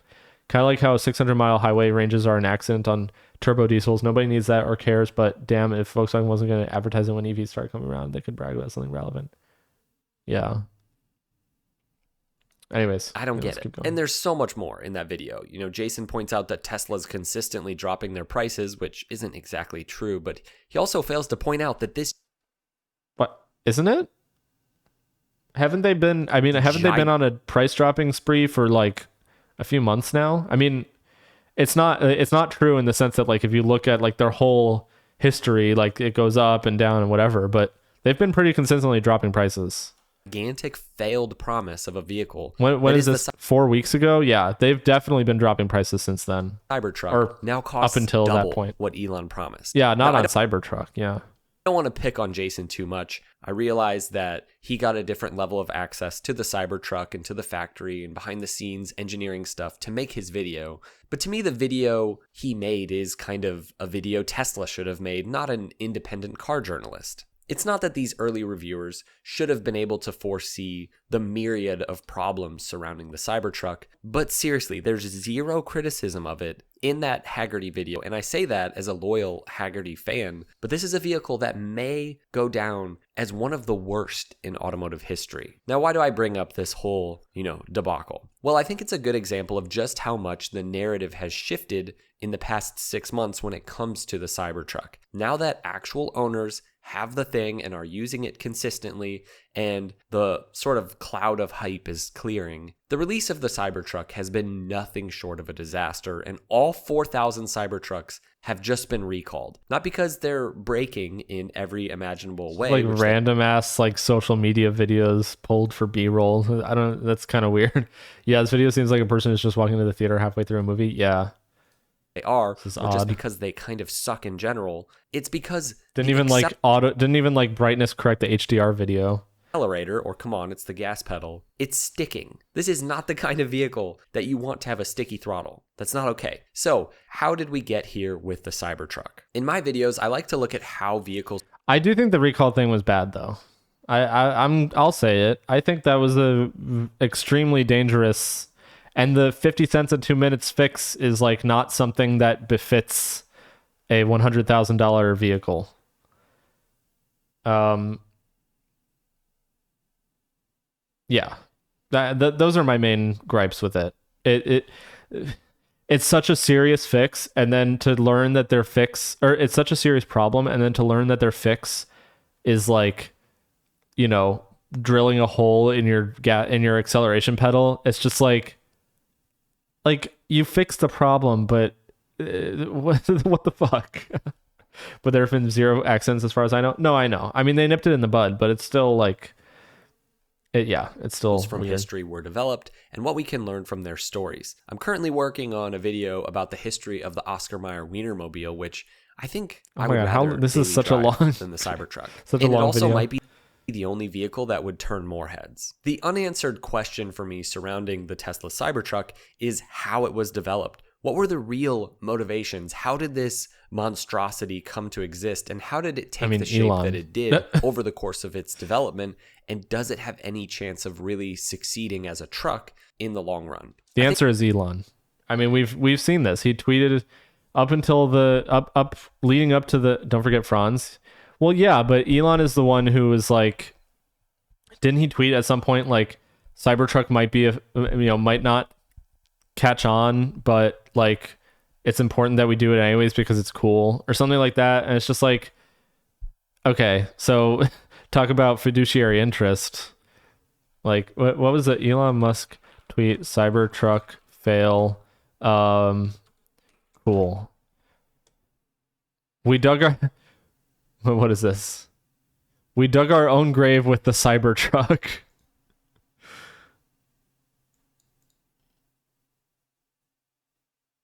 Kind of like how 600-mile highway ranges are an accident on turbo diesels. Nobody needs that or cares, but damn, if Volkswagen wasn't going to advertise it when EVs start coming around, they could brag about something relevant. Yeah. Anyways, I don't get it. And there's so much more in that video. You know, Jason points out that Tesla's consistently dropping their prices, which isn't exactly true, but he also fails to point out that this... What? Isn't it? Haven't they been? I mean, haven't they been on a price dropping spree for like a few months now? I mean, it's not true in the sense that like if you look at like their whole history, like it goes up and down and whatever, but they've been pretty consistently dropping prices. Gigantic failed promise of a vehicle. When is this? 4 weeks ago? Yeah, they've definitely been dropping prices since then. Cybertruck Or now costs up until double that point. what Elon promised. Yeah, not Now, on Cybertruck. Yeah. I don't want to pick on Jason too much. I realize that he got a different level of access to the Cybertruck and to the factory and behind the scenes engineering stuff to make his video. But to me, the video he made is kind of a video Tesla should have made, not an independent car journalist. It's not that these early reviewers should have been able to foresee the myriad of problems surrounding the Cybertruck, but seriously, there's zero criticism of it in that Haggerty video, and I say that as a loyal Haggerty fan, but this is a vehicle that may go down as one of the worst in automotive history. Now, why do I bring up this whole, debacle? Well, I think it's a good example of just how much the narrative has shifted in the past 6 months when it comes to the Cybertruck. Now that actual owners have the thing and are using it consistently, and the sort of cloud of hype is clearing, the release of the Cybertruck has been nothing short of a disaster, and all 4,000 Cybertrucks have just been recalled. Not because they're breaking in every imaginable way. Like random ass like social media videos pulled for B-roll. That's kind of weird. Yeah, this video seems like a person is just walking to the theater halfway through a movie. Yeah. They are, This is or just odd. because they kind of suck in general. It's because Didn't even like brightness correct the HDR video. accelerator, or come on, it's the gas pedal, it's sticking. This is not the kind of vehicle that you want to have a sticky throttle. That's not okay. So how did we get here with the Cybertruck? In my videos, I like to look at how vehicles... I do think the recall thing was bad though. I'll say it. I think that was a extremely dangerous, and the 50 cents and 2 minutes fix is like not something that befits a $100,000 vehicle. Yeah, those are my main gripes with it. It's such a serious fix, and then to learn that their fix, or it's such a serious problem, and then to learn that their fix is like, drilling a hole in your acceleration pedal. It's just like you fixed the problem, but what the fuck? But there have been zero accidents as far as I know. No, I know. I mean, they nipped it in the bud, but it's still like, it's still from weird. history were developed and what we can learn from their stories. I'm currently working on a video about the history of the Oscar Mayer Wienermobile, which I think I would rather this is daily such a drive long than the Cybertruck. such a And long it also video. might be the only vehicle that would turn more heads. The unanswered question for me surrounding the Tesla Cybertruck is how it was developed. What were the real motivations? How did this monstrosity come to exist? And how did it take the shape Elon. that it did over the course of its development? And does it have any chance of really succeeding as a truck in the long run? The answer is Elon. I mean, we've seen this. He tweeted up until leading up to the, don't forget Franz. Well, yeah, but Elon is the one who was like, didn't he tweet at some point like Cybertruck might not catch on, but like it's important that we do it anyways because it's cool or something like that. And it's just like, okay, so talk about fiduciary interest. Like what was the Elon Musk tweet? Cybertruck fail. Cool. We dug our what is this? We dug our own grave with the Cybertruck.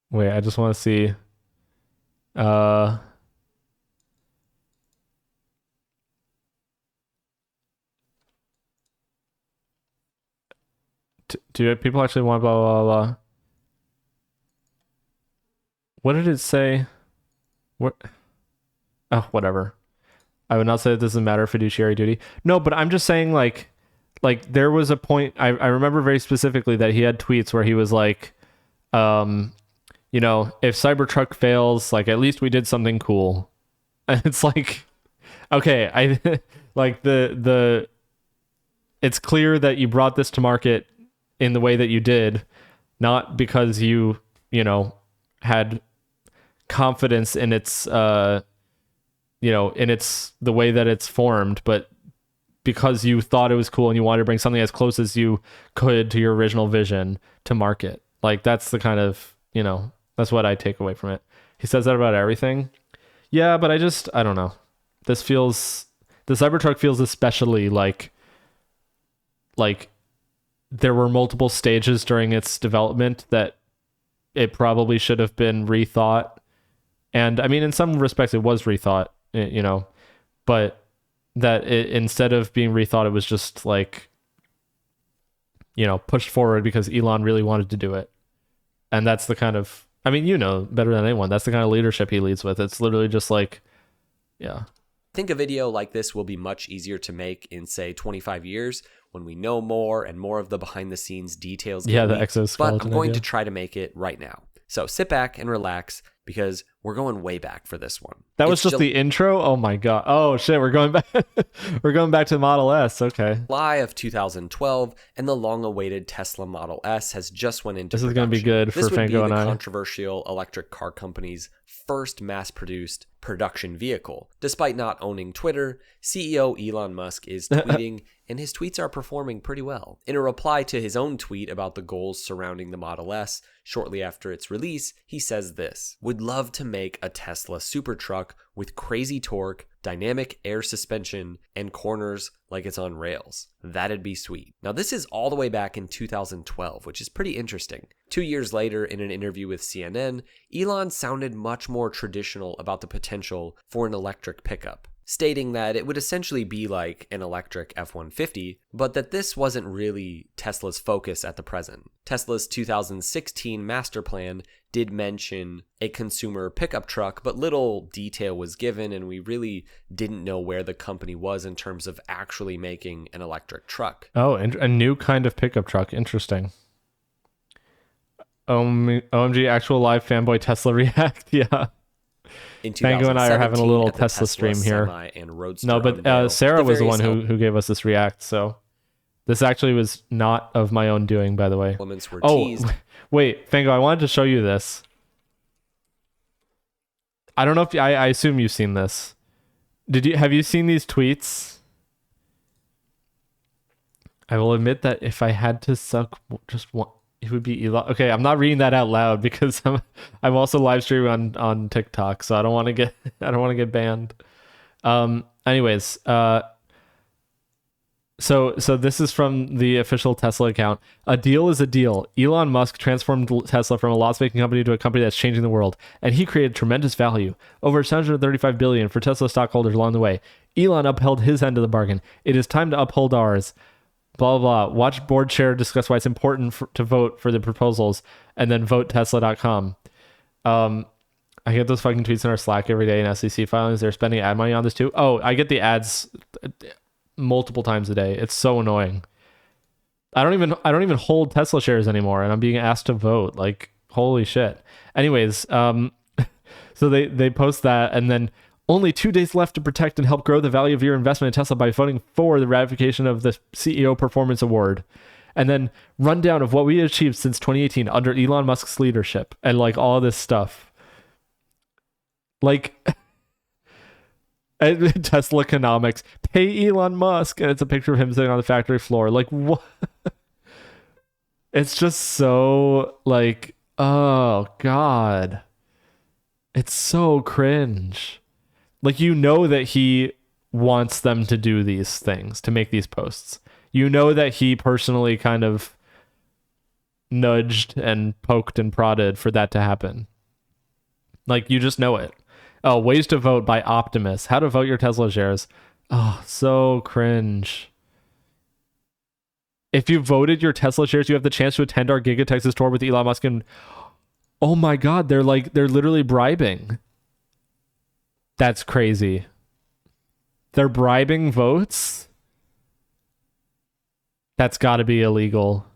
Wait, I just want to see. Do people actually want blah blah blah? What did it say? What? Oh, whatever. I would not say that this is a matter of fiduciary duty. No, but I'm just saying like there was a point I remember very specifically that he had tweets where he was like, if Cybertruck fails, like at least we did something cool. And it's like, okay, I like the it's clear that you brought this to market in the way that you did, not because you had confidence in its in its the way that it's formed, but because you thought it was cool and you wanted to bring something as close as you could to your original vision to market. Like, that's the kind of, that's what I take away from it. He says that about everything. Yeah, but I don't know. The Cybertruck feels especially like there were multiple stages during its development that it probably should have been rethought. And I mean, in some respects it was rethought, but that instead of being rethought, it was just like, pushed forward because Elon really wanted to do it. And that's the kind of, I mean, better than anyone, that's the kind of leadership he leads with. It's literally just like, yeah. I think a video like this will be much easier to make in, say, 25 years when we know more and more of the behind the scenes details. Yeah, the leaked, exoskeleton. But I'm going idea. to try to make it right now. So sit back and relax because we're going way back for this one. That was just the intro? Oh my god. Oh shit, we're going back we're going back to the Model S. Okay. July of 2012, and the long-awaited Tesla Model S has just went into This is production. going to be good for Fango and I. The controversial electric car company's first mass-produced production vehicle. Despite not owning Twitter, CEO Elon Musk is tweeting, and his tweets are performing pretty well. In a reply to his own tweet about the goals surrounding the Model S, shortly after its release, he says this: "Would love to make a Tesla Supertruck with crazy torque, dynamic air suspension, and corners like it's on rails. That'd be sweet." Now, this is all the way back in 2012, which is pretty interesting. 2 years later, in an interview with CNN, Elon sounded much more traditional about the potential for an electric pickup, stating that it would essentially be like an electric F-150, but that this wasn't really Tesla's focus at the present. Tesla's 2016 master plan did mention a consumer pickup truck, but little detail was given, and we really didn't know where the company was in terms of actually making an electric truck. Oh, and a new kind of pickup truck. Interesting. OMG, actual live fanboy Tesla react. Yeah. In Fango and I are having a little at the Tesla stream here. Semi and Roadster No, but unveil, Sarah was the one various who gave us this react, so this actually was not of my own doing, by the way. elements were Oh, teased. wait, Fango, I wanted to show you this. I don't know if I assume you've seen this. Have you seen these tweets? I will admit that if I had to suck just one, it would be Elon. Okay, I'm not reading that out loud because I'm also live streaming on TikTok, so I don't want to get banned. Anyways, so this is from the official Tesla account. A deal is a deal. Elon Musk transformed Tesla from a loss-making company to a company that's changing the world, and he created tremendous value, over $735 billion for Tesla stockholders along the way. Elon upheld his end of the bargain. It is time to uphold ours. Blah, blah, blah. Watch board chair discuss why it's important to vote for the proposals, and then vote Tesla.com. I get those fucking tweets in our Slack every day in SEC filings. They're spending ad money on this too. Oh, I get the ads multiple times a day. It's so annoying. I don't even hold Tesla shares anymore, and I'm being asked to vote. Like, holy shit. Anyways, so they post that, and then only 2 days left to protect and help grow the value of your investment in Tesla by voting for the ratification of the CEO Performance Award. And then rundown of what we achieved since 2018 under Elon Musk's leadership, and like all this stuff. Like Tesla economics, pay Elon Musk, and it's a picture of him sitting on the factory floor. Like, what? It's just so like, oh god, it's so cringe. Like, that he wants them to do these things, to make these posts. That he personally kind of nudged and poked and prodded for that to happen. Like, you just know it. Oh, ways to vote by Optimus. How to vote your Tesla shares. Oh, so cringe. If you voted your Tesla shares, you have the chance to attend our Giga Texas tour with Elon Musk. And oh my God, they're literally bribing. That's crazy. They're bribing votes? That's got to be illegal.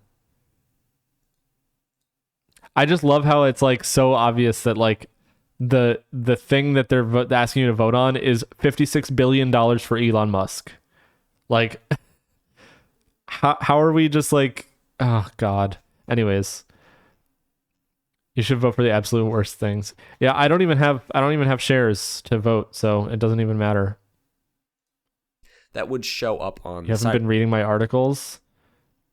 I just love how it's like so obvious that like the thing that they're asking you to vote on is $56 billion for Elon Musk. Like, how are we just like, oh God. Anyways, you should vote for the absolute worst things. Yeah, I don't even have shares to vote, so it doesn't even matter. that would show up on You haven't been reading my articles?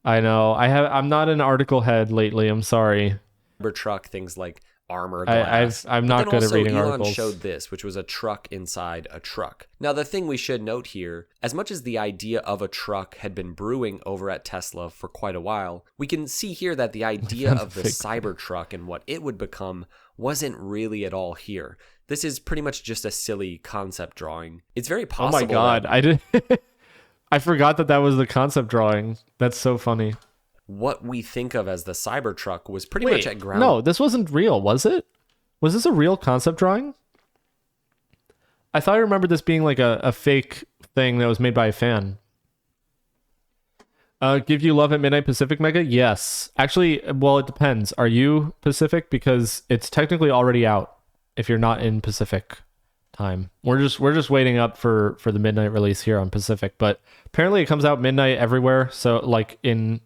I know. I'm not an article head lately. I'm sorry. Cybertruck, things like armor glass. I'm not good at reading Elon articles. showed this, which was a truck inside a truck. Now, the thing we should note here, as much as the idea of a truck had been brewing over at Tesla for quite a while, we can see here that the idea of the Cybertruck and what it would become wasn't really at all here. This is pretty much just a silly concept drawing. It's very possible. Oh my god, I forgot that was the concept drawing. That's so funny. What we think of as the Cybertruck was pretty much at ground. No, this wasn't real, was it? Was this a real concept drawing? I thought I remembered this being like a fake thing that was made by a fan. Give you love at midnight Pacific, Mega? Yes. Actually, well, it depends. Are you Pacific? Because it's technically already out if you're not in Pacific time. We're just waiting up for the midnight release here on Pacific, but apparently it comes out midnight everywhere. So like in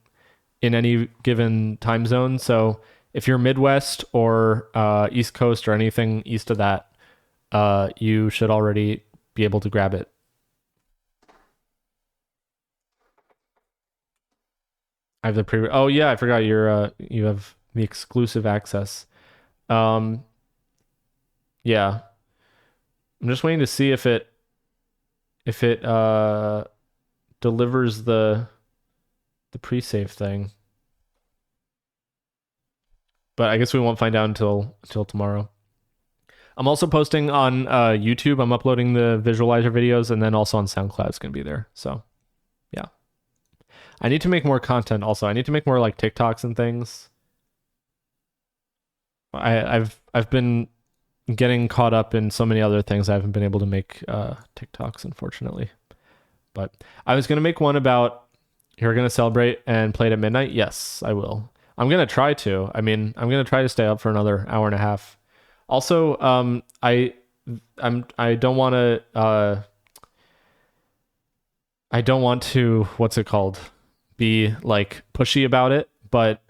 any given time zone. So if you're Midwest or East Coast or anything east of that, you should already be able to grab it. I have the pre. Oh yeah, I forgot you have the exclusive access. Yeah, I'm just waiting to see if it delivers the pre-save thing. But I guess we won't find out until tomorrow. I'm also posting on YouTube. I'm uploading the visualizer videos, and then also on SoundCloud it's going to be there. So, yeah. I need to make more content also. I need to make more like TikToks and things. I've been getting caught up in so many other things. I haven't been able to make TikToks, unfortunately. But I was going to make one about you're going to celebrate and play it at midnight. Yes, I will. I'm going to try to. I mean, I'm going to try to stay up for another hour and a half. Also, I don't want to what's it called? Be like pushy about it, but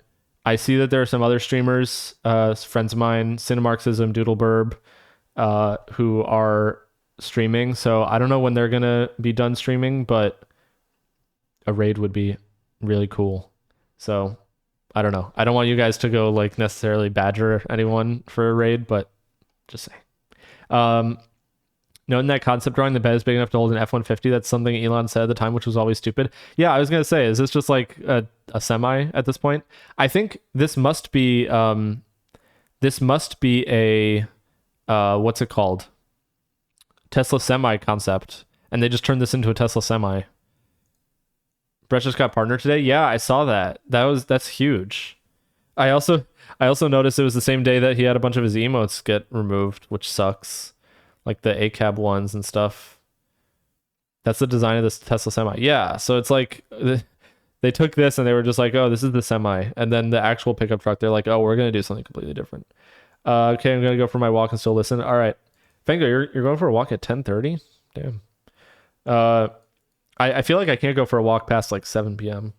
I see that there are some other streamers, friends of mine, Cinemarxism, Doodleburb, who are streaming. So I don't know when they're gonna be done streaming, but a raid would be really cool. So I don't know. I don't want you guys to go like necessarily badger anyone for a raid, but just say. Noting that concept drawing, the bed is big enough to hold an F-150. That's something Elon said at the time, which was always stupid. Yeah, I was gonna say, is this just like a semi at this point? I think this must be a what's it called? Tesla semi concept, and they just turned this into a Tesla semi. Brett just got partner today. Yeah, I saw that. That's huge. I also noticed it was the same day that he had a bunch of his emotes get removed, which sucks. Like the ACAB ones and stuff. That's the design of this Tesla semi. Yeah, so it's like they took this and they were just like, oh, this is the semi. And then the actual pickup truck, they're like, oh, we're going to do something completely different. Okay, I'm going to go for my walk and still listen. All right. Fango, you're going for a walk at 10:30? Damn. I feel like I can't go for a walk past like 7 p.m.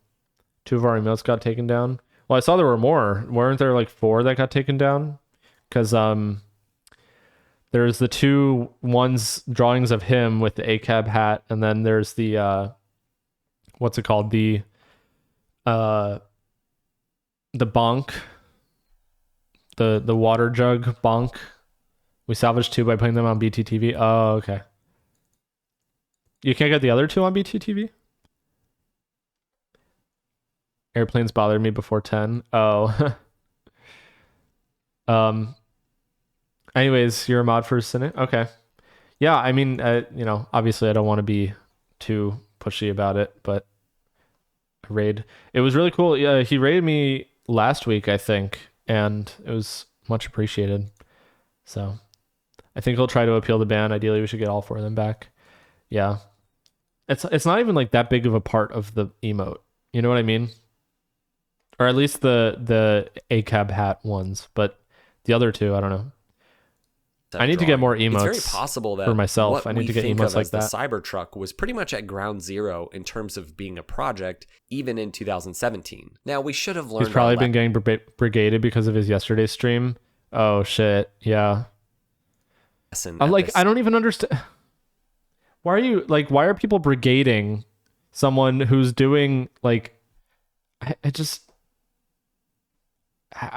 2 of our emotes got taken down. Well, I saw there were more. Weren't there like 4 that got taken down? Because there's the 2 drawings of him with the ACAB hat, and then there's the what's it called? The bonk. The water jug bonk. We salvaged 2 by putting them on BTTV. Oh, okay. You can't get the other 2 on BTTV? Airplanes bothered me before 10. Oh. Anyways, you're a mod for Senate? Okay. Yeah, I mean, obviously I don't want to be too pushy about it, but raid. It was really cool. Yeah, he raided me last week, I think, and it was much appreciated. So I think he'll try to appeal the ban. Ideally, we should get all 4 of them back. Yeah. It's not even like that big of a part of the emote. You know what I mean? Or at least the ACAB hat ones, but the other 2, I don't know. I need to get more emotes. It's very possible that for myself. I need to get emotes like that. The Cybertruck was pretty much at ground zero in terms of being a project, even in 2017. Now, we should have learned. He's probably been getting brigaded because of his yesterday's stream. Oh shit! Yeah. I'm like, I don't even understand. why are people brigading someone who's doing like, I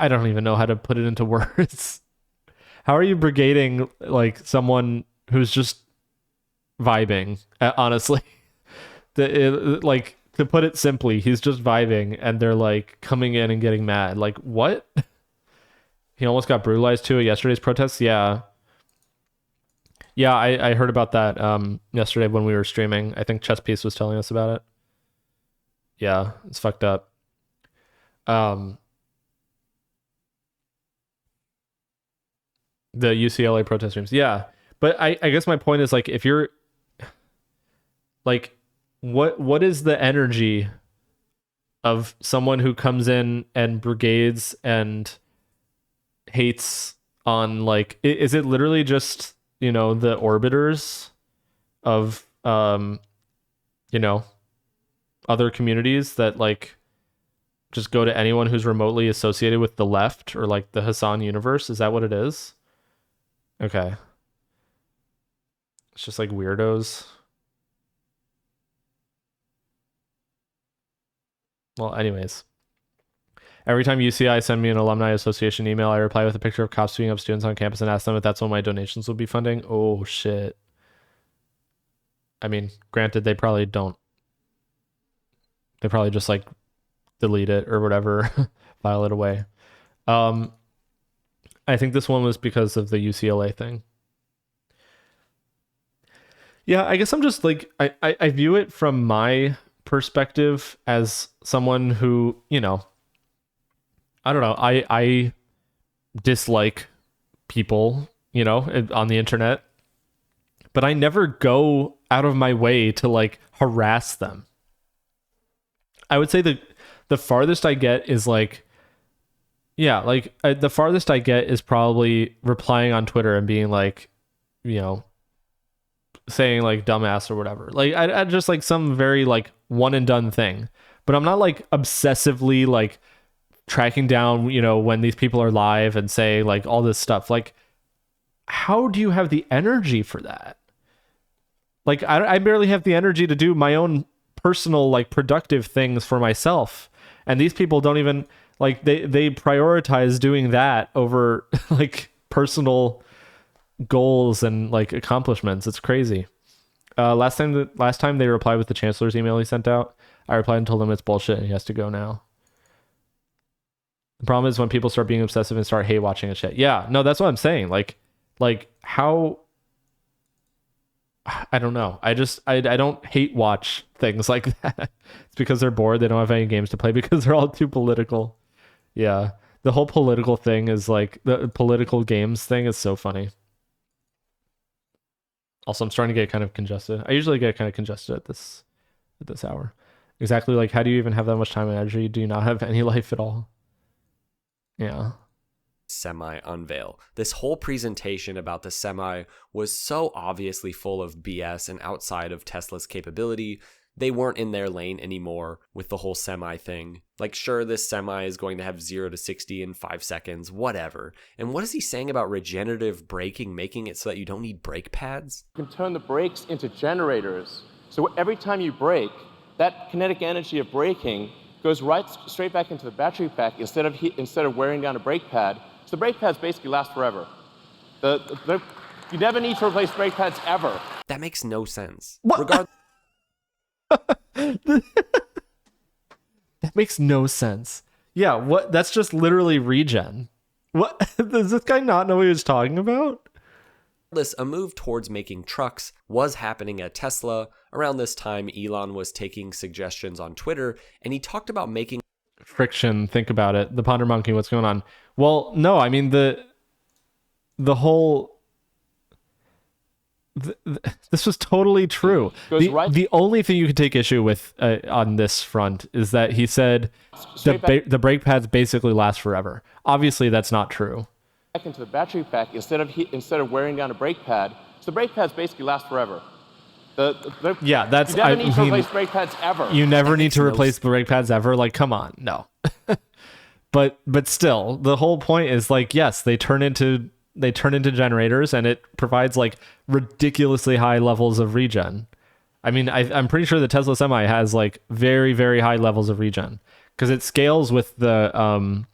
don't even know how to put it into words. How are you brigading like someone who's just vibing? Honestly, like, to put it simply, he's just vibing, and they're like coming in and getting mad. Like, what? He almost got brutalized too at yesterday's protests. Yeah, I heard about that yesterday when we were streaming. I think Chess Piece was telling us about it. Yeah, it's fucked up. The UCLA protest streams. Yeah. But I guess my point is, like, if you're like, what is the energy of someone who comes in and brigades and hates on, like, is it literally just, you know, the orbiters of you know, other communities that like just go to anyone who's remotely associated with the left or like the Hassan universe? Is that what it is? Okay. It's just like weirdos. Well, anyways. Every time UCI send me an alumni association email, I reply with a picture of cops beating up students on campus and ask them if that's what my donations will be funding. Oh, shit. I mean, granted, they probably don't. They probably just like delete it or whatever, file it away. I think this one was because of the UCLA thing. Yeah, I guess I'm just like, I view it from my perspective as someone who, you know, I don't know, I dislike people, you know, on the internet, but I never go out of my way to like harass them. I would say that the farthest I get is like, yeah, like the farthest I get is probably replying on Twitter and being like, you know, saying like dumbass or whatever. Like I just like some very like one and done thing, but I'm not like obsessively like tracking down, you know, when these people are live and say like all this stuff. Like, how do you have the energy for that? Like, I barely have the energy to do my own personal like productive things for myself, and these people don't even like they prioritize doing that over like personal goals and like accomplishments. It's crazy. Last time they replied with the chancellor's email he sent out, I replied and told him it's bullshit and he has to go now. The problem is when people start being obsessive and start hate watching and shit. Yeah, no, that's what I'm saying. Like how, I don't know. I don't hate watch things like that. It's because they're bored. They don't have any games to play because they're all too political. Yeah. The whole political thing is like, the political games thing is so funny. Also, I'm starting to get kind of congested. I usually get kind of congested at this hour. Exactly. Like, how do you even have that much time and energy? Do you not have any life at all? Yeah. Semi unveil. This whole presentation about the Semi was so obviously full of BS and outside of Tesla's capability. They weren't in their lane anymore with the whole Semi thing. Like, sure, this Semi is going to have 0 to 60 in 5 seconds, whatever. And what is he saying about regenerative braking, making it so that you don't need brake pads? You can turn the brakes into generators. So every time you brake, that kinetic energy of braking goes straight back into the battery pack instead of wearing down a brake pad. So the brake pads basically last forever. You never need to replace brake pads ever. That makes no sense. What? That makes no sense. Yeah, what? That's just literally regen. What? Does this guy not know what he was talking about? A move towards making trucks was happening at Tesla. Around this time, Elon was taking suggestions on Twitter, and he talked about making friction. Think about it. The Ponder Monkey, what's going on? Well, no, I mean the whole this was totally true. The only thing you could take issue with on this front is that he said the brake pads basically last forever. Obviously, that's not true. Back into the battery pack instead of wearing down a brake pad. So the brake pads basically last forever. Yeah, that's. You never need to replace brake pads ever. You never need to replace brake pads ever. Like, come on, no. But still, the whole point is like, yes, they turn into they turn into generators, and it provides like ridiculously high levels of regen. I mean, I'm pretty sure the Tesla Semi has like very, very high levels of regen because it scales with the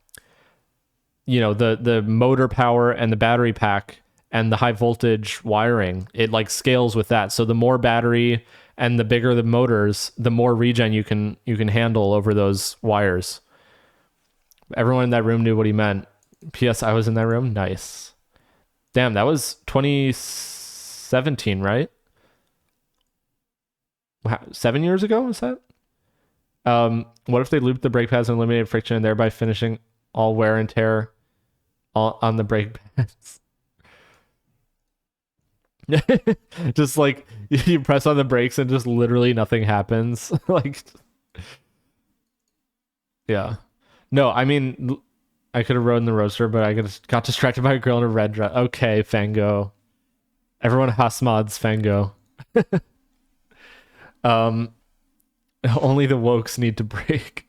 the motor power and the battery pack and the high voltage wiring. It like scales with that. So the more battery and the bigger the motors, the more regen you can handle over those wires. Everyone in that room knew what he meant. P.S. I was in that room. Nice. Damn, that was 2017, right? 7 years ago, was that? What if they looped the brake pads and eliminated friction, and thereby finishing all wear and tear on the brake pads? Just like you press on the brakes and just literally nothing happens. Like, yeah. No, I mean, I could have rode in the Roadster, but I got distracted by a girl in a red dress. Okay, Fango. Everyone Haas mods Fango. Only the wokes need to break.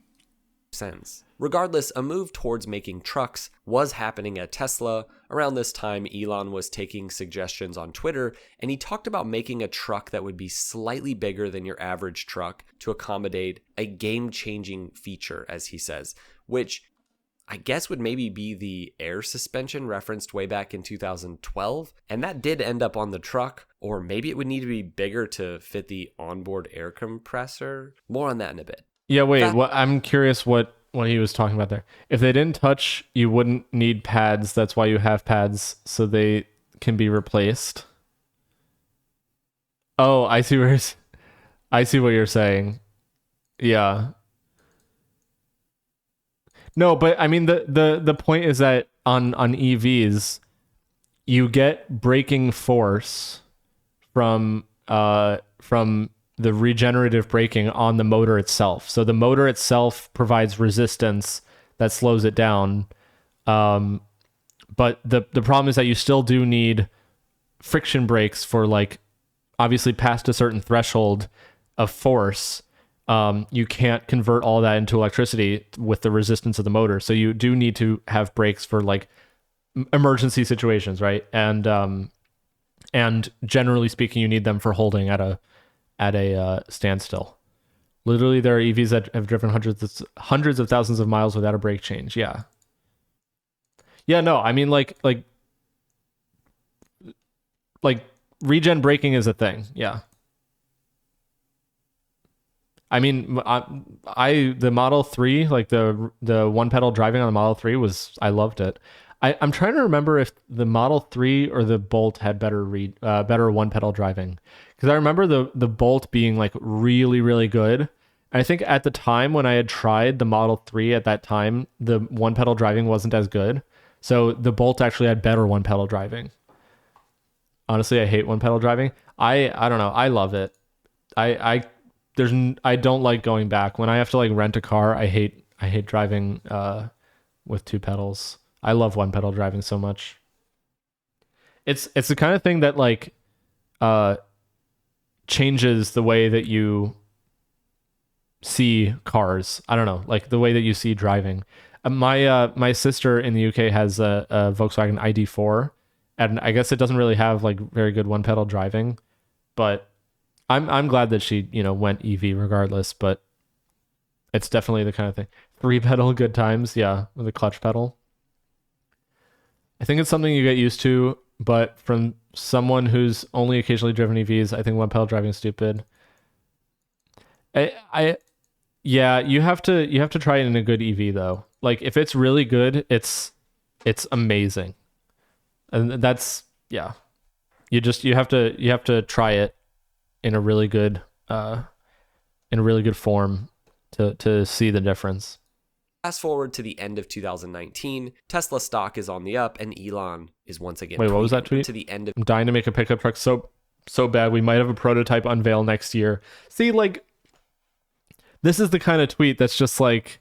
Sense. Regardless, a move towards making trucks was happening at Tesla. Around this time, Elon was taking suggestions on Twitter, and he talked about making a truck that would be slightly bigger than your average truck to accommodate a game-changing feature, as he says, which I guess would maybe be the air suspension referenced way back in 2012. And that did end up on the truck, or maybe it would need to be bigger to fit the onboard air compressor. More on that in a bit. Yeah, wait, I'm curious what he was talking about there. If they didn't touch, you wouldn't need pads. That's why you have pads, so they can be replaced. Oh, I see what you're saying. Yeah. No, but I mean the point is that on EVs, you get braking force from the regenerative braking on the motor itself. So the motor itself provides resistance that slows it down. But the problem is that you still do need friction brakes for, like, obviously past a certain threshold of force. You can't convert all that into electricity with the resistance of the motor. So you do need to have brakes for like emergency situations, right? And generally speaking, you need them for holding at a standstill. Literally, there are EVs that have driven hundreds of thousands of miles without a brake change. Yeah. No, I mean like regen braking is a thing. Yeah. I mean, the Model 3, like the one pedal driving on the Model 3 I loved it. I'm trying to remember if the Model 3 or the Bolt had better one pedal driving, because I remember the Bolt being like really, really good. And I think at the time when I had tried the Model 3 at that time, the one pedal driving wasn't as good. So the Bolt actually had better one pedal driving. Honestly, I hate one pedal driving. I don't know. I love it. I don't like going back. When I have to like rent a car, I hate driving with two pedals. I love one pedal driving so much. It's the kind of thing that like changes the way that you see cars. I don't know, like the way that you see driving. My sister in the UK has a Volkswagen ID4, and I guess it doesn't really have like very good one pedal driving, but I'm glad that she, went EV regardless, but it's definitely the kind of thing. 3-pedal good times, yeah, with a clutch pedal. I think it's something you get used to, but from someone who's only occasionally driven EVs, I think one pedal driving is stupid. Yeah, you have to try it in a good EV though. Like if it's really good, it's amazing. And that's, yeah. You have to try it in a really good form to see the difference. Fast forward to the end of 2019, Tesla stock is on the up, and Elon is once again. Wait, what was that tweet? To the end of I'm dying to make a pickup truck so bad we might have a prototype unveil next year. See, like, this is the kind of tweet that's just like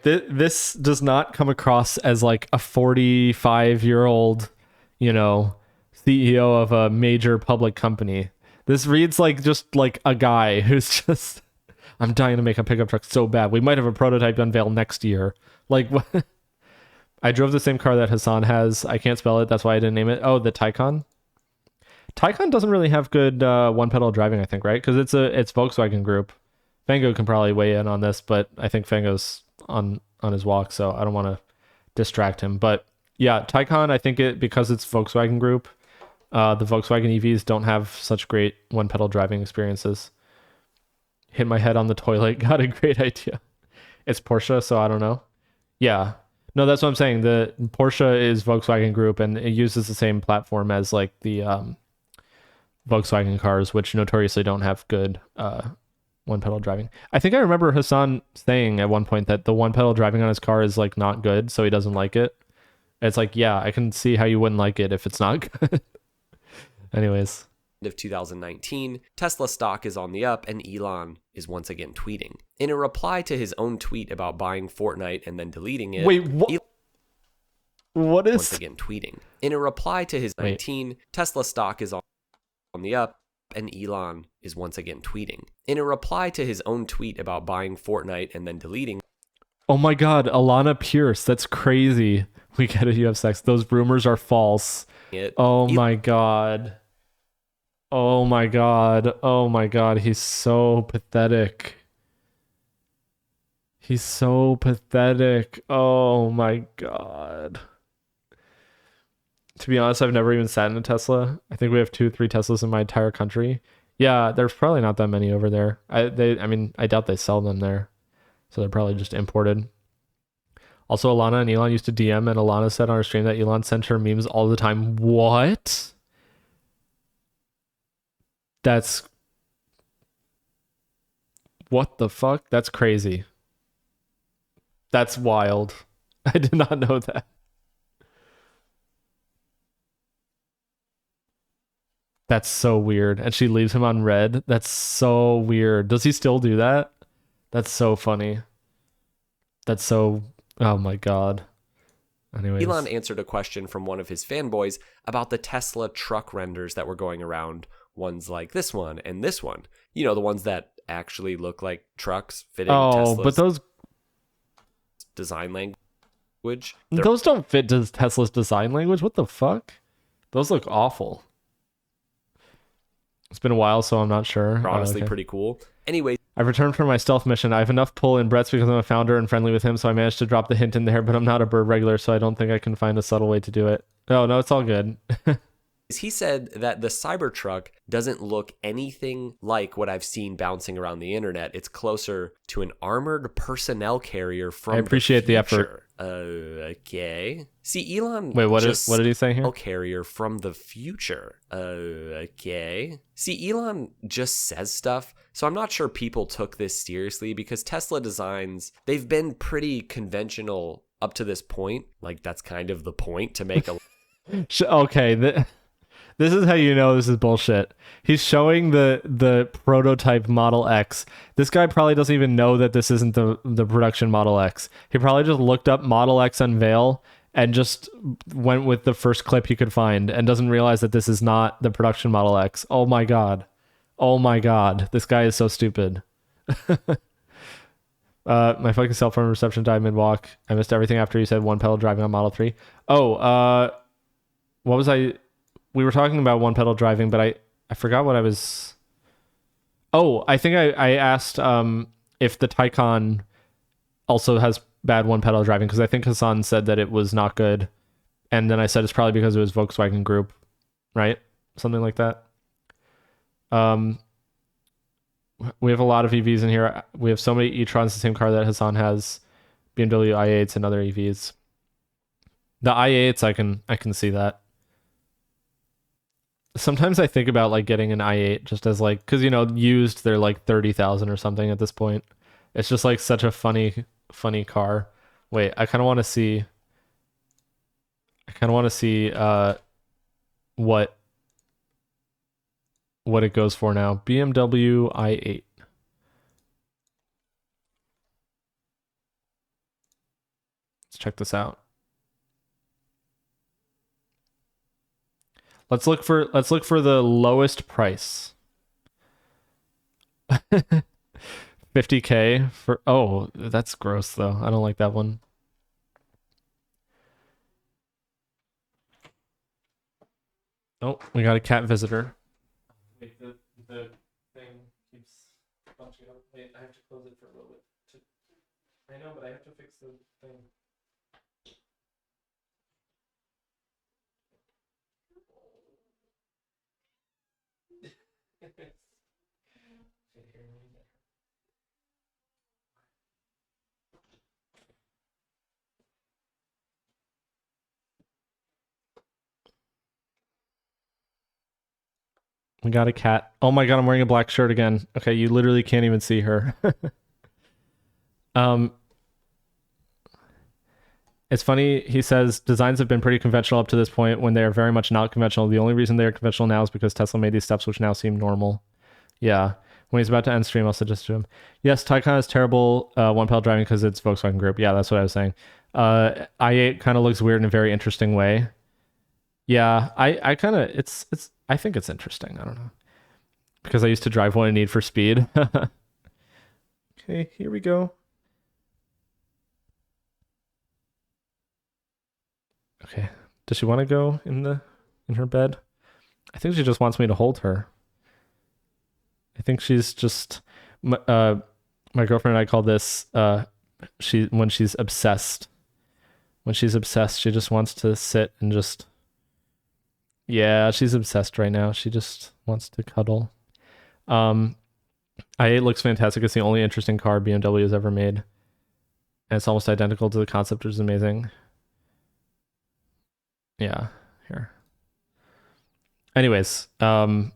this does not come across as like a 45-year-old, CEO of a major public company. This reads like just like a guy who's just, I'm dying to make a pickup truck so bad we might have a prototype unveil next year. Like, what? I drove the same car that Hassan has. I can't spell it. That's why I didn't name it. Oh, the Taycan. Taycan doesn't really have good one pedal driving, I think, right? Because it's Volkswagen Group. Fango can probably weigh in on this, but I think Fango's on his walk, so I don't want to distract him. But yeah, Taycan, I think because it's Volkswagen Group, the Volkswagen EVs don't have such great one pedal driving experiences. Hit my head on the toilet. Got a great idea. It's Porsche, so I don't know. Yeah. No, that's what I'm saying. The Porsche is Volkswagen Group, and it uses the same platform as like the Volkswagen cars, which notoriously don't have good one pedal driving. I think I remember Hassan saying at one point that the one pedal driving on his car is like not good, so he doesn't like it. It's like, yeah, I can see how you wouldn't like it if it's not good. Anyways. Of 2019, Tesla stock is on the up and Elon is once again tweeting. In a reply to his own tweet about buying Fortnite and then deleting it. Wait, what? What is? Once again tweeting. In a reply to his 19, Tesla stock is on the up and Elon is once again tweeting. In a reply to his own tweet about buying Fortnite and then deleting. Oh my God, Alana Pierce, that's crazy. We get it, you have sex. Those rumors are false. Oh my God. Oh my God. Oh my God. He's so pathetic. He's so pathetic. Oh my God. To be honest, I've never even sat in a Tesla. I think we have 2-3 Teslas in my entire country. Yeah, there's probably not that many over there. I doubt they sell them there. So they're probably just imported. Also, Alana and Elon used to DM, and Alana said on her stream that Elon sent her memes all the time. What? That's... What the fuck? That's crazy. That's wild. I did not know that. That's so weird. And she leaves him on red. That's so weird. Does he still do that? That's so funny. That's so... Oh my God. Anyways. Elon answered a question from one of his fanboys about the Tesla truck renders that were going around. Ones like this one and this one. You know, the ones that actually look like trucks fitting Tesla's but those design language. Those don't fit Tesla's design language. What the fuck? Those look awful. It's been a while, so I'm not sure. They're honestly okay. pretty cool. Anyway, I've returned from my stealth mission. I have enough pull in Brett's because I'm a founder and friendly with him, so I managed to drop the hint in there, but I'm not a bird regular, so I don't think I can find a subtle way to do it. No, it's all good. he said that the Cybertruck doesn't look anything like what I've seen bouncing around the internet. It's closer to an armored personnel carrier from I appreciate the effort. Okay. See, Elon... Wait, what did he say here? Carrier from the future. Okay. See, Elon just says stuff, so I'm not sure people took this seriously because Tesla designs, they've been pretty conventional up to this point. Like, that's kind of the point, to make a... Okay, this is how you know this is bullshit. He's showing the prototype Model X. This guy probably doesn't even know that this isn't the production Model X. He probably just looked up Model X unveil and just went with the first clip he could find and doesn't realize that this is not the production Model X. Oh my God. Oh my God. This guy is so stupid. My fucking cell phone reception died mid-walk. I missed everything after you said one pedal driving on Model 3. What was I... We were talking about one pedal driving, but I forgot what I was... Oh, I think I asked if the Taycan also has bad one pedal driving, because I think Hassan said that it was not good. And then I said it's probably because it was Volkswagen Group, right? Something like that. We have a lot of EVs in here. We have so many e-trons, the same car that Hassan has, BMW i8s and other EVs. The i8s, I can see that. Sometimes I think about like getting an i8 just as like, because used they're like 30,000 or something at this point. It's just like such a funny car. Wait, I kind of want to see what it goes for now. BMW i8. Let's check this out. Let's look for the lowest price. 50K for... Oh, that's gross though. I don't like that one. Oh, we got a cat visitor. Wait, the thing keeps bunching up. Wait, I have to close it for a little bit. I know, but I have to fix the thing. We got a cat. Oh my god, I'm wearing a black shirt again. Okay, you literally can't even see her. um, it's funny, he says designs have been pretty conventional up to this point when they are very much not conventional. The only reason they are conventional now is because Tesla made these steps which now seem normal. Yeah. When he's about to end stream, I'll suggest to him. Yes, Taycan is terrible one-pedal driving because it's Volkswagen Group. Yeah, that's what I was saying. i8 kind of looks weird in a very interesting way. Yeah, I kind of, I think it's interesting. I don't know. Because I used to drive one in Need for Speed. Okay, here we go. Okay. Does she want to go in her bed? I think she just wants me to hold her. I think she's just my girlfriend and I call this when she's obsessed. When she's obsessed, she just wants to sit and just yeah, she's obsessed right now. She just wants to cuddle. i8 looks fantastic. It's the only interesting car BMW has ever made. And it's almost identical to the concept, which is amazing. Yeah, here. Anyways, I don't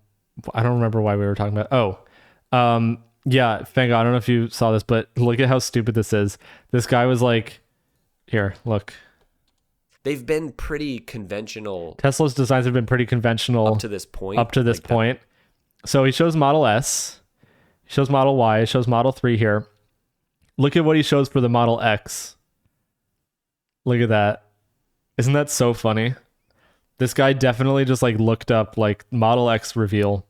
remember why we were talking about. Yeah, Fango, I don't know if you saw this, but look at how stupid this is. This guy was like, here, look. They've been pretty conventional. Tesla's designs have been pretty conventional up to this point. So he shows Model S, he shows Model Y, he shows Model 3 here. Look at what he shows for the Model X. Look at that. Isn't that so funny? This guy definitely just like looked up like Model X reveal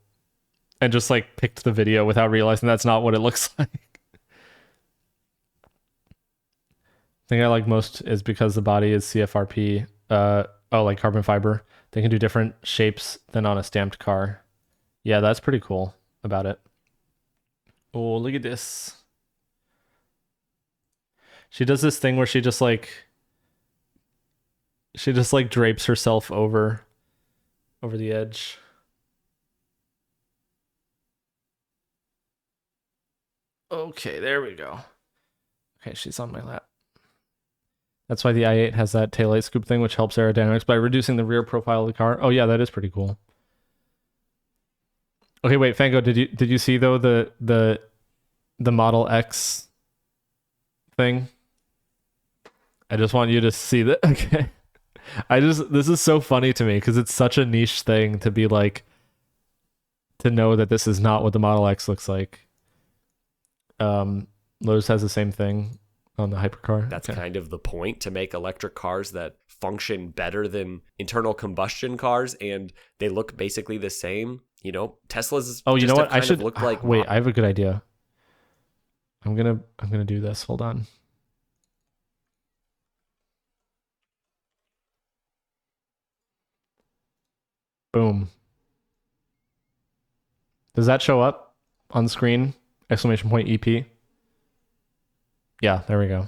and just like picked the video without realizing that's not what it looks like. Thing I like most is because the body is CFRP, like carbon fiber. They can do different shapes than on a stamped car. Yeah, that's pretty cool about it. Oh, look at this. She does this thing where she just like drapes herself over the edge. Okay, there we go. Okay, she's on my lap. That's why the i8 has that taillight scoop thing, which helps aerodynamics by reducing the rear profile of the car. Oh yeah, that is pretty cool. Okay, wait, Fango, did you see though the Model X thing? I just want you to see that. Okay. This is so funny to me because it's such a niche thing to be like, to know that this is not what the Model X looks like. Lotus has the same thing on the hypercar. That's kind of the point, to make electric cars that function better than internal combustion cars, and they look basically the same. You know, Tesla's. Oh, you know what? I should look like. Wait, I have a good idea. I'm gonna do this. Hold on. Boom. Does that show up on screen? Exclamation point EP. Yeah, there we go.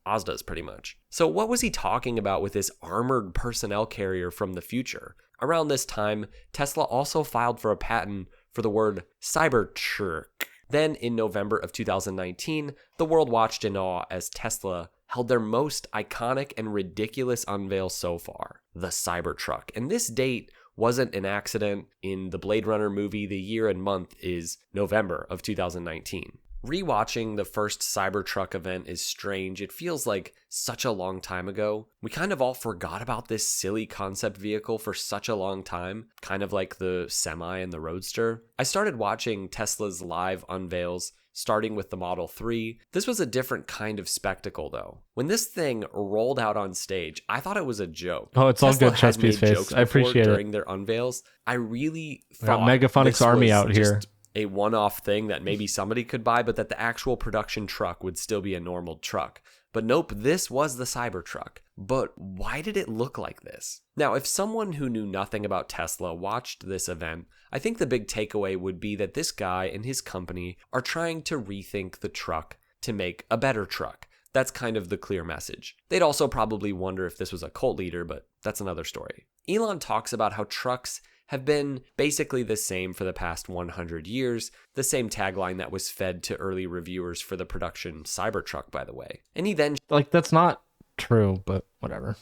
Mazda's pretty much. So what was he talking about with this armored personnel carrier from the future? Around this time, Tesla also filed for a patent for the word Cybertruck. Then in November of 2019, the world watched in awe as Tesla held their most iconic and ridiculous unveil so far, the Cybertruck. And this date wasn't an accident. In the Blade Runner movie, the year and month is November of 2019. Rewatching the first Cybertruck event is strange. It feels like such a long time ago. We kind of all forgot about this silly concept vehicle for such a long time, kind of like the Semi and the Roadster. I started watching Tesla's live unveils, starting with the Model 3. This was a different kind of spectacle, though. When this thing rolled out on stage, I thought it was a joke. Oh, it's Tesla all good, chest piece face. I appreciate during it. their unveils. I really We got thought Megaphonics this Army was out here. just a one-off thing that maybe somebody could buy, but that the actual production truck would still be a normal truck. But nope, this was the Cybertruck. But why did it look like this? Now, if someone who knew nothing about Tesla watched this event, I think the big takeaway would be that this guy and his company are trying to rethink the truck to make a better truck. That's kind of the clear message. They'd also probably wonder if this was a cult leader, but that's another story. Elon talks about how trucks have been basically the same for the past 100 years, the same tagline that was fed to early reviewers for the production Cybertruck, by the way. And he then... Like, that's not true, but whatever.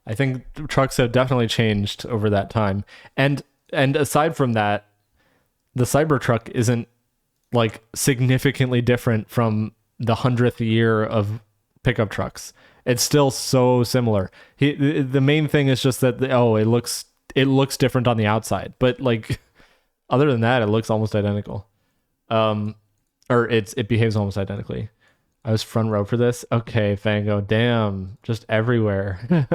I think trucks have definitely changed over that time. And aside from that, the Cybertruck isn't, like, significantly different from the 100th year of pickup trucks. It's still so similar. The main thing is just that, it looks different on the outside, but like other than that, it looks almost identical. Or it behaves almost identically. I was front row for this. Okay, Fango, damn, just everywhere.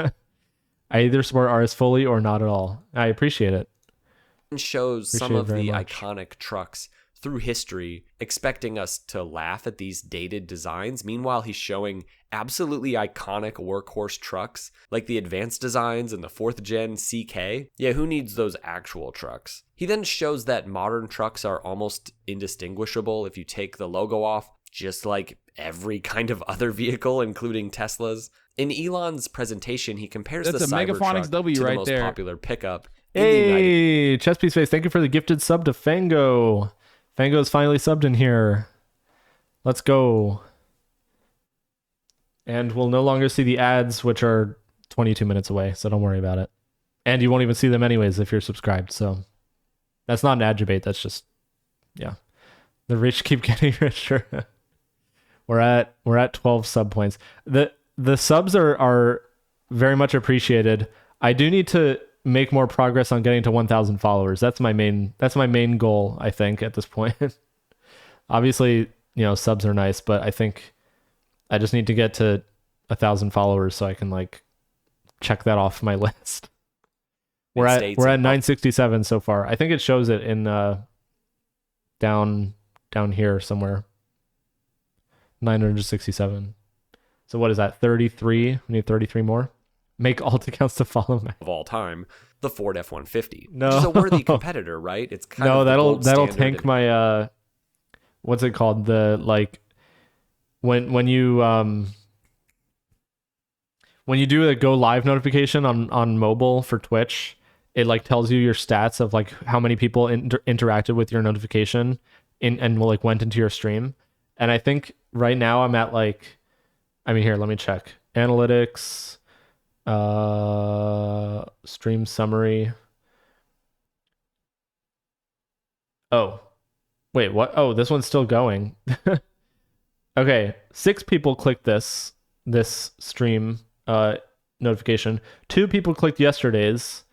I either support RS fully or not at all. I appreciate it. Shows Appreciate some of it very the much. iconic trucks through history, expecting us to laugh at these dated designs. Meanwhile, he's showing absolutely iconic workhorse trucks like the advanced designs and the 4th gen CK. Yeah, who needs those actual trucks? He then shows that modern trucks are almost indistinguishable if you take the logo off, just like every kind of other vehicle, including Teslas. In Elon's presentation, he compares That's the a Megaphonics Cybertruck W to the right most there. popular pickup in the United Hey, Chess Piece Face, thank you for the gifted sub to Fango. Fango's finally subbed in here. Let's go. And we'll no longer see the ads, which are 22 minutes away, so don't worry about it. And you won't even see them anyways if you're subscribed, so that's not an ad debate, that's just, yeah. The rich keep getting richer. We're at 12 sub points. The subs are very much appreciated. I do need to make more progress on getting to 1,000 followers. That's my main goal, I think, at this point. Obviously, subs are nice, but I think I just need to get to 1,000 followers so I can like check that off my list. We're at 967 so far. I think it shows it in down here somewhere. 967. So what is that? 33? We need 33 more. Make alt accounts to follow me. of all time, the Ford F-150. No. Which is a worthy competitor, right? It's kind No, of the that'll gold standard tank in- my what's it called? The like when you do a go live notification on mobile for Twitch, it like tells you your stats of like how many people interacted with your notification and like went into your stream. And I think right now I'm at like, here, let me check. Analytics, stream summary. Oh, wait, what? Oh, this one's still going. Okay, 6 people clicked this stream notification. 2 people clicked yesterday's.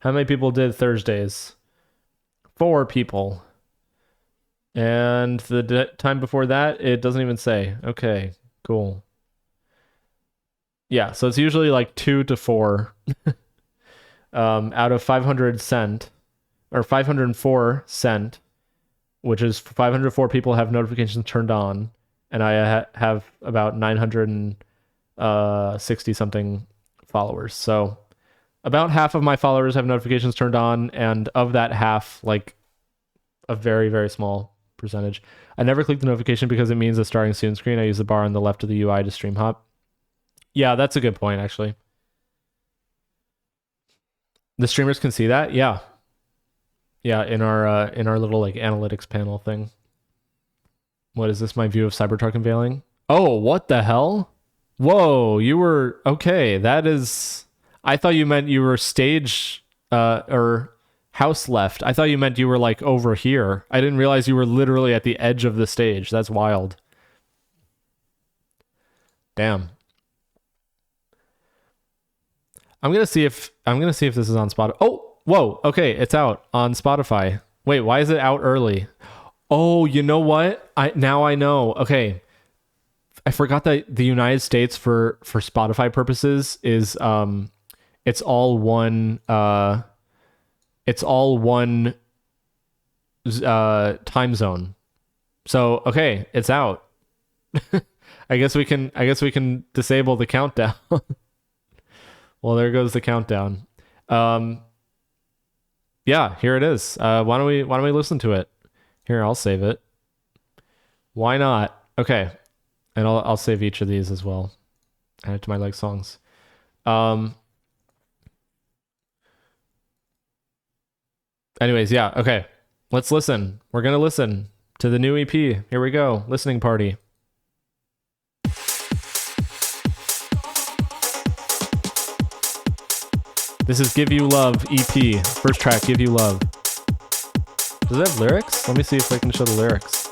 How many people did Thursdays? 4 people. And the time before that, it doesn't even say. Okay, cool. Yeah, so it's usually like 2 to 4 out of 500 sent, or 504 sent, which is 504 people have notifications turned on, and I have about 960 something followers. So about half of my followers have notifications turned on, and of that half, like a very, very small percentage. I never click the notification because it means a starting soon screen. I use the bar on the left of the UI to stream hop. Yeah, that's a good point, actually. The streamers can see that? Yeah. Yeah, in our little like analytics panel thing. What is this? My view of Cybertruck unveiling? Oh, what the hell? Whoa, you were okay. That is, I thought you meant you were stage or house left. I thought you meant you were like over here. I didn't realize you were literally at the edge of the stage. That's wild. Damn. I'm gonna see if this is on Spotify. Oh, whoa. Okay, it's out on Spotify. Wait, why is it out early? Oh, you know what? Now I know. Okay, I forgot that the United States for Spotify purposes is it's all one time zone. So okay, it's out. I guess we can disable the countdown. Well, there goes the countdown. Yeah, here it is. Why don't we listen to it? Here, I'll save it. Why not? Okay. And I'll save each of these as well. Add it to my like songs. Anyways, yeah, okay. Let's listen. We're gonna listen to the new EP. Here we go. Listening party. This is Give You Love EP. First track, Give You Love. Does it have lyrics? Let me see if I can show the lyrics.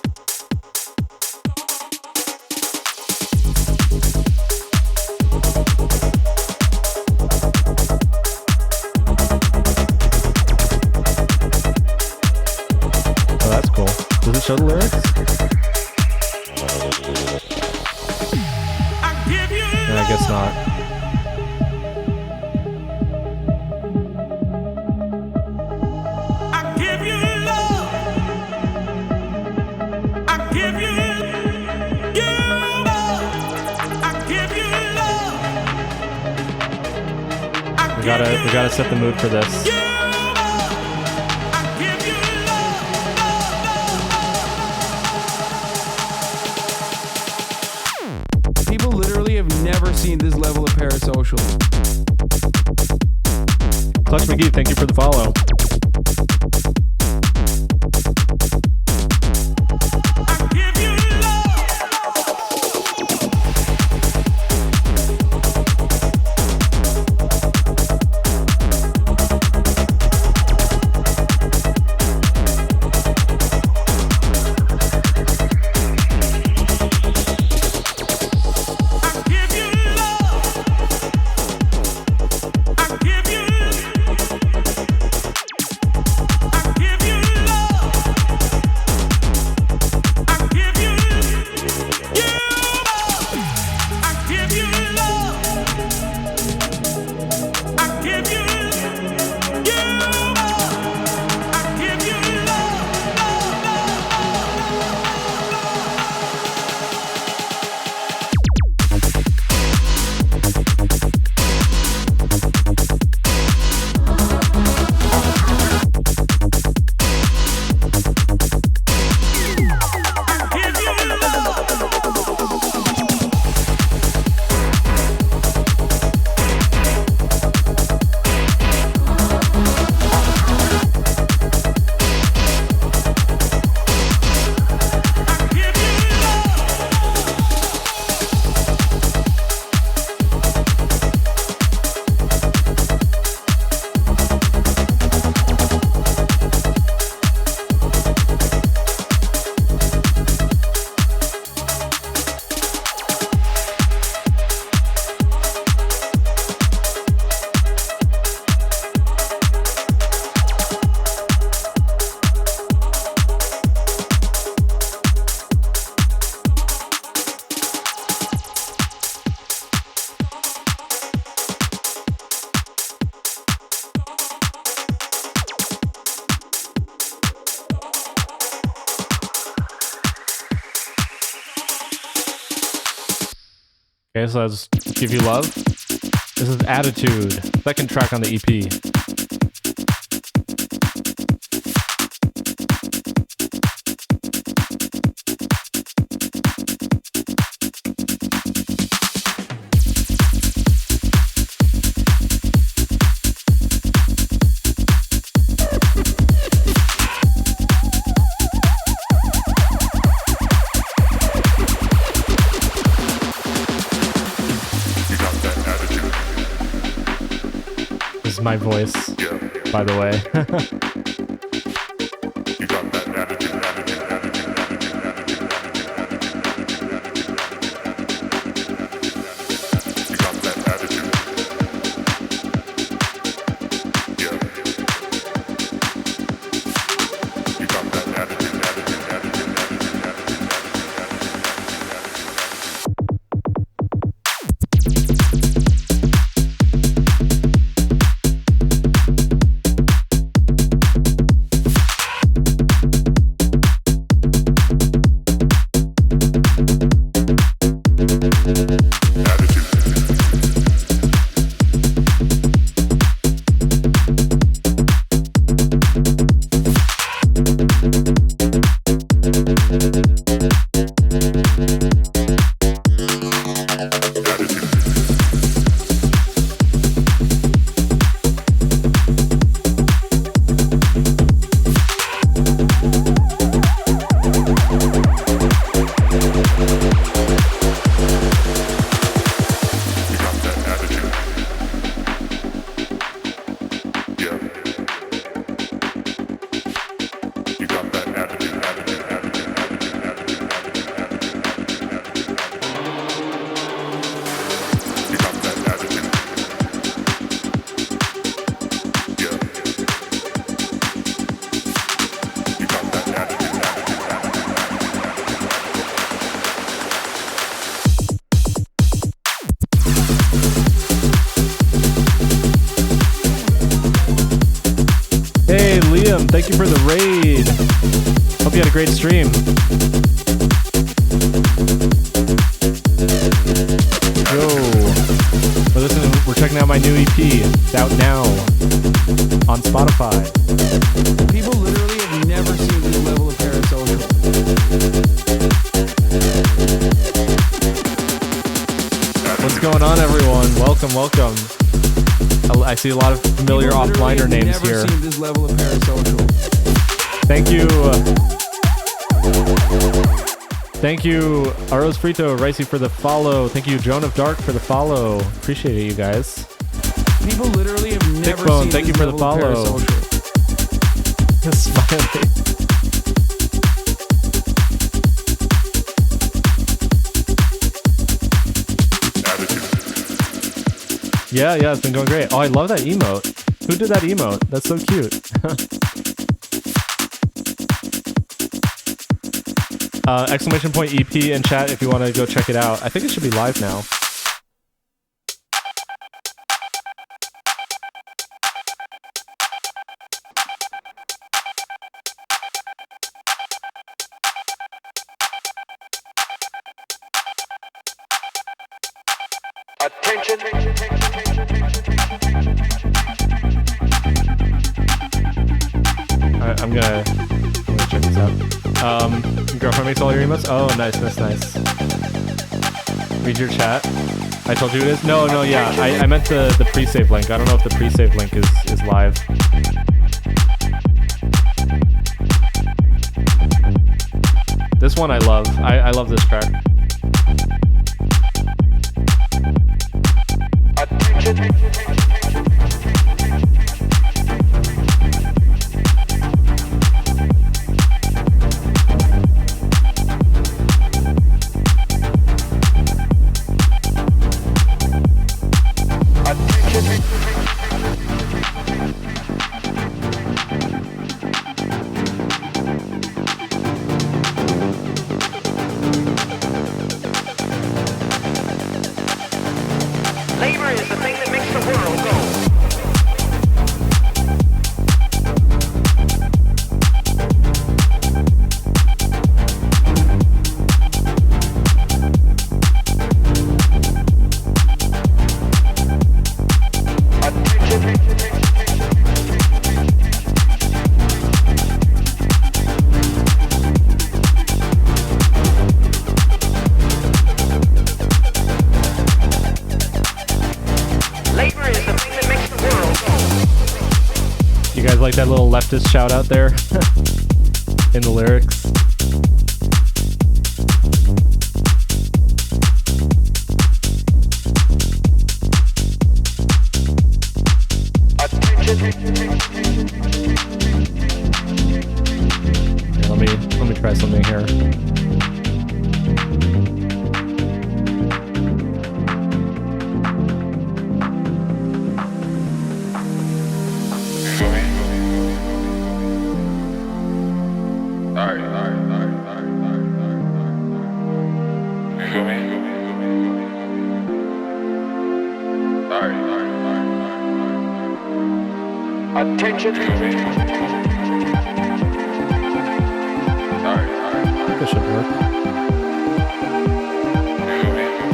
Oh, that's cool. Does it show the lyrics? Yeah, I guess not. We gotta set the mood for this. People literally have never seen this level of parasocial. Clutch McGee, thank you for the follow. Okay, so that's Give You Love. This is Attitude, second track on the EP. My voice, by the way. Liam, thank you for the raid. Hope you had a great stream. Yo. We're checking out my new EP. It's out now on Spotify. People literally have never seen this level of parasocial. What's going on, everyone? Welcome, welcome. I see a lot of familiar offliner names never here. Seen this level of parasocial. Thank you. Thank you, Aros Frito, Ricey for the follow. Thank you, Joan of Dark for the follow. Appreciate it, you guys. People literally have never Thickbone, seen thank you this for the level of follow. parasocial. Smiley. Yeah, it's been going great. Oh, I love that emote. Who did that emote? That's so cute. Exclamation point EP in chat if you want to go check it out. I think it should be live now. I'm gonna check this out. Your girlfriend makes all your emotes? Oh, nice. Read your chat. I told you it is? No, yeah. I meant the pre-save link. I don't know if the pre-save link is live. This one I love. I love this track. Labor is the thing that makes the world go. Labor is the thing that makes the world go. You guys like that little leftist shout out there in the lyrics? Here, let me try something here. Attention. I think this should work. There we go.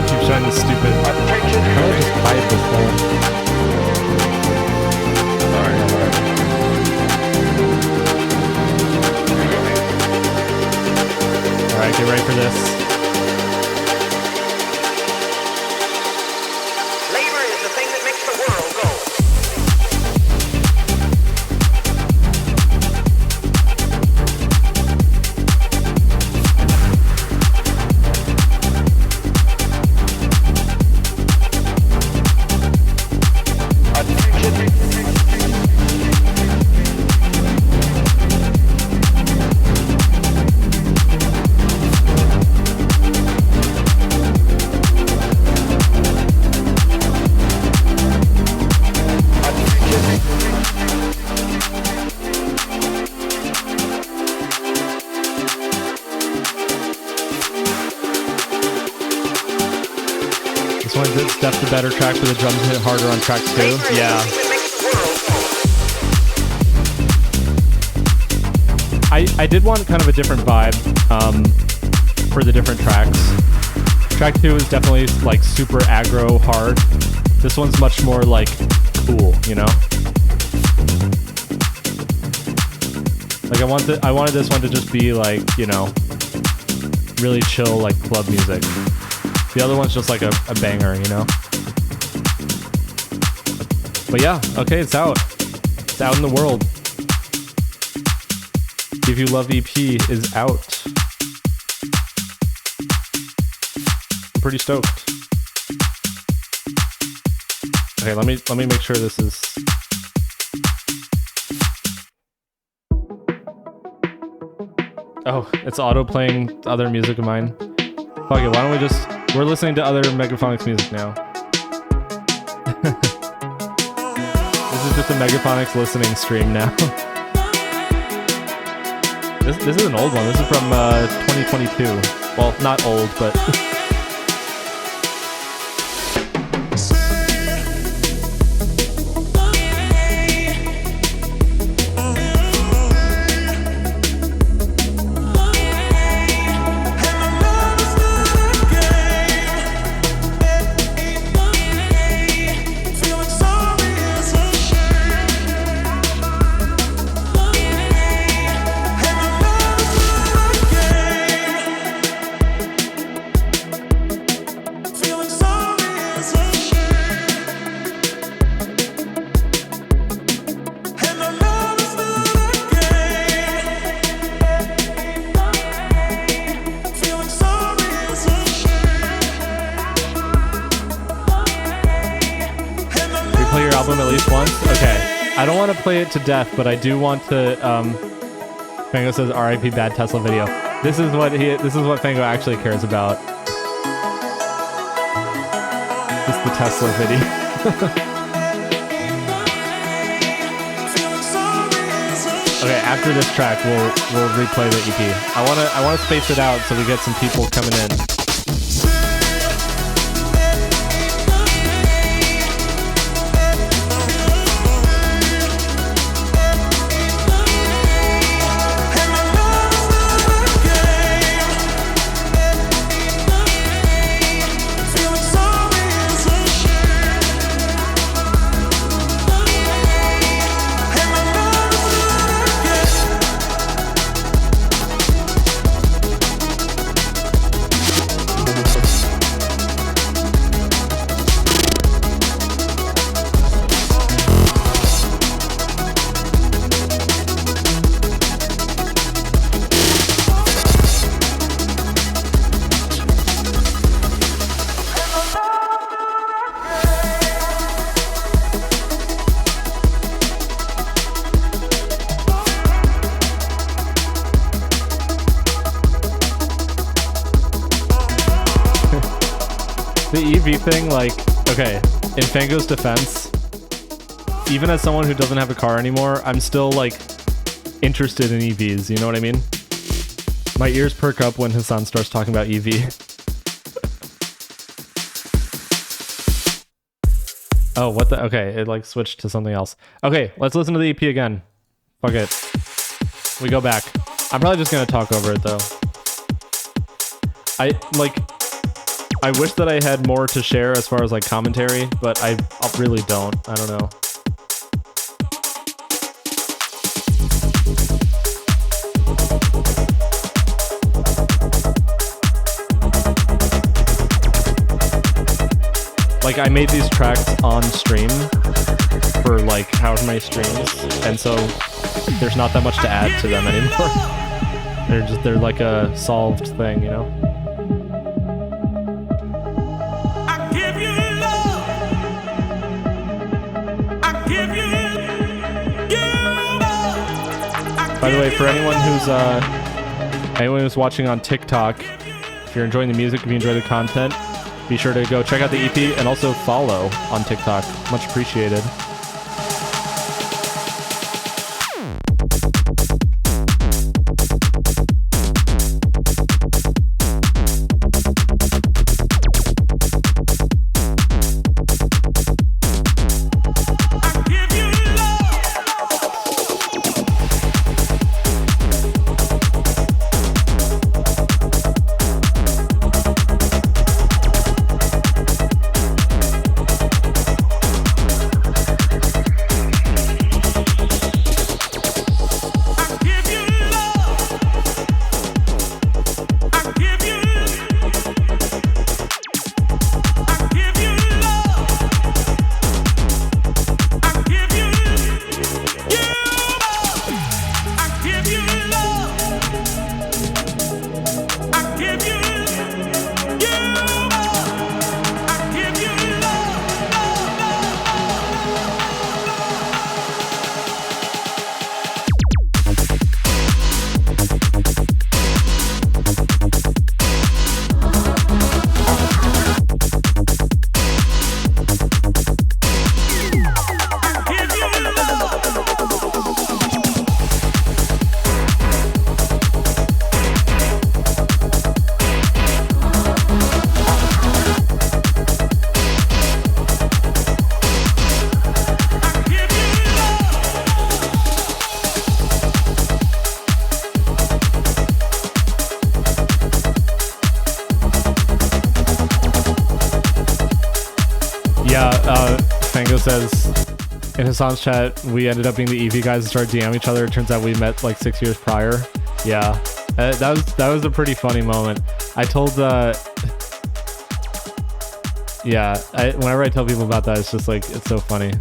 Keep showing this stupid. How do I just hide this thing? Alright, get ready for this. Labor is the thing that makes the world go. Steph the better track, but the drums hit harder on track 2. Yeah. I did want kind of a different vibe for the different tracks. Track 2 is definitely like super aggro hard. This one's much more like cool, you know? Like I wanted this one to just be like, you know, really chill like club music. The other one's just like a banger, you know? But yeah, okay, it's out. It's out in the world. If You Love EP is out. I'm pretty stoked. Okay, let me make sure this is. Oh, it's auto playing other music of mine. Fuck it, why don't we just. We're listening to other Megaphonics music now. This is just a Megaphonics listening stream now. This is an old one. This is from 2022. Well, not old, but. Play it to death, but I do want to. Fango says R.I.P. bad Tesla video. This is what Fango actually cares about. It's the Tesla video. Okay, after this track, we'll replay the EP. I wanna space it out so we get some people coming in. The EV thing, like, okay, in Fango's defense, even as someone who doesn't have a car anymore, I'm still, like, interested in EVs, you know what I mean? My ears perk up when Hassan starts talking about EV. Oh, what the? Okay, it, like, switched to something else. Okay, let's listen to the EP again. Fuck it. We go back. I'm probably just gonna talk over it, though. I wish that I had more to share as far as like commentary, but I really don't. I don't know. Like I made these tracks on stream for like however many streams, and so there's not that much to add to them anymore. They're like a solved thing, you know? By the way, for anyone who's watching on TikTok, if you're enjoying the music, if you enjoy the content, be sure to go check out the EP and also follow on TikTok. Much appreciated. Yeah, Fango says in Hassan's chat, we ended up being the EV guys and started DMing each other. It turns out we met like 6 years prior. Yeah, that was a pretty funny moment. I told, whenever I tell people about that, it's just like, it's so funny.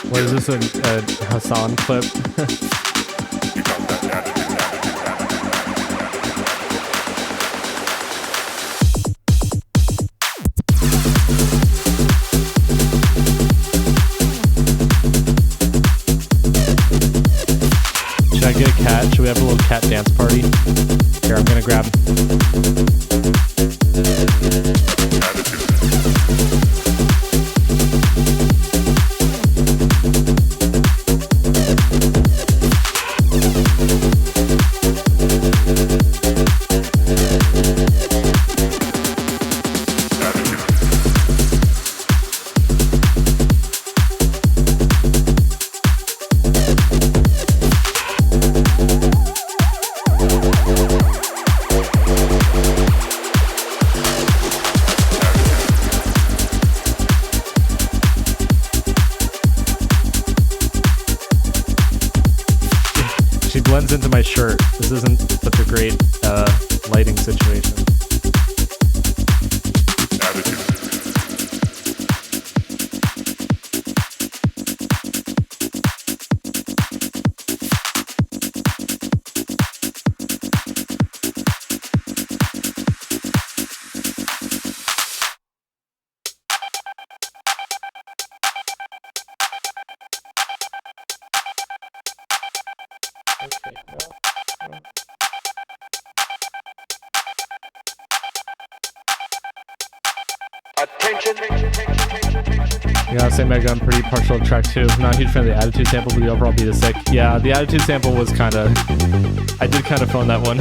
What is this, a Hassan clip? Should I get a cat? Should we have a little cat dance party? Here, I'm gonna grab. She blends into my shirt. This isn't such a great lighting situation. You gotta say, Mega, I'm pretty partial to track 2. Not a huge fan of the attitude sample, but the overall beat is sick. Yeah, the attitude sample was kind of... I did kind of phone that one.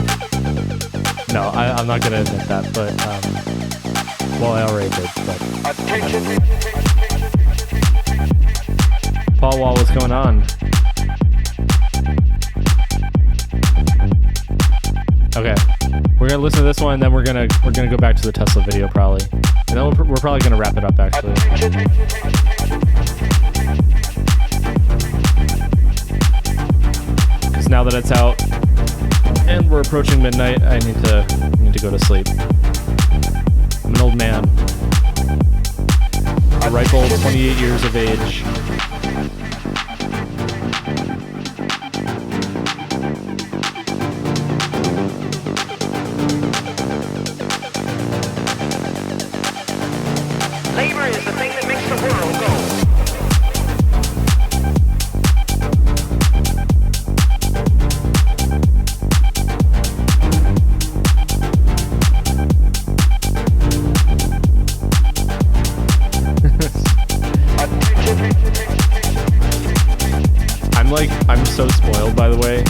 No, I'm not gonna admit that, but... well, I already did, but... Paul Wall, what's going on? Okay, we're gonna listen to this one, and then we're gonna go back to the Tesla video probably, and then we're probably gonna wrap it up actually. Because now that it's out and we're approaching midnight, I need to go to sleep. I'm an old man. A ripe old 28 years of age. Labor is the thing that makes the world go. I'm so spoiled, by the way.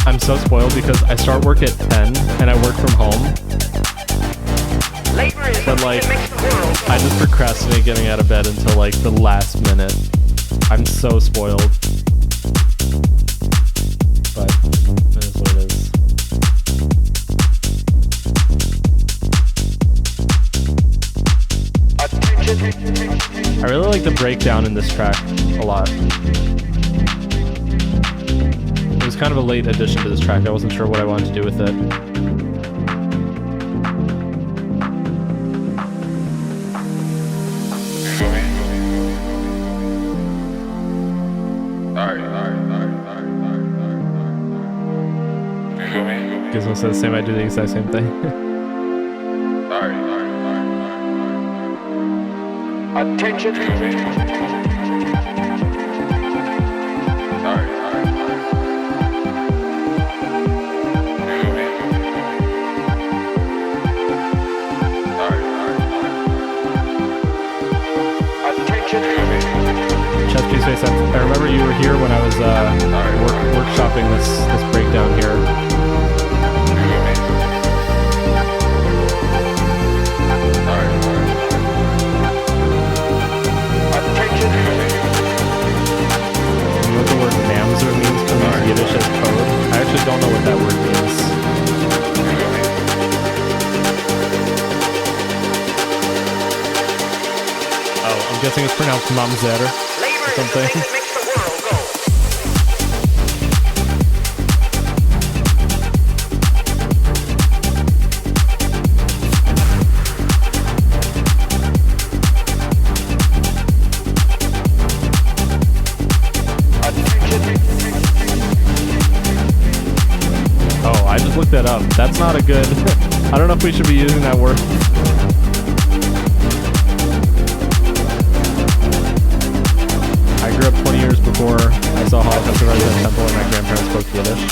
I'm so spoiled because I start work at 10 and I work from home. Labor is But the like, thing that makes the world go. I just procrastinate getting out of bed until like the last minute. I'm so spoiled. But it is what it is. I really like the breakdown in this track a lot. It was kind of a late addition to this track. I wasn't sure what I wanted to do with it. Gizmo says the same, I do the exact same thing. Attention. Chesty Space, I remember you were here when I was workshopping this breakdown here. You know what the word Mamzer means comes in Yiddish as code? I actually don't know what that word means. Oh, I'm guessing it's pronounced Mamzer Labor or is the something. thing that makes the world go. Oh, I just looked that up. That's not a good... I don't know if we should be using that word. I grew up 20 years before I saw Holocaust Survivors at Temple and my grandparents spoke Yiddish.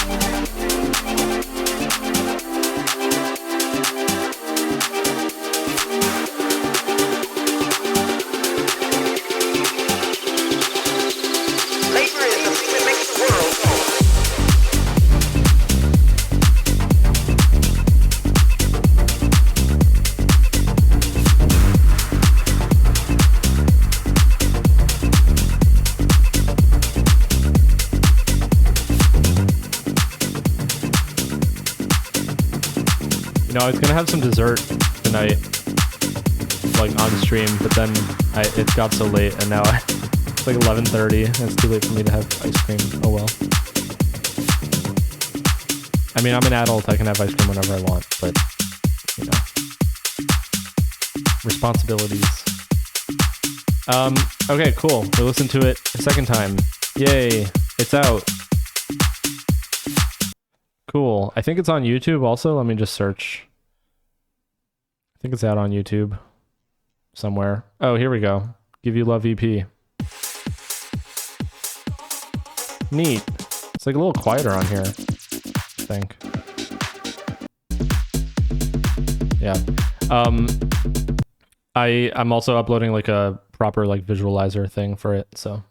Labor is the thing that makes the world go. You know, I was gonna have some dessert tonight, like on stream, but then it got so late, and now it's like 11:30, and it's too late for me to have ice cream. Oh well. I mean, I'm an adult; I can have ice cream whenever I want, but you know, responsibilities. Okay, cool. We listened to it a second time. Yay! It's out. Cool. I think it's on YouTube also. Let me just search. I think it's out on YouTube somewhere. Oh, here we go. Give You Love EP. Neat. It's like a little quieter on here, I think. Yeah. I'm also uploading like a proper like visualizer thing for it, so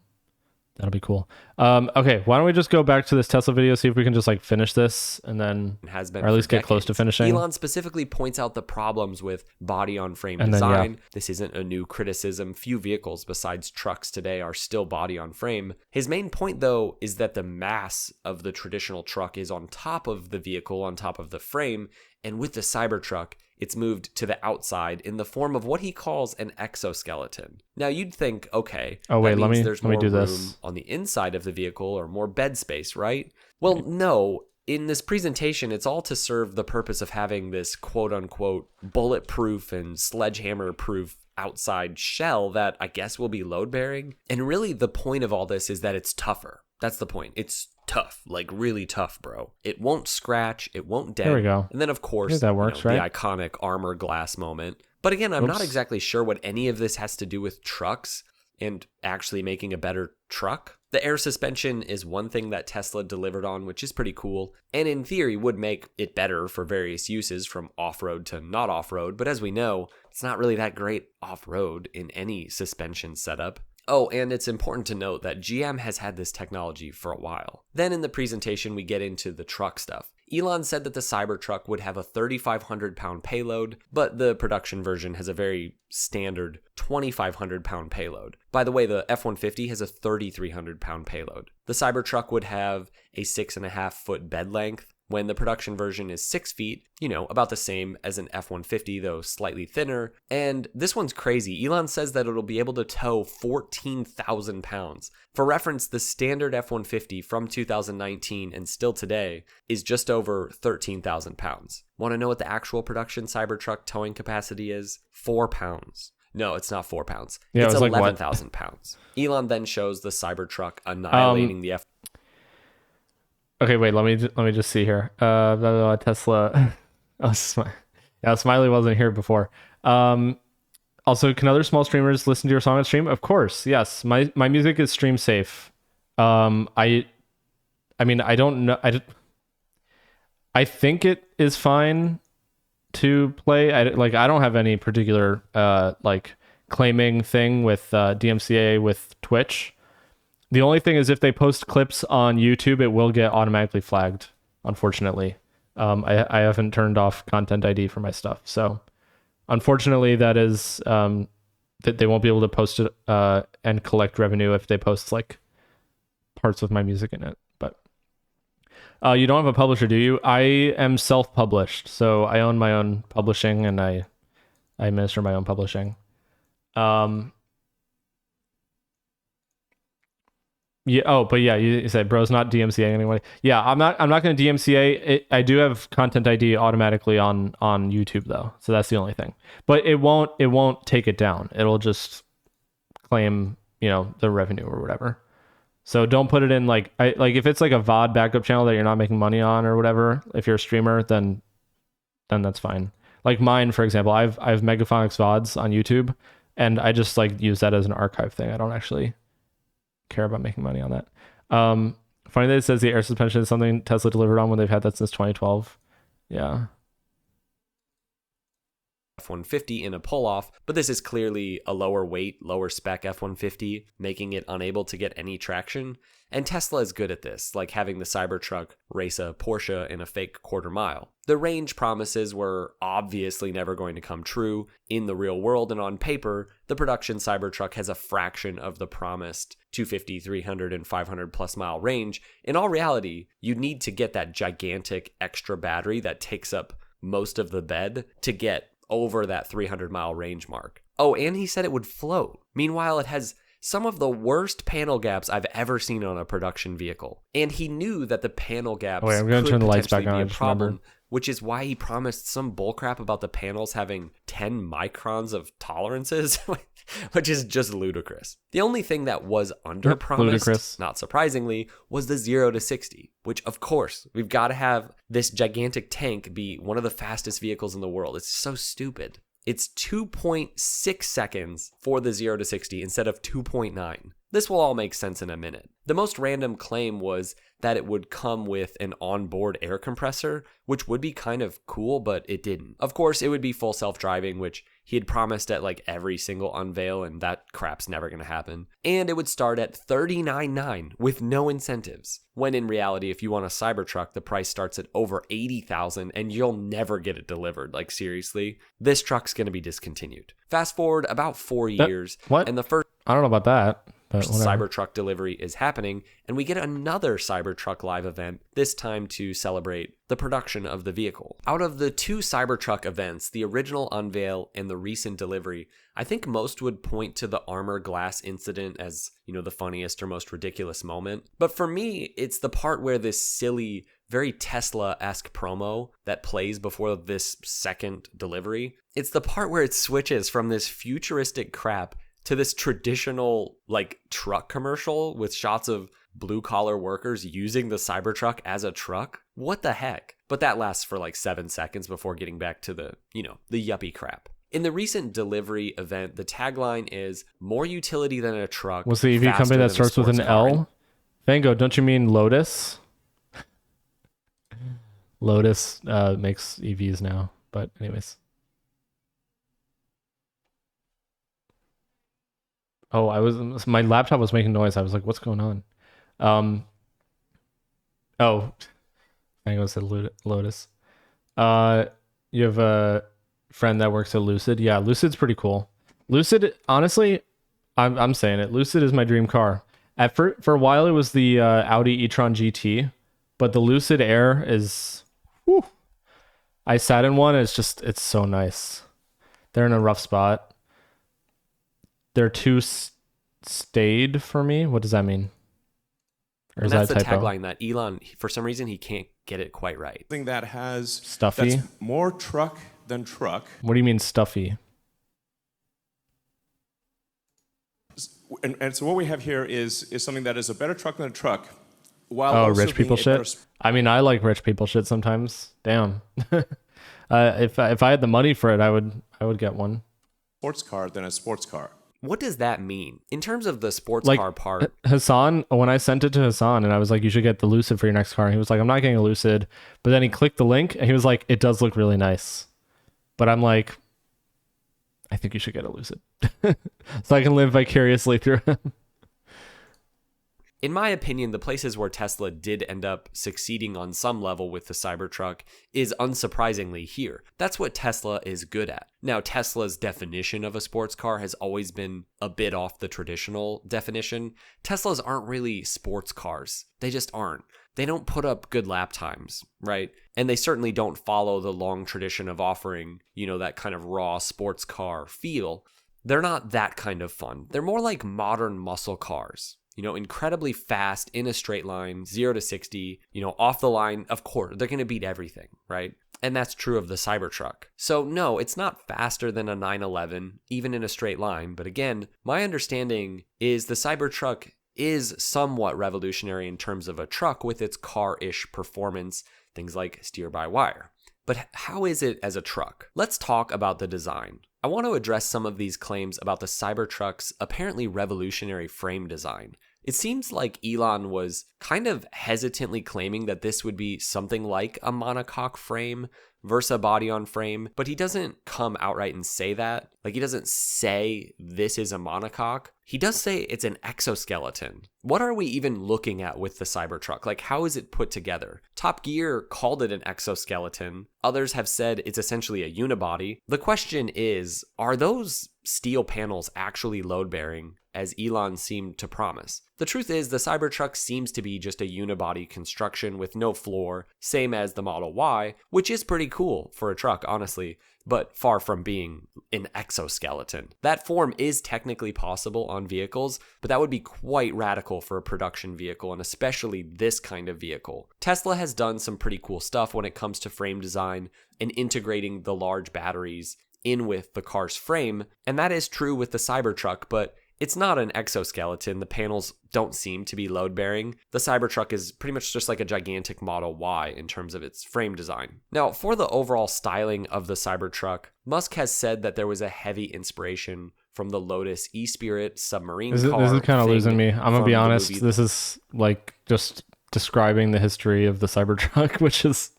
that'll be cool. Okay, why don't we just go back to this Tesla video, see if we can just like finish this and then, Has been or at least for get close to decades. finishing. Elon specifically points out the problems with body-on-frame And then, yeah. design. This isn't a new criticism. Few vehicles besides trucks today are still body-on-frame. His main point, though, is that the mass of the traditional truck is on top of the vehicle, on top of the frame, And with the Cybertruck, it's moved to the outside in the form of what he calls an exoskeleton. Now you'd think, okay, Oh wait, that let means me there's let me more do room this. on the inside of the vehicle or more bed space, right? Well, no. In this presentation, it's all to serve the purpose of having this quote-unquote bulletproof and sledgehammer-proof outside shell that I guess will be load-bearing. And really, the point of all this is that it's tougher. That's the point. It's tough, like really tough, bro. It won't scratch, it won't dent. There we go. And then, of I course, think that works, the right? iconic armor glass moment. But again, I'm not Oops. exactly sure what any of this has to do with trucks and actually making a better truck. The air suspension is one thing that Tesla delivered on, which is pretty cool, and in theory would make it better for various uses from off-road to not off-road, but as we know, it's not really that great off-road in any suspension setup. Oh, and it's important to note that GM has had this technology for a while. Then in the presentation, we get into the truck stuff. Elon said that the Cybertruck would have a 3,500 pound payload, but the production version has a very standard 2,500 pound payload. By the way, the F-150 has a 3,300 pound payload. The Cybertruck would have a 6.5 foot bed length, when the production version is 6 feet, about the same as an F-150, though slightly thinner. And this one's crazy. Elon says that it'll be able to tow 14,000 pounds. For reference, the standard F-150 from 2019 and still today is just over 13,000 pounds. Want to know what the actual production Cybertruck towing capacity is? 4 pounds. No, it's not 4 pounds. Yeah, it's it was like, what? 11,000 pounds. Elon then shows the Cybertruck annihilating the F. Okay, wait. Let me just see here. Tesla. Oh, Smiley wasn't here before. Also, can other small streamers listen to your song on stream? Of course, yes. My music is stream safe. I mean, I don't know. I think it is fine to play. I don't have any particular claiming thing with DMCA with Twitch. The only thing is if they post clips on YouTube, it will get automatically flagged, unfortunately. I haven't turned off Content ID for my stuff. So unfortunately, that is that they won't be able to post it and collect revenue if they post like parts of my music in it. But you don't have a publisher, do you? I am self-published, so I own my own publishing and I administer my own publishing. Yeah. Oh, but yeah, you said bro's not DMCA anyway. Yeah, I'm not going to DMCA it. I do have Content ID automatically on YouTube though, so that's the only thing. But it won't take it down. It'll just claim the revenue or whatever. So don't put it in like if it's like a VOD backup channel that you're not making money on or whatever. If you're a streamer, then that's fine. Like mine, for example, I have Megaphonics VODs on YouTube, and I just use that as an archive thing. I don't actually care about making money on that. Funny that it says the air suspension is something Tesla delivered on when they've had that since 2012. Yeah. F-150 in a pull-off, but this is clearly a lower weight, lower spec F-150, making it unable to get any traction. And Tesla is good at this, like having the Cybertruck race a Porsche in a fake quarter mile. The range promises were obviously never going to come true in the real world, and on paper, the production Cybertruck has a fraction of the promised 250, 300, and 500 plus mile range. In all reality, you need to get that gigantic extra battery that takes up most of the bed to get over that 300 mile range mark. Oh, and he said it would float. Meanwhile, it has some of the worst panel gaps I've ever seen on a production vehicle. And he knew that the panel gaps I'm going to turn the lights back on. be I a just problem, remembered. which is why he promised some bullcrap about the panels having 10 microns of tolerances, which is just ludicrous. The only thing that was under promised, ludicrous. not surprisingly, was the 0 to 60, which of course, we've got to have this gigantic tank be one of the fastest vehicles in the world. It's so stupid. It's 2.6 seconds for the 0 to 60 instead of 2.9. This will all make sense in a minute. The most random claim was that it would come with an onboard air compressor, which would be kind of cool, but it didn't. Of course, it would be full self-driving, which he had promised at every single unveil, and that crap's never going to happen. And it would start at $39,900 with no incentives. When in reality, if you want a Cybertruck, the price starts at over $80,000 and you'll never get it delivered. Seriously, this truck's going to be discontinued. Fast forward about 4 years. What? And the first... I don't know about that. but whatever. Cybertruck delivery is happening, and we get another Cybertruck live event, this time to celebrate the production of the vehicle. Out of the two Cybertruck events, the original unveil and the recent delivery, I think most would point to the armor glass incident as, the funniest or most ridiculous moment. But for me, it's the part where this silly, very Tesla-esque promo that plays before this second delivery. It's the part where it switches from this futuristic crap to this traditional truck commercial with shots of blue collar workers using the Cybertruck as a truck. What the heck? But that lasts for 7 seconds before getting back to the yuppie crap. In the recent delivery event, the tagline is more utility than a truck. What's the EV company that starts with an L? Vango, don't you mean Lotus? Lotus makes EVs now, but anyways. Oh, my laptop was making noise. I was like, what's going on? Vango said Lotus. You have a friend that works at Lucid. Yeah, Lucid's pretty cool. Lucid, honestly, I'm saying it. Lucid is my dream car. For a while, it was the Audi e-tron GT, but the Lucid Air is. Whew. I sat in one. It's so nice. They're in a rough spot. They're too staid for me. What does that mean? Or and is that's that the typo? tagline that Elon, for some reason, he can't get it quite right. Something that has Stuffy? that's more truck than truck. What do you mean stuffy? And so what we have here is something that is a better truck than a truck. While Oh, also rich people being a better shit. I mean, I like rich people shit sometimes. Damn. If I had the money for it, I would get one. sports car than a sports car. What does that mean? In terms of the sports Like car part, Hassan, when I sent it to Hassan and I was like, you should get the Lucid for your next car. And he was like, I'm not getting a Lucid. But then he clicked the link and he was like, it does look really nice. But I'm like, I think you should get a Lucid. So I can live vicariously through him. in my opinion, the places where Tesla did end up succeeding on some level with the Cybertruck is unsurprisingly here. That's what Tesla is good at. Now, Tesla's definition of a sports car has always been a bit off the traditional definition. Teslas aren't really sports cars. They just aren't. They don't put up good lap times, right? And they certainly don't follow the long tradition of offering, that kind of raw sports car feel. They're not that kind of fun. They're more like modern muscle cars. Incredibly fast in a straight line, 0 to 60, off the line. Of course, they're going to beat everything, right? And that's true of the Cybertruck. So no, it's not faster than a 911, even in a straight line. But again, my understanding is the Cybertruck is somewhat revolutionary in terms of a truck with its car-ish performance, things like steer-by-wire. But how is it as a truck? Let's talk about the design. I want to address some of these claims about the Cybertruck's apparently revolutionary frame design. It seems like Elon was kind of hesitantly claiming that this would be something like a monocoque frame versus a body-on-frame, but he doesn't come outright and say that. He doesn't say this is a monocoque. He does say it's an exoskeleton. What are we even looking at with the Cybertruck? How is it put together? Top Gear called it an exoskeleton. Others have said it's essentially a unibody. The question is, are those steel panels actually load-bearing, as Elon seemed to promise? The truth is, the Cybertruck seems to be just a unibody construction with no floor, same as the Model Y, which is pretty cool for a truck, honestly, but far from being an exoskeleton. That form is technically possible on vehicles, but that would be quite radical for a production vehicle, and especially this kind of vehicle. Tesla has done some pretty cool stuff when it comes to frame design and integrating the large batteries in with the car's frame, and that is true with the Cybertruck, but it's not an exoskeleton. The panels don't seem to be load-bearing. The Cybertruck is pretty much just like a gigantic Model Y in terms of its frame design. Now, for the overall styling of the Cybertruck, Musk has said that there was a heavy inspiration from the Lotus E-Spirit submarine car. This is kind of losing me. I'm going to be honest. movie. This is just describing the history of the Cybertruck, which is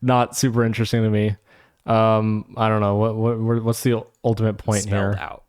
not super interesting to me. I don't know. What's the ultimate point Spelled here? out.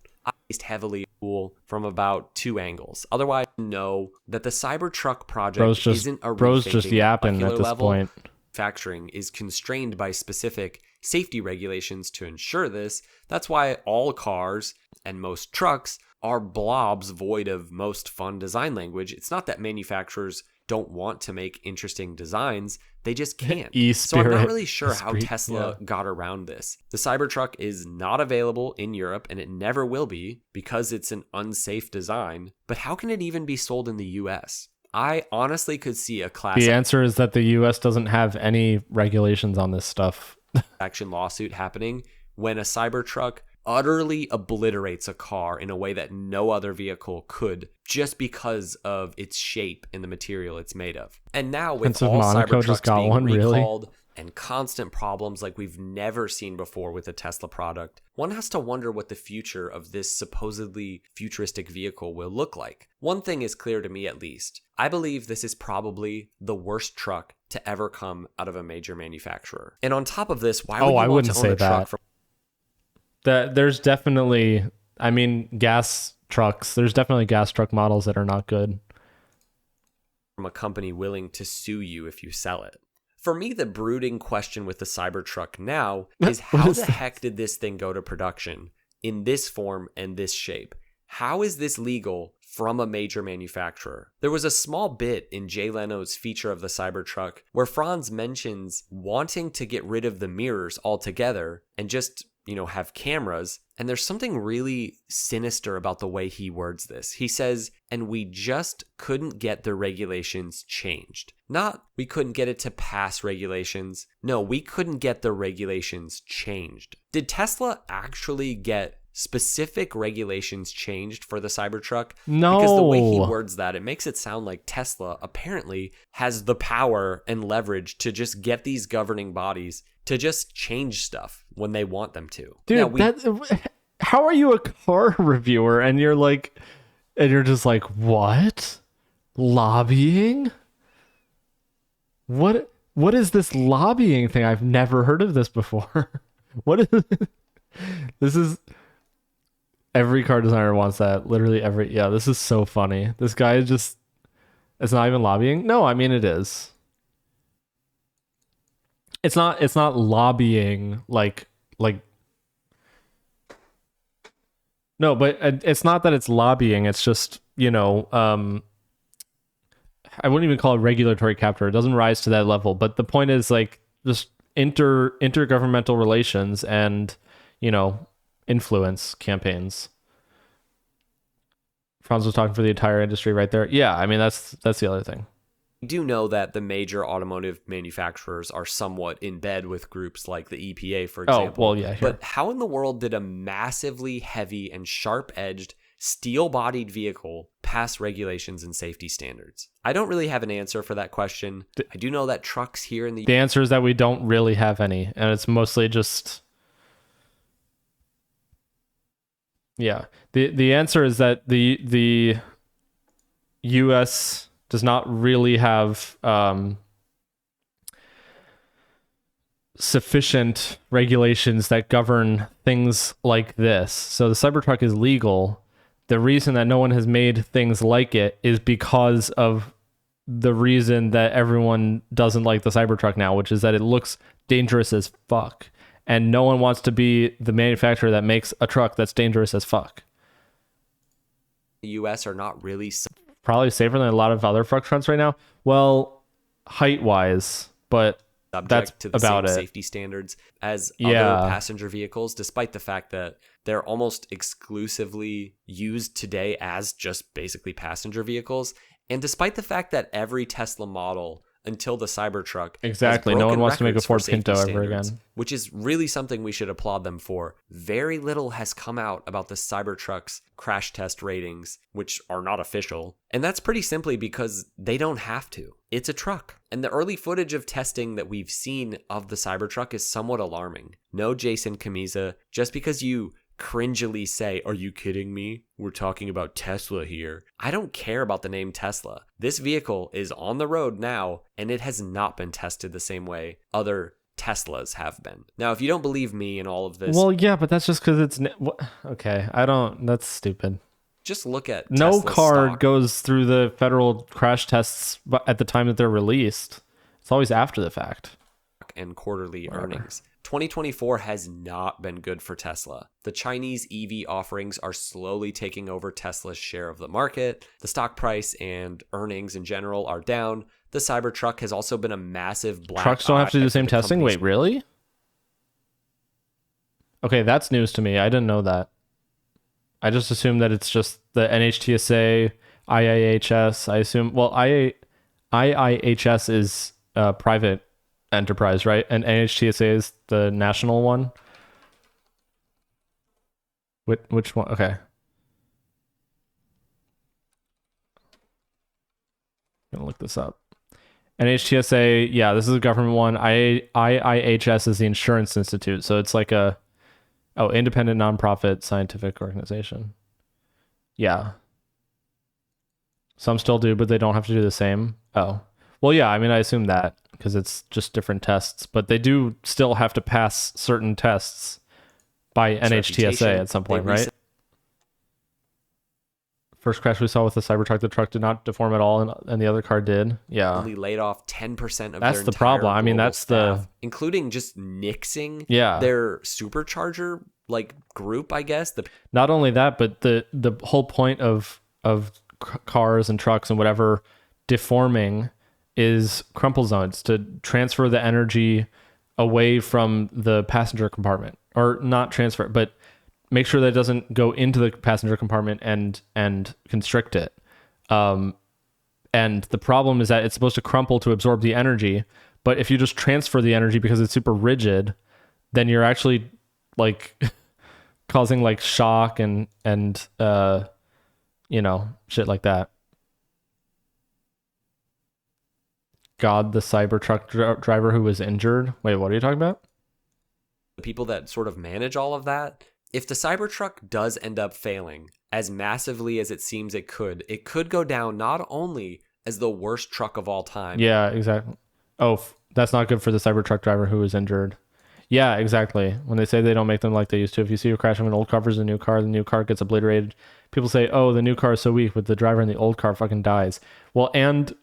Based heavily cool from about two angles. Otherwise, know that the Cybertruck project isn't a bro's just rethinking yapping molecular at this level. point. Manufacturing is constrained by specific safety regulations to ensure this. That's why all cars and most trucks are blobs void of most fun design language. It's not that manufacturers don't want to make interesting designs, they just can't. So I'm not really sure how Tesla got around this. The Cybertruck is not available in Europe, and it never will be because it's an unsafe design. But how can it even be sold in the US? I honestly could see a class The answer is that the US doesn't have any regulations on this stuff. action lawsuit happening when a Cybertruck utterly obliterates a car in a way that no other vehicle could, just because of its shape and the material it's made of. And now with all Cybertrucks being recalled and constant problems like we've never seen before with a Tesla product, one has to wonder what the future of this supposedly futuristic vehicle will look like. One thing is clear to me, at least. I believe this is probably the worst truck to ever come out of a major manufacturer. And on top of this, why would you want to own a truck from there's definitely, I mean, gas trucks. There's definitely gas truck models that are not good. From a company willing to sue you if you sell it? For me, the brooding question with the Cybertruck now is how the heck did this thing go to production in this form and this shape? How is this legal from a major manufacturer? There was a small bit in Jay Leno's feature of the Cybertruck where Franz mentions wanting to get rid of the mirrors altogether and just, have cameras. And there's something really sinister about the way he words this. He says, and we just couldn't get the regulations changed. Not we couldn't get it to pass regulations. No, we couldn't get the regulations changed. Did Tesla actually get specific regulations changed for the Cybertruck? No. Because the way he words that, it makes it sound like Tesla apparently has the power and leverage to just get these governing bodies to just change stuff when they want them to. Dude, how are you a car reviewer and you're just like, what? Lobbying? What is this lobbying thing? I've never heard of this before. What is this? Is every car designer wants that. Literally this is so funny. This guy is just, it's not even lobbying. No, I mean it is. It's not lobbying like no, but it's not that it's lobbying. It's just, I wouldn't even call it regulatory capture. It doesn't rise to that level. But the point is just intergovernmental relations and, influence campaigns. Franz was talking for the entire industry right there. Yeah, I mean, that's the other thing. We do know that the major automotive manufacturers are somewhat in bed with groups like the EPA, for example. Oh, well, yeah. But how in the world did a massively heavy and sharp-edged, steel-bodied vehicle pass regulations and safety standards? I don't really have an answer for that question. I do know that trucks here in the answer is that we don't really have any, and it's mostly just... Yeah. The answer is that the US does not really have sufficient regulations that govern things like this. So the Cybertruck is legal. The reason that no one has made things like it is because of the reason that everyone doesn't like the Cybertruck now, which is that it looks dangerous as fuck. And no one wants to be the manufacturer that makes a truck that's dangerous as fuck. The US are not really... Probably safer than a lot of other trucks right now. Well, height-wise, but that's to the about same it. Safety standards as other passenger vehicles, despite the fact that they're almost exclusively used today as just basically passenger vehicles, and despite the fact that every Tesla model until the Cybertruck exactly no one wants to make a Ford Pinto ever again, which is really something we should applaud them for. Very little has come out about the Cybertruck's crash test ratings, which are not official, and that's pretty simply because they don't have to. It's a truck, and the early footage of testing that we've seen of the Cybertruck is somewhat alarming. No Jason Kamiza, just because you cringily say, "Are you kidding me? We're talking about Tesla here." I don't care about the name Tesla. This vehicle is on the road now, and it has not been tested the same way other Teslas have been. Now, if you don't believe me in all of this... Well, yeah, but that's just because it's... Okay, that's stupid. Just look at no Tesla car stock. Goes through the federal crash tests at the time that they're released. It's always after the fact. And quarterly earnings. 2024 has not been good for Tesla. The Chinese EV offerings are slowly taking over Tesla's share of the market. The stock price and earnings in general are down. The Cybertruck has also been a massive black Trucks don't have to do eye the same for testing? company's- Wait, really? Okay, that's news to me. I didn't know that. I just assumed that it's just the NHTSA, IIHS. I assume, well, IIHS is private enterprise, right? And NHTSA is the national one. Which one? Okay. I'm gonna look this up. NHTSA, yeah, this is a government one. IIHS is the Insurance Institute, so it's like a independent nonprofit scientific organization. Yeah. Some still do, but they don't have to do the same. Oh. Well, yeah, I mean, I assume that because it's just different tests, but they do still have to pass certain tests by NHTSA at some point, right? First crash we saw with the Cybertruck, the truck did not deform at all, and the other car did. Yeah. Only laid off 10% of That's their the problem. entire I mean, global that's the- staff, including just nixing Yeah. their supercharger like group, I guess. Not only that, but the whole point of cars and trucks and whatever deforming is crumple zones to transfer the energy away from the passenger compartment, or not transfer, but make sure that it doesn't go into the passenger compartment and constrict it. And the problem is that it's supposed to crumple to absorb the energy, but if you just transfer the energy because it's super rigid, then you're actually like causing like shock and shit like that. God, the Cybertruck driver who was injured. Wait, what are you talking about? The people that sort of manage all of that. If the Cybertruck does end up failing as massively as it seems it could go down not only as the worst truck of all time. Yeah, exactly. Oh, that's not good for the Cybertruck driver who was injured. Yeah, exactly. When they say they don't make them like they used to, if you see a crash of an old car versus a new car, the new car gets obliterated. People say, oh, the new car is so weak, but the driver in the old car fucking dies. Well, and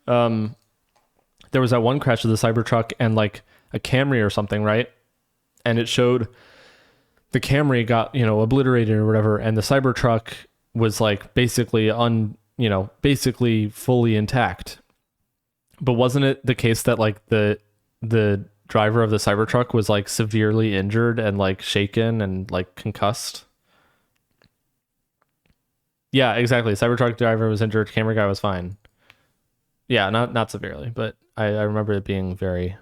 there was that one crash of the Cybertruck and like a Camry or something, right? And it showed the Camry got, obliterated or whatever, and the Cybertruck was like basically basically fully intact. But wasn't it the case that like the driver of the Cybertruck was like severely injured and like shaken and like concussed? Yeah, exactly. Cybertruck driver was injured, Camry guy was fine. Yeah, not severely, but I remember it being very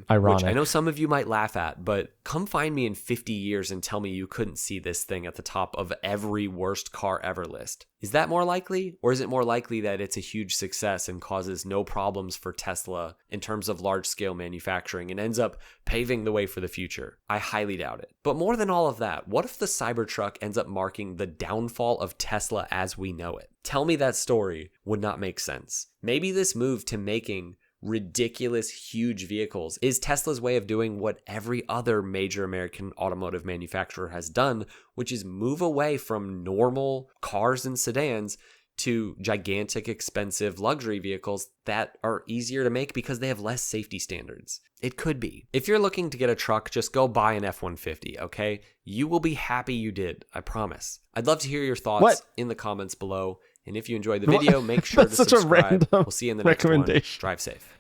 ironic. Which I know some of you might laugh at, but come find me in 50 years and tell me you couldn't see this thing at the top of every worst car ever list. Is that more likely? Or is it more likely that it's a huge success and causes no problems for Tesla in terms of large-scale manufacturing and ends up paving the way for the future? I highly doubt it. But more than all of that, what if the Cybertruck ends up marking the downfall of Tesla as we know it? Tell me that story would not make sense. Maybe this move to making ridiculous, huge vehicles is Tesla's way of doing what every other major American automotive manufacturer has done, which is move away from normal cars and sedans to gigantic, expensive luxury vehicles that are easier to make because they have less safety standards. It could be. If you're looking to get a truck, just go buy an F-150, okay? You will be happy you did, I promise. I'd love to hear your thoughts in the comments below. And if you enjoyed the video, make sure to That's such subscribe. a random We'll see you in the next one. recommendation. Drive safe.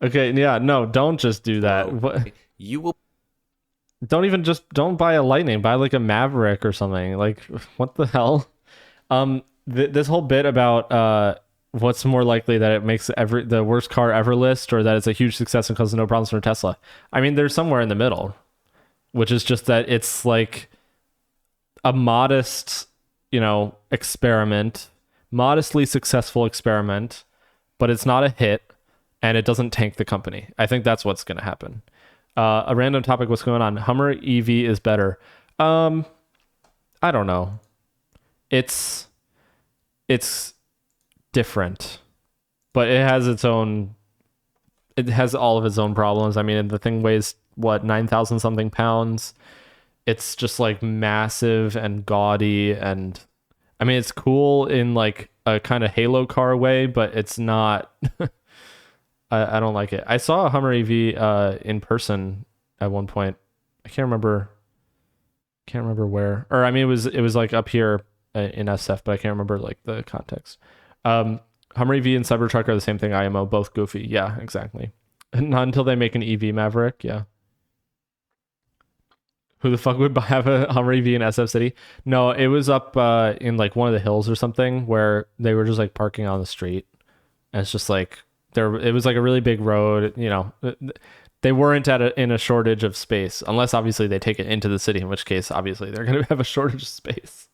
Okay, yeah, no, don't just do that. You will. Don't buy a Lightning. Buy like a Maverick or something. Like, what the hell? This whole bit about what's more likely that it makes the worst car ever list, or that it's a huge success and causes no problems for Tesla. I mean, there's somewhere in the middle, which is just that it's like a modest, experiment, modestly successful experiment, but it's not a hit. And it doesn't tank the company. I think that's what's going to happen. A random topic, what's going on? Hummer EV is better. I don't know. It's different, but it has all of its own problems. I mean, the thing weighs 9,000 something pounds. It's just like massive and gaudy, and I mean, it's cool in like a kind of Halo car way, but it's not. I don't like it. I saw a Hummer EV in person at one point. I can't remember where. Or I mean, it was like up here in SF, but I can't remember like the context. Hummer EV and Cybertruck are the same thing. IMO, both goofy. Yeah, exactly. Not until they make an EV Maverick. Yeah. Who the fuck would have a Hummer EV in SF City? No, it was up in like one of the hills or something where they were just like parking on the street. And it's just like it was like a really big road, you know. They weren't in a shortage of space, unless obviously they take it into the city, in which case obviously they're going to have a shortage of space.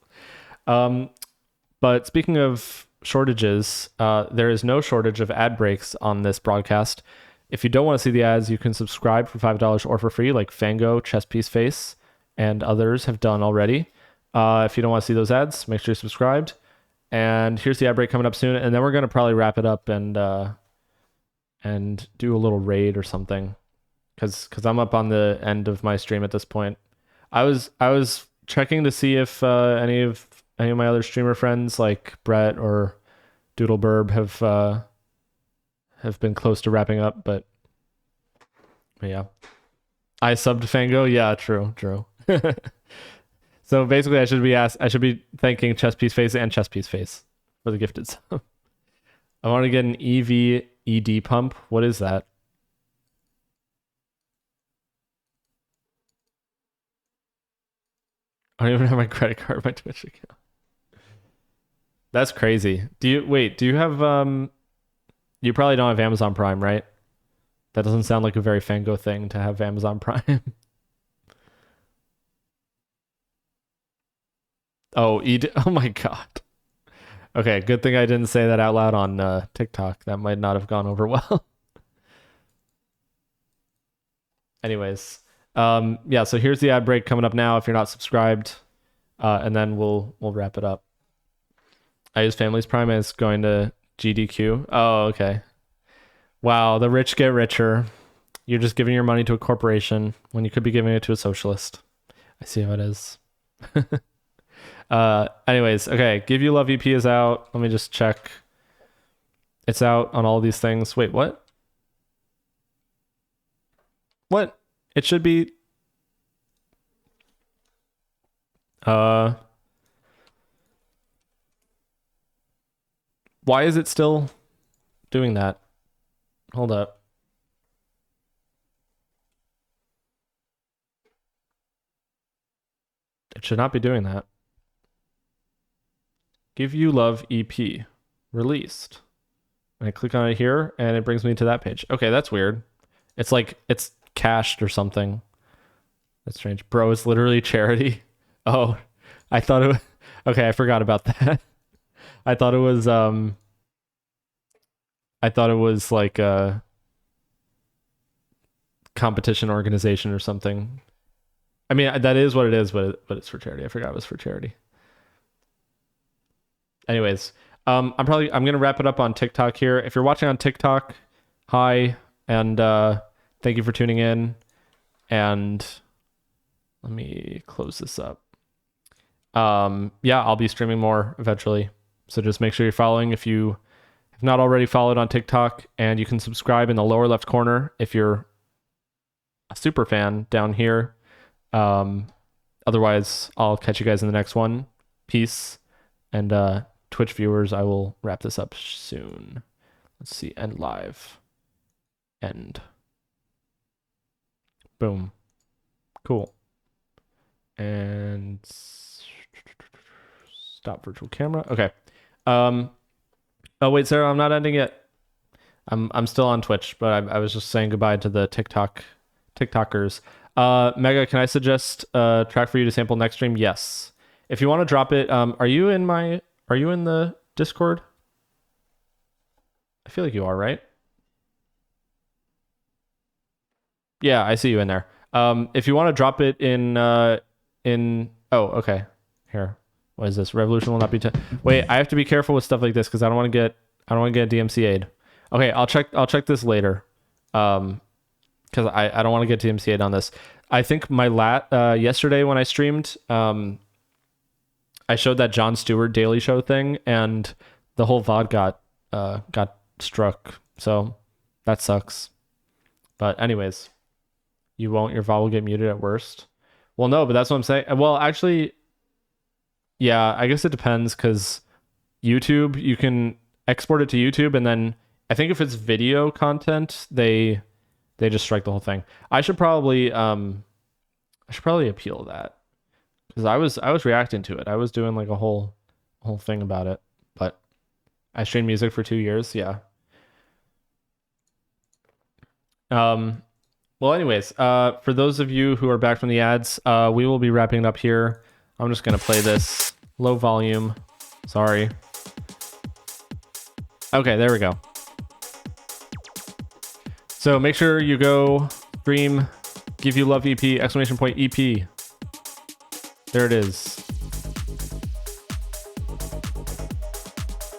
But speaking of shortages, there is no shortage of ad breaks on this broadcast. If you don't want to see the ads, you can subscribe for $5 or for free, like Fango, Chess Piece Face, and others have done already. If you don't want to see those ads, make sure you're subscribed. And here's the ad break coming up soon, and then we're gonna probably wrap it up and do a little raid or something, because I'm up on the end of my stream at this point. I was checking to see if any of my other streamer friends like Brett or Doodleburb have been close to wrapping up, but yeah. I subbed Fango. Yeah, true. So basically, I should be thanking Chess Piece Face and Chess Piece Face for the gifted sub. I want to get an EV ED pump. What is that? I don't even have my credit card, my Twitch account. That's crazy. Do you have you probably don't have Amazon Prime, right? That doesn't sound like a very Fango thing to have Amazon Prime. Oh, oh my god. Okay, good thing I didn't say that out loud on TikTok. That might not have gone over well. Anyways, yeah, so here's the ad break coming up now if you're not subscribed. And then we'll wrap it up. I use Family's Prime as going to GDQ. Oh, okay. Wow, the rich get richer. You're just giving your money to a corporation when you could be giving it to a socialist. I see how it is. Anyways, okay. Give You Love EP is out. Let me just check. It's out on all these things. Wait, what? What? It should be... Why is it still doing that? Hold up. It should not be doing that. Give You Love EP released. And I click on it here and it brings me to that page. Okay, that's weird. It's like it's cached or something. That's strange. Bro, it's literally charity. Oh, I thought it was... Okay, I forgot about that. I thought it was like a competition organization or something. I mean, that is what it is, but it's for charity. I forgot it was for charity. Anyways, I'm gonna wrap it up on TikTok here. If you're watching on TikTok, hi, and thank you for tuning in. And let me close this up. Yeah, I'll be streaming more eventually. So just make sure you're following if you have not already followed on TikTok, and you can subscribe in the lower left corner if you're a super fan down here. Otherwise, I'll catch you guys in the next one. Peace. And Twitch viewers, I will wrap this up soon. Let's see, end live. End. Boom. Cool. And stop virtual camera. Okay. Oh wait, Sarah, I'm not ending yet. I'm still on Twitch, but I was just saying goodbye to the TikTokers. Mega, can I suggest a track for you to sample next stream? Yes. If you want to drop it, are you in the Discord? I feel like you are, right? Yeah, I see you in there. If you want to drop it in oh, okay. Here. What is this? Revolution will not be wait, I have to be careful with stuff like this because I don't want to get DMCA'd. Okay, I'll check this later. Because I don't want to get DMCA'd on this. I think my yesterday when I streamed, I showed that Jon Stewart Daily Show thing, and the whole VOD got struck. So that sucks. But anyways, You won't. Your VOD will get muted at worst. Well, no, but that's what I'm saying. Well, actually, yeah, I guess it depends because YouTube, you can export it to YouTube, and then I think if it's video content, they just strike the whole thing. I should probably appeal that because I was reacting to it. I was doing like a whole thing about it, but I streamed music for 2 years. Yeah. Well, anyways, for those of you who are back from the ads, we will be wrapping it up here. I'm just gonna play this low volume. Sorry. Okay, there we go. So make sure you go stream Give You Love EP, exclamation point EP. There it is.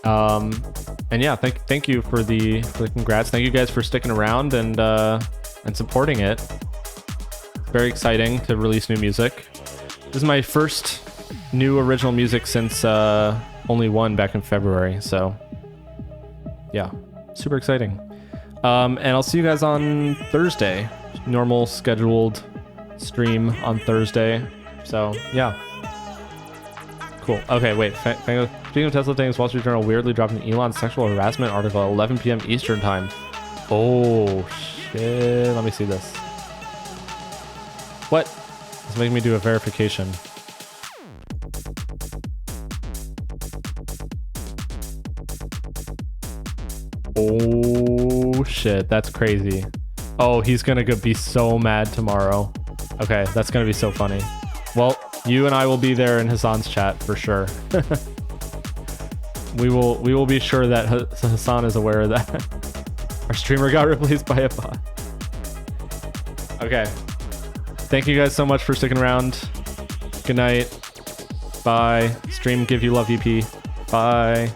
And yeah, thank you for the congrats. Thank you guys for sticking around and supporting it. Very exciting to release new music. This is my first new original music since only one back in February. So yeah, super exciting. And I'll see you guys on Thursday. Normal scheduled stream on Thursday. So yeah. Cool. Okay, wait. Speaking of Tesla things, Wall Street Journal weirdly dropped an Elon sexual harassment article at 11 p.m. Eastern time. Oh shit. Let me see this. What? It's making me do a verification. Oh shit, that's crazy. Oh, he's gonna be so mad tomorrow. Okay, that's gonna be so funny. Well, you and I will be there in Hassan's chat for sure. we will be sure that Hassan is aware of that. Our streamer got replaced by a bot. Okay. Thank you guys so much for sticking around. Good night. Bye. Stream Give You Love EP. Bye.